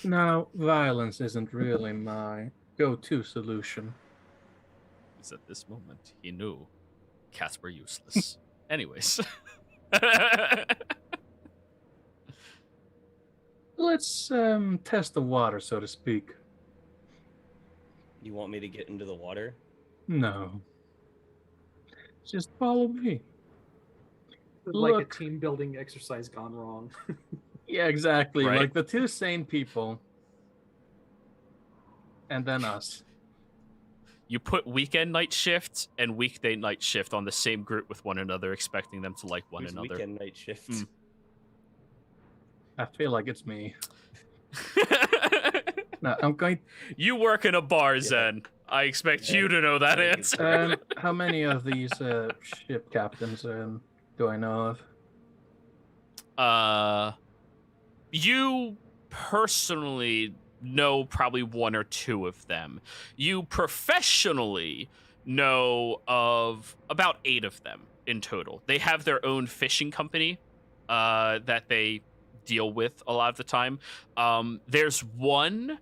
Now, violence isn't really my go-to solution. Because at this moment, he knew cats were useless. Anyways. Let's test the water, so to speak. You want me to get into the water? No. Just follow me. It's like a Look. team building exercise gone wrong. Yeah, exactly. Right. Like the two sane people. And then us. You put weekend night shift and weekday night shift on the same group with one another, expecting them to like one Who's another. weekend night shift? Mm. I feel like it's me. No, I'm going. You work in a bar, Zen. I expect Yeah. you to know that Yeah, you answer. How many of these ship captains do I know of? You personally know probably one or two of them. You professionally know of about 8 of them in total. They have their own fishing company that they deal with a lot of the time. There's one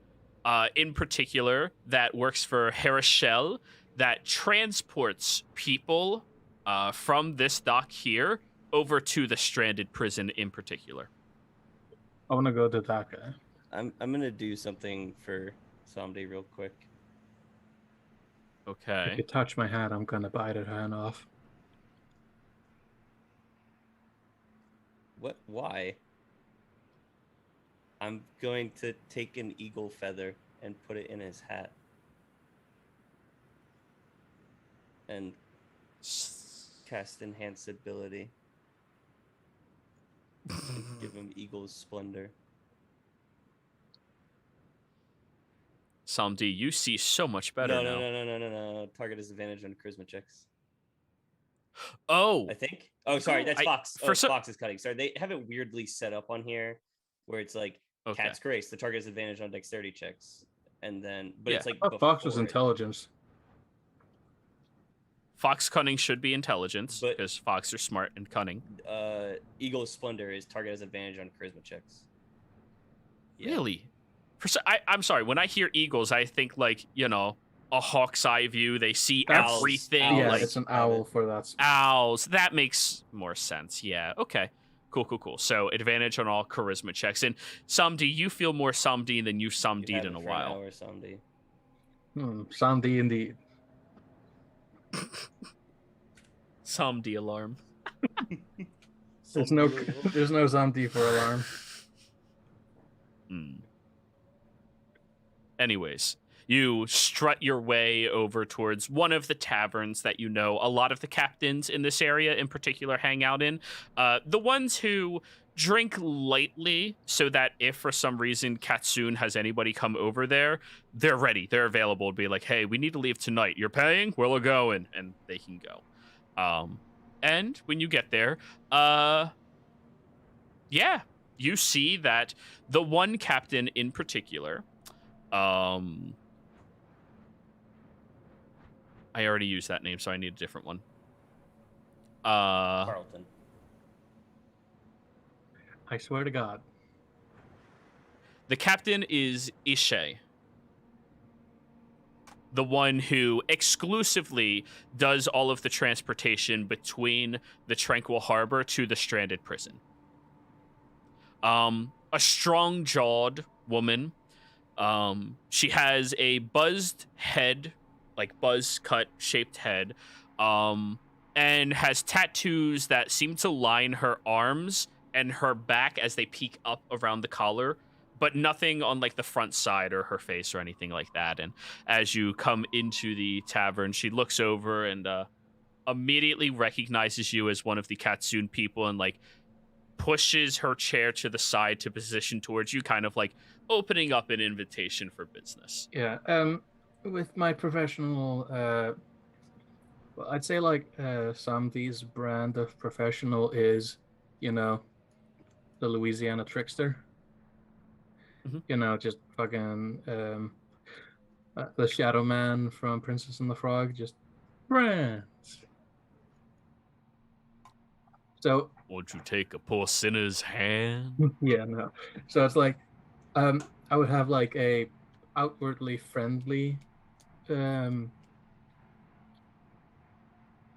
in particular that works for Herschel that transports people from this dock here over to the stranded prison in particular. I want to go to that guy. I'm gonna do something for Somebody real quick. If Okay. you touch my hat, I'm gonna bite it hand off. What? Why? I'm going to take an eagle feather and put it in his hat. And cast enhanced ability. And give him eagle's splendor. Samdi, you see so much better No, now. no. Target has advantage on charisma checks. Oh, I think. Oh, sorry, that's Fox. for Fox is cutting. Sorry, they have it weirdly set up on here, where it's like okay. Cat's Grace. The target has advantage on dexterity checks, and then but it's Yeah. like Oh, Fox was before it. intelligence. Fox cunning should be intelligence But- because Fox are smart and cunning. Eagle's Splendor is target has advantage on charisma checks. Yeah. Really? I'm sorry. When I hear eagles, I think like a hawk's eye view. They see That's- everything. Yeah, like it's an owl for that. owls. That makes more sense. Yeah. Okay. Cool. So advantage on all charisma checks. And Samdi, you feel more Samdi than you've You have Samdi'd it in a for an while. hour, Somebody. Sandy indeed. Samdi alarm. There's no Sandy for alarm. Anyways, you strut your way over towards one of the taverns that you know a lot of the captains in this area in particular hang out in. The ones who drink lightly so that if for some reason Katsune has anybody come over there, they're ready. They're available to be like, hey, we need to leave tonight. You're paying? Where we're going. And they can go. And when you get there, yeah, you see that the one captain in particular, I already used that name, so I need a different one. Carlton. I swear to God. The captain is Ishe, the one who exclusively does all of the transportation between the Tranquil Harbor to the stranded prison. A strong-jawed woman. She has a buzzed head, like buzz-cut shaped head, and has tattoos that seem to line her arms and her back as they peek up around the collar, but nothing on like the front side or her face or anything like that. And as you come into the tavern, she looks over and immediately recognizes you as one of the Katsune people and like pushes her chair to the side to position towards you, kind of like opening up an invitation for business. Yeah. With my professional, well, I'd say like Samdi's brand of professional is, the Louisiana trickster. Mhm. Just fucking the Shadow Man from Princess and the Frog, just brands. So Won't you take a poor sinner's hand? yeah, no. So it's like, I would have like a outwardly friendly,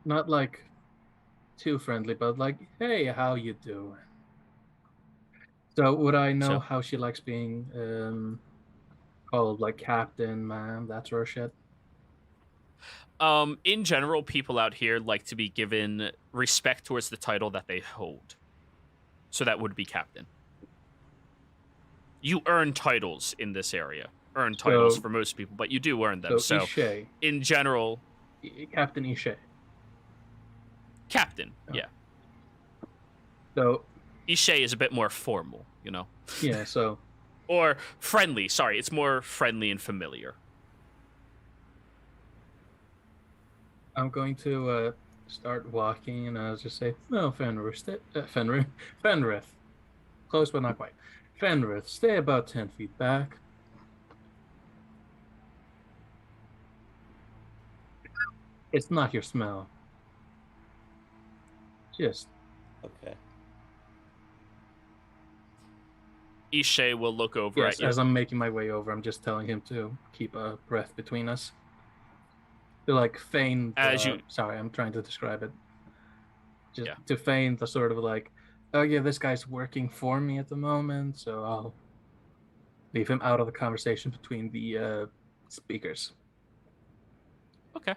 not like too friendly, but like, hey, how you doing? So would I know So, how she likes being called, like captain, ma'am, that sort of shit? in general, people out here like to be given respect towards the title that they hold. So that would be captain. You earn titles in this area. Earn titles for most people, but you do earn them. So So, Ishe, in general, Captain Ishe. captain, Oh. yeah. So Ishe is a bit more formal, you know? yeah, so Or friendly, sorry. It's more friendly and familiar. I'm going to start walking, and I'll just say, "No, Fenrith, close but not quite. Fenrith, stay about 10 feet back." It's not your smell. Just Okay. Ishe will look over yes. at you. As I'm making my way over, I'm just telling him to keep a breath between us. To like feign. As you- Sorry, I'm trying to describe it. Just Yeah. to feign the sort of like, oh yeah, this guy's working for me at the moment, so I'll leave him out of the conversation between the speakers. Okay.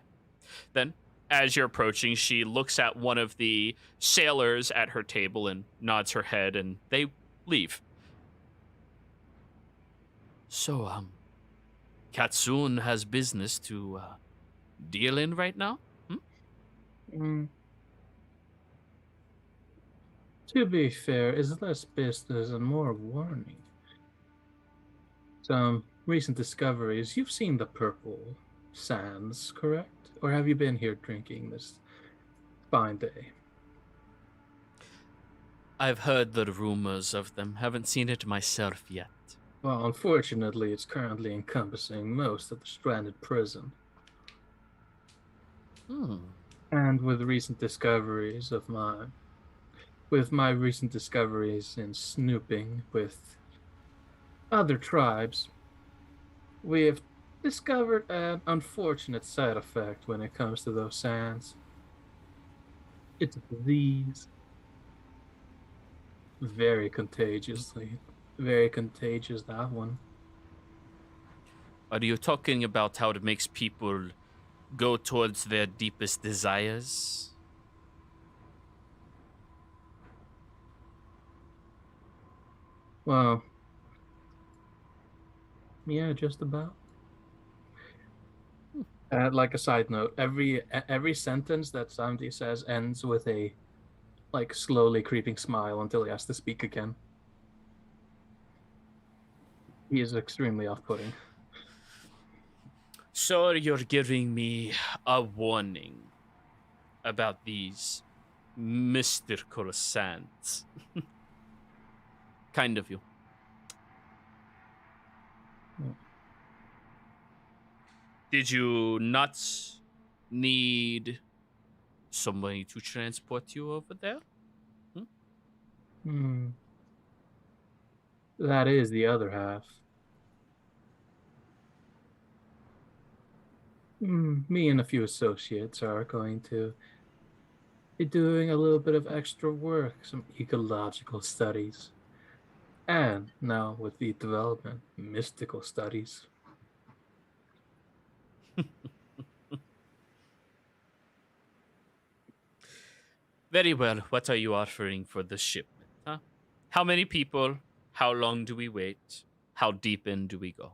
Then, as you're approaching, she looks at one of the sailors at her table and nods her head, and they leave. So, Katsune has business to deal in right now? To be fair, is less business and more warning. Some recent discoveries. You've seen the purple sands, correct? Or have you been here drinking this fine day? I've heard the rumors of them. Haven't seen it myself yet. Well, unfortunately, it's currently encompassing most of the stranded prison. And with recent discoveries of mine, with my recent discoveries in snooping with other tribes, we have discovered an unfortunate side effect when it comes to those sands. It's a disease. Very contagious, that one. Are you talking about how it makes people go towards their deepest desires? Well, yeah, just about. Like a side note, every sentence that Samdi says ends with a like slowly creeping smile until he has to speak again. He is extremely off-putting. So you're giving me a warning about these mystical sands. Kind of you. Did you not need somebody to transport you over there? That is the other half. Me and a few associates are going to be doing a little bit of extra work, some ecological studies. And now with the development, mystical studies. Very well. What are you offering for the shipment? Huh? How many people? How long do we wait? How deep in do we go?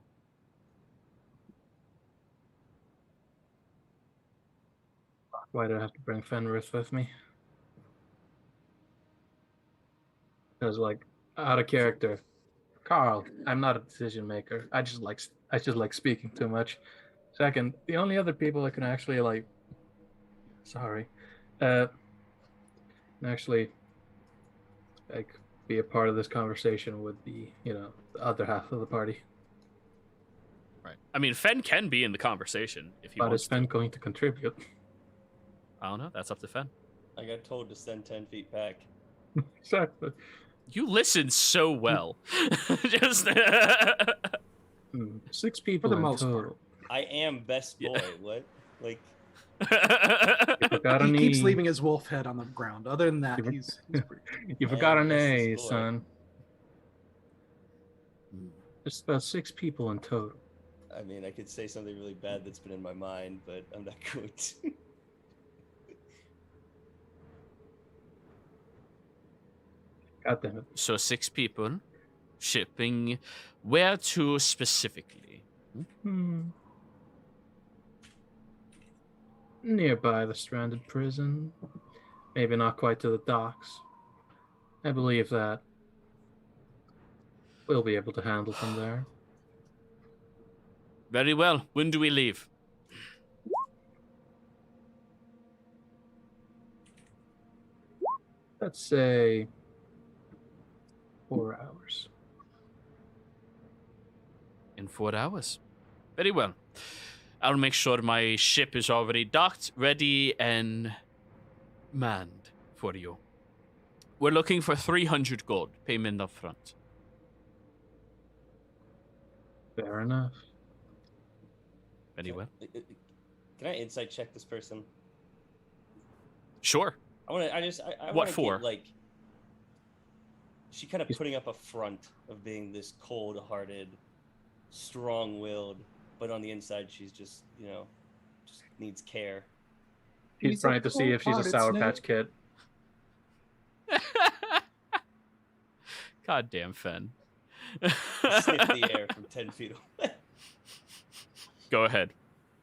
Why do I have to bring Fenris with me? Because, like, out of character, Carl, I'm not a decision maker. I just like speaking too much. Second, the only other people that can actually actually like be a part of this conversation would be, the other half of the party. Right. I mean, Fen can be in the conversation if he But wants is Fen to. going to contribute? I don't know. That's up to Fen. I got told to send 10 feet back. Exactly. You listen so well. Just 6 people the in most total. part. I am best Yeah. boy. What? Like, You forgot He an keeps E. leaving his wolf head on the ground. Other than that, You he's pretty. You I forgot am an A, bestest boy. son. Just about 6 people in total. I mean, I could say something really bad that's been in my mind, but I'm not going to. God damn it. So 6 people shipping where to specifically? Nearby the stranded prison. Maybe not quite to the docks. I believe that we'll be able to handle from there. Very well. When do we leave? Let's say 4 hours. In 4 hours. Very well. I'll make sure my ship is already docked, ready, and manned for you. We're looking for 300 gold payment up front. Fair enough. Very well. Can I insight check this person? Sure. I want to. I What wanna for? Get, like, she kind of putting up a front of being this cold-hearted, strong-willed, but on the inside she's just, just needs care. He's He's a trying to see if she's a cold-hearted Sour snake. Patch Kid. God damn, Fen. Sniff the air from 10 feet away. Go ahead.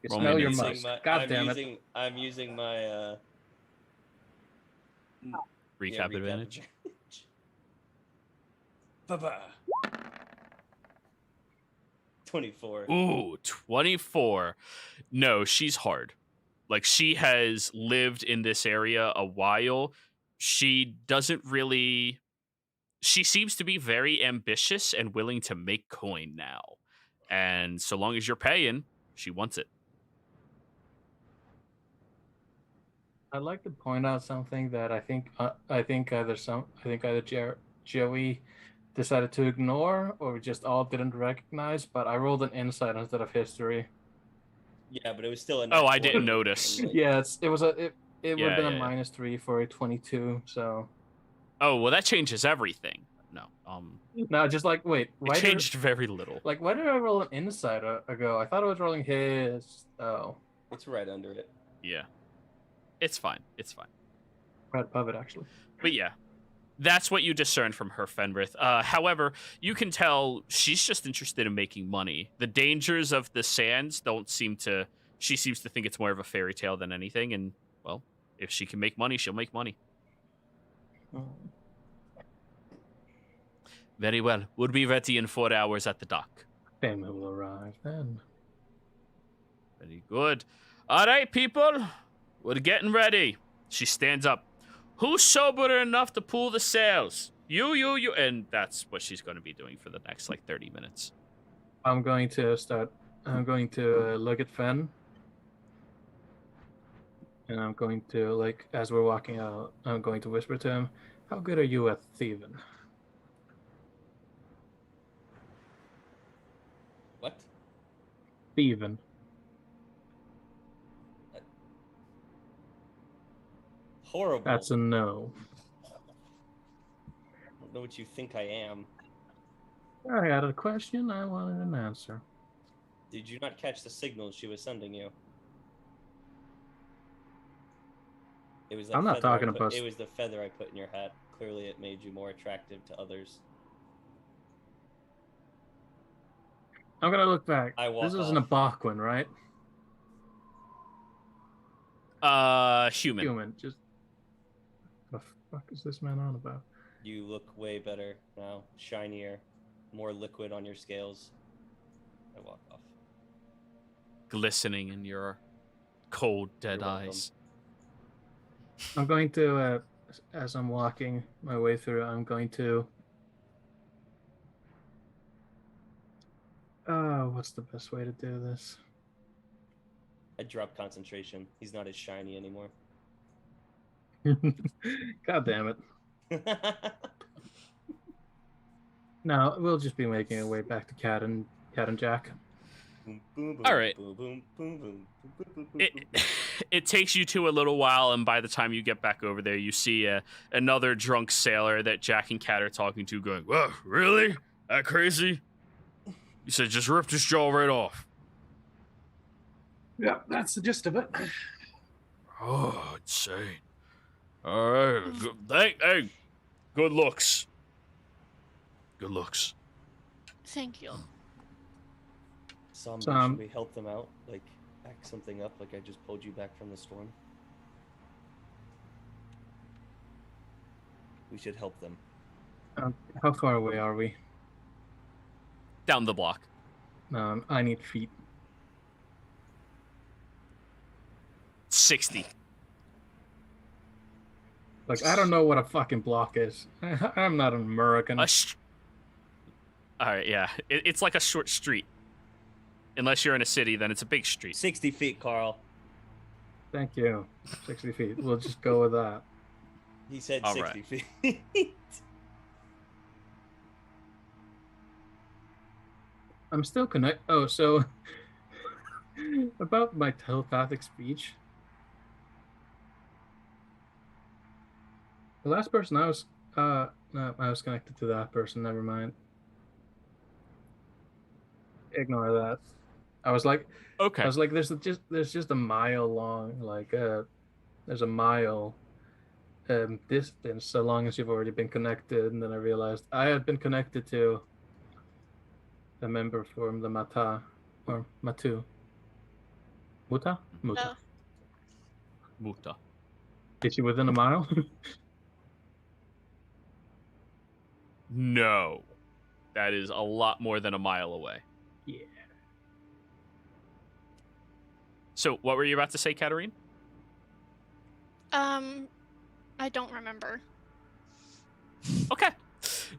You Roll smell me your an musk. insight. God damn it. I'm using my Recap advantage. Bye-bye. 24. Ooh, 24. No, she's hard. Like, she has lived in this area a while. She doesn't really... She seems to be very ambitious and willing to make coin now. And so long as you're paying, she wants it. I'd like to point out something that I think either Joey decided to ignore or we just all didn't recognize, but I rolled an insight instead of history. Yeah, but it was still a Oh, I nat didn't 20. notice. Yeah, it would have been a yeah. -3 for a 22. So Oh, well, that changes everything. No, no, just like wait, it changed very little. Like, why did I roll an insight ago? I thought I was rolling his. Oh, It's right under it. Yeah, it's fine. It's fine. right above it actually. But yeah, that's what you discern from her, Fenrith. However, you can tell she's just interested in making money. The dangers of the sands don't seem to... She seems to think it's more of a fairy tale than anything. And, well, if she can make money, she'll make money. Very well. We'll be ready in 4 hours at the dock. Payment will arrive then. Very good. All right, people. We're getting ready. She stands up. Who's sober enough to pull the sails? You. And that's what she's going to be doing for the next, 30 minutes. I'm going to look at Fen. And I'm going to, as we're walking out, I'm going to whisper to him, how good are you at thieving? What? Thieving. Horrible. That's a no. I don't know what you think I am. I had a question, I wanted an answer. Did you not catch the signals she was sending you? It was that I'm not feather I talking put- about- It was the feather I put in your hat. Clearly, it made you more attractive to others. I'm gonna look back. I walk This isn't a off. Bachman, right? Human. Human. Just what the fuck is this man on about? You look way better now, shinier, more liquid on your scales. I walk off. Glistening in your cold, dead You're welcome. eyes. I'm going to, as I'm walking my way through, I'm going to. What's the best way to do this? I drop concentration. He's not as shiny anymore. God damn it. No, we'll just be making our way back to Cat and Jack. Boom, boom, boom, All right. boom, boom, boom, boom, boom, boom, boom, boom, It, boom. it takes you to a little while, and by the time you get back over there, you see another drunk sailor that Jack and Cat are talking to, going, "Whoa, really? That crazy?" He said, "Just ripped his jaw right off." Yeah, that's the gist of it. Oh, insane. All right. Hey, good looks. Good looks. Thank you. Zombie, Some- should we help them out? Like, act something up like I just pulled you back from the storm? We should help them. How far away are we? Down the block. I need feet. 60. Like, I don't know what a fucking block is. I'm not an American. All right, yeah. It's like a short street. Unless you're in a city, then it's a big street. 60 feet, Carl. Thank you. 60 feet. We'll just go with that. He said All 60 right. feet. I'm still connect. Oh, so about my telepathic speech. The last person I was no, I was connected to that person. Never mind. Ignore that. I was like, Okay. there's just a mile long, like there's a mile distance so long as you've already been connected, and then I realized I had been connected to a member from the Mata or Matu. Muta? Muta. Muta. Is she within a mile? No. That is a lot more than a mile away. Yeah. So, what were you about to say, Katarine? I don't remember. Okay.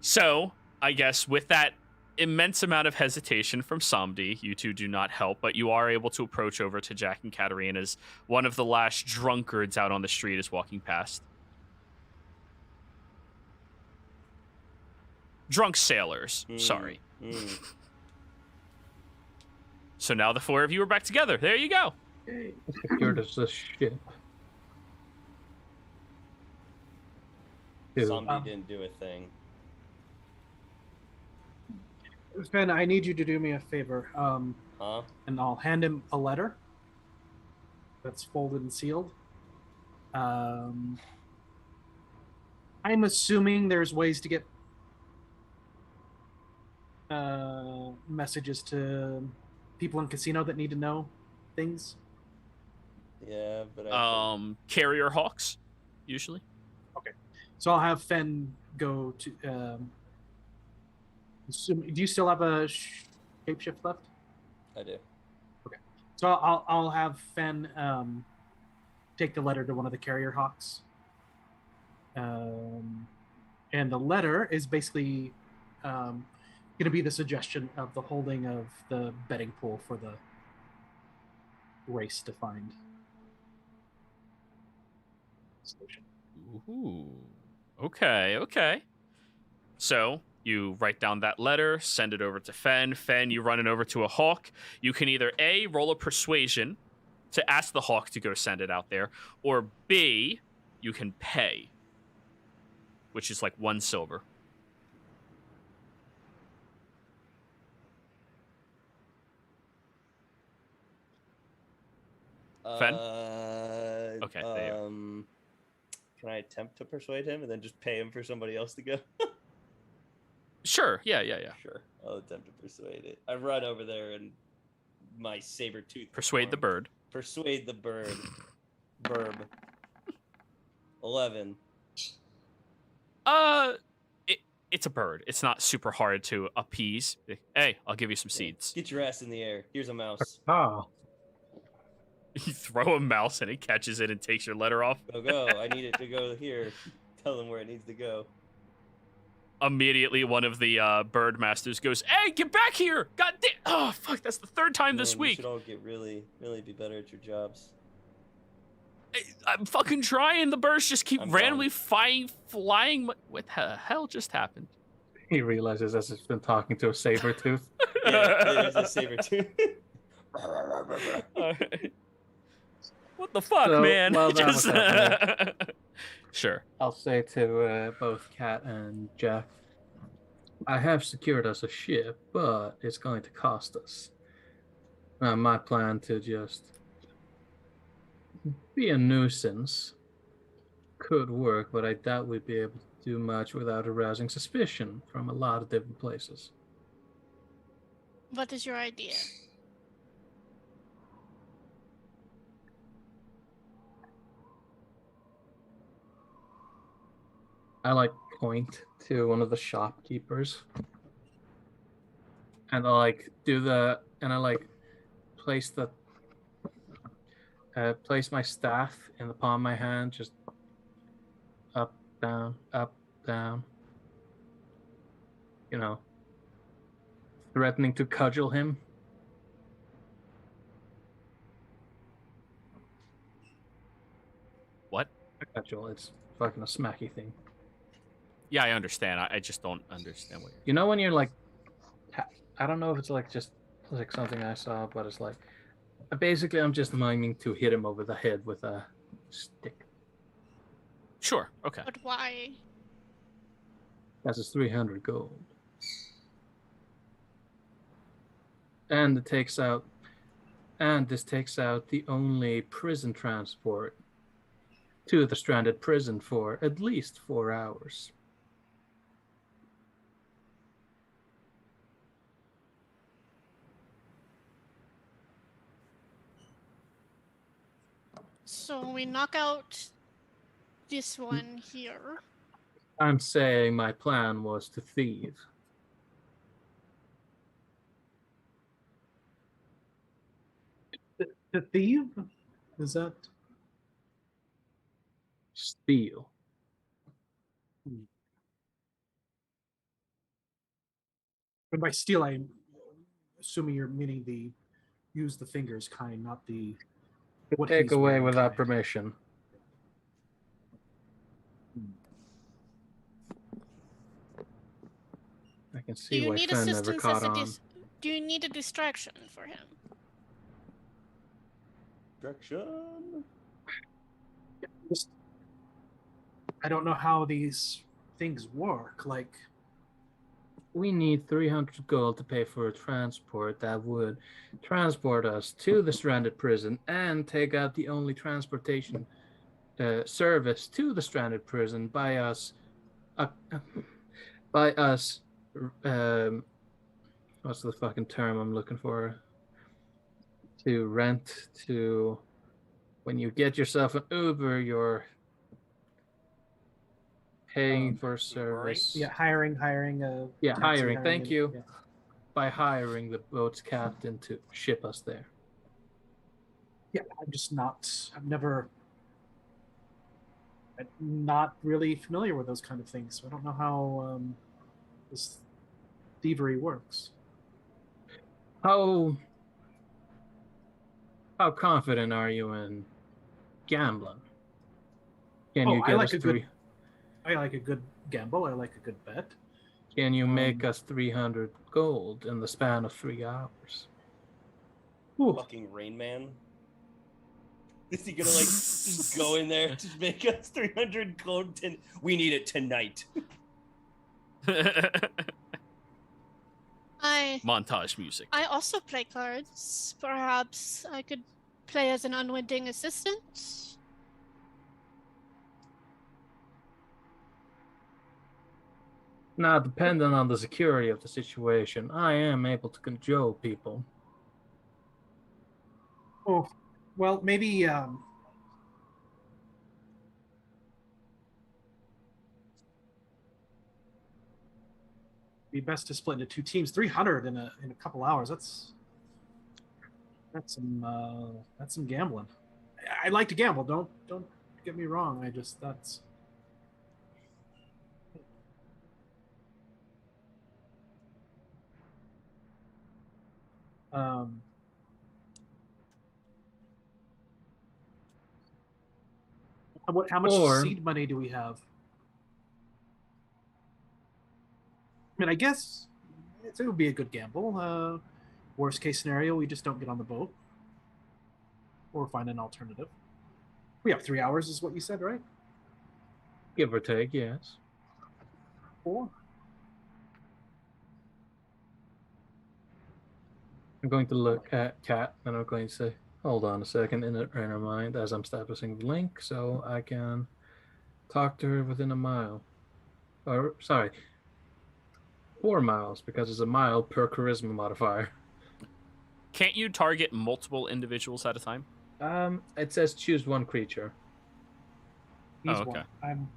So, I guess with that immense amount of hesitation from Samdi, you two do not help, but you are able to approach over to Jack and Katarine as one of the last drunkards out on the street is walking past. Drunk sailors. Sorry. So now the four of you are back together. There you go. Secured as a ship. Ew. Zombie didn't do a thing. Finn, I need you to do me a favor. Huh? And I'll hand him a letter that's folded and sealed. I'm assuming there's ways to get messages to people in casino that need to know things. Yeah, but I Carrier hawks, usually. So I'll have Fen go to. Do you still have a shapeshift left? I do. So I'll have Fen take the letter to one of the carrier hawks. And the letter is basically going to be the suggestion of the holding of the betting pool for the race to find station. Ooh. Okay. So you write down that letter, send it over to Fen. Fen, you run it over to a hawk. You can either A, roll a persuasion to ask the hawk to go send it out there, or B, you can pay, which is like 1 silver. Fen? Okay, there you are. Can I attempt to persuade him and then just pay him for somebody else to go? Sure, yeah. Sure, I'll attempt to persuade it. I run over there and my saber tooth. Persuade the bird. Persuade the bird. Burb. 11. It's a bird. It's not super hard to appease. Hey, I'll give you some seeds. Get your ass in the air. Here's a mouse. Oh. You throw a mouse and it catches it and takes your letter off. Go. I need it to go here. Tell them where it needs to go. Immediately, one of the bird masters goes, "Hey, get back here! God damn! Oh, fuck, that's the third time this Man, week. You should all get really be better at your jobs. I'm fucking trying. The birds just keep I'm randomly flying. What the hell just happened? He realizes as he's been talking to a saber tooth. Yeah, there's a saber tooth. Alright. What the fuck, So, man? while that was happening- Sure. I'll say to both Kat and Jack, I have secured us a ship, but it's going to cost us. My plan to just be a nuisance could work, but I doubt we'd be able to do much without arousing suspicion from a lot of different places. What is your idea? I like point to one of the shopkeepers, and I like place the place my staff in the palm of my hand, just up, down. You know, threatening to cudgel him. What? Cudgel, it's fucking a smacky thing. Yeah, I understand. I just don't understand what you're... You know when you're like, I don't know if it's like just like something I saw, but it's like, basically I'm just miming to hit him over the head with a stick. Sure, okay. But why? That's his 300 gold. And this takes out the only prison transport to the stranded prison for at least 4 hours. So we knock out this one here. I'm saying my plan was to thieve. The thief? Is that? Steal. And by steal, I'm assuming you're meaning the use the fingers kind, not the what Take he's away wearing without kind. permission. I can Do see you why need Fen never assistance caught as a on. do you need a distraction for him? Direction. Just, I don't know how these things work. Like, We need 300 gold to pay for a transport that would transport us to the stranded prison and take out the only transportation service to the stranded prison by us. What's the fucking term I'm looking for? To rent, to when you get yourself an Uber, you're paying for service. yeah, hiring Yeah, taxi, hiring. Thank and- you. yeah. By hiring the boat's captain to ship us there. Yeah, I'm not really familiar with those kind of things. So I don't know how this thievery works. How confident are you in gambling? Can you I get like us a good. I like a good gamble. I like a good bet. Can you make us 300 gold in the span of 3 hours? Ooh. Fucking Rain Man. Is he gonna like just go in there to make us 300 gold? We need it tonight. Montage music. I also play cards. Perhaps I could play as an unwitting assistant. Now, depending on the security of the situation, I am able to cajole people. Oh, well, maybe be best to split into 2 teams. 300 in a couple hours. That's some gambling. I like to gamble. Don't get me wrong. I just that's. How much Or- seed money do we have? mean, I guess it would be a good gamble. Worst case scenario, we just don't get on the boat or find an alternative. We have 3 hours, is what you said, right? Give or take, yes. 4. I'm going to look at Kat and I'm going to say, hold on a second in her mind as I'm establishing the link so I can talk to her within a mile. Or, sorry, 4 miles because it's a mile per charisma modifier. Can't you target multiple individuals at a time? It says choose one creature. He's Oh, okay. one. I'm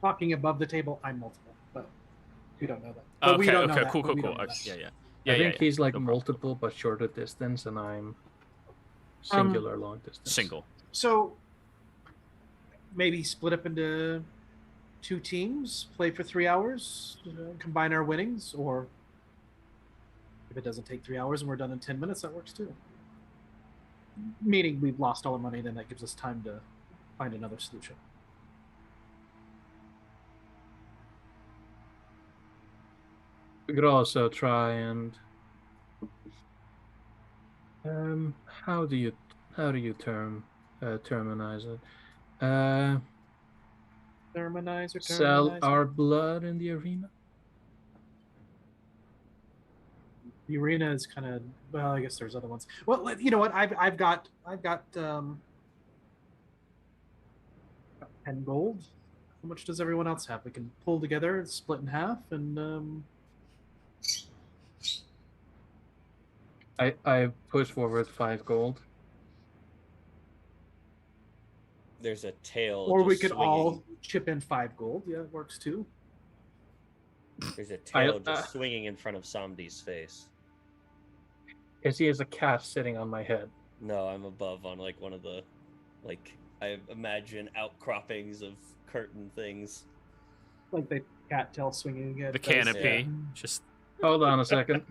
talking above the table. I'm multiple, but we don't know that. But we Okay, don't know okay, that, cool, but cool, we cool. don't know Okay, that. yeah. I think he's like No problem. multiple but shorter distance, and I'm singular long distance. Single. So maybe split up into 2 teams, play for 3 hours, combine our winnings, or if it doesn't take 3 hours and we're done in 10 minutes, that works too. Meaning we've lost all our money, then that gives us time to find another solution. We could also try and how do you terminize it? Terminize or Sell terminize? our blood in the arena. The arena is kind of, well, I guess there's other ones. Well, you know what? I've got 10 gold. How much does everyone else have? We can pull together, split in half, and I push forward 5 gold. There's a tail. or we just could swinging. all chip in 5 gold. Yeah, it works too. There's a tail just swinging in front of Samdi's face. Because he has a cat sitting on my head. No, I'm above on like one of the, like I imagine outcroppings of curtain things. Like the cat tail swinging at The canopy. Yeah. Just Hold on a second.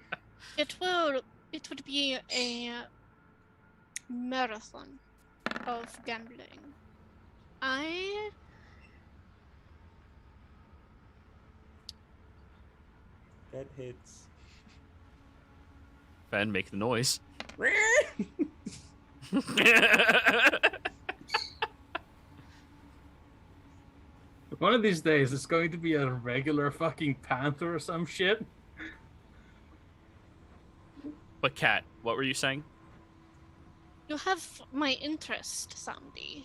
It would be a marathon of gambling. That hits. Ben, make the noise. One of these days, it's going to be a regular fucking panther or some shit. But Kat, what were you saying? You have my interest, Samdi.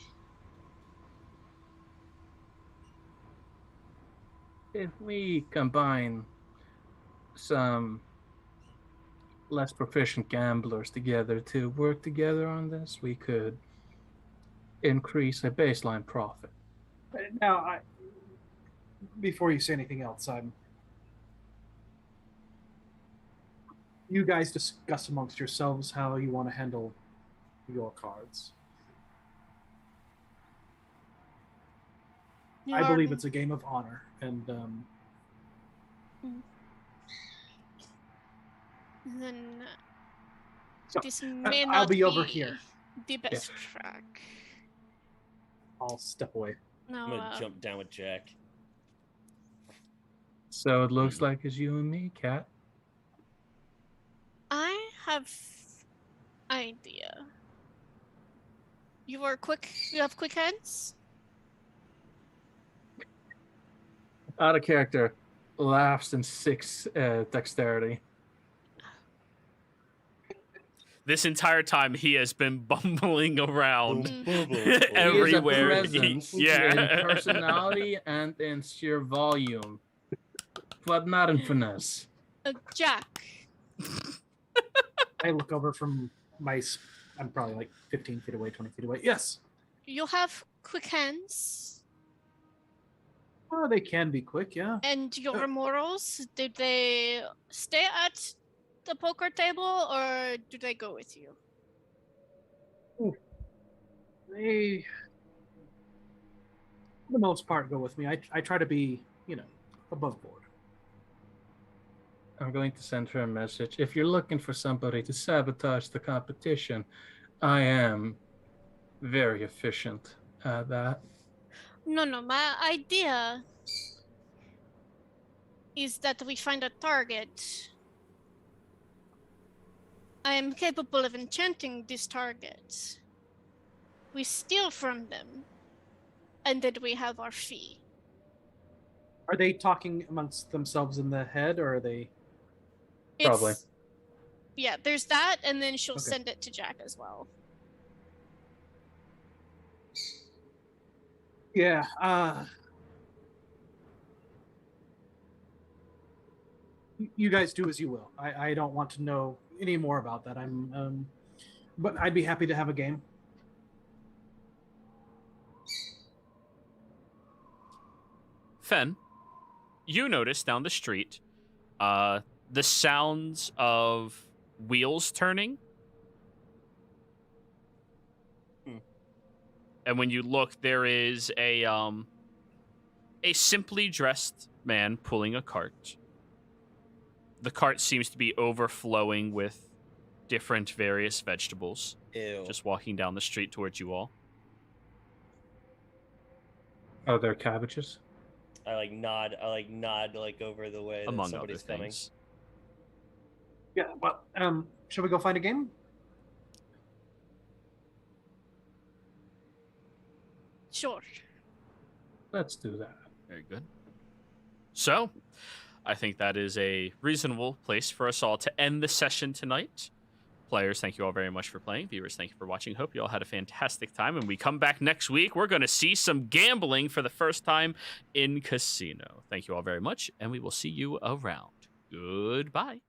If we combine some less proficient gamblers together to work together on this, we could increase a baseline profit. Now, before you say anything else, you guys discuss amongst yourselves how you want to handle your cards. I believe it's a game of honor, and then so this may I'll not be over here. The best track. I'll step away. No, I'm gonna jump down with Jack. So it looks like it's you and me, Kat. I have idea. You have quick hands? Out of character, laughs in 6 dexterity. This entire time, he has been bumbling around He everywhere. is a presence Yeah. in personality and in sheer volume, but not in finesse. Jack. I look over from I'm probably like 15 feet away, 20 feet away. Yes. You have quick hands. Oh, they can be quick, yeah. And your morals, did they stay at the poker table or do they go with you? They, for the most part, go with me. I try to be, above board. I'm going to send her a message. If you're looking for somebody to sabotage the competition, I am very efficient at that. No, my idea is that we find a target. I am capable of enchanting this target. We steal from them, and then we have our fee. Are they talking amongst themselves in the head, or are they? Probably. Yeah, there's that, and then she'll Okay. send it to Jack as well. Yeah. You guys do as you will. I don't want to know any more about that. But I'd be happy to have a game. Fen, you notice down the street the sounds of wheels turning. And when you look, there is a simply dressed man pulling a cart. The cart seems to be overflowing with different various vegetables. Ew. Just walking down the street towards you all. Oh, they're cabbages? I nod over the way that Among other somebody's coming. things. Yeah. Well, shall we go find a game? Sure. Let's do that. Very good. So, I think that is a reasonable place for us all to end the session tonight. Players, thank you all very much for playing. Viewers, thank you for watching. Hope you all had a fantastic time. And we come back next week, we're going to see some gambling for the first time in Casino. Thank you all very much, and we will see you around. Goodbye.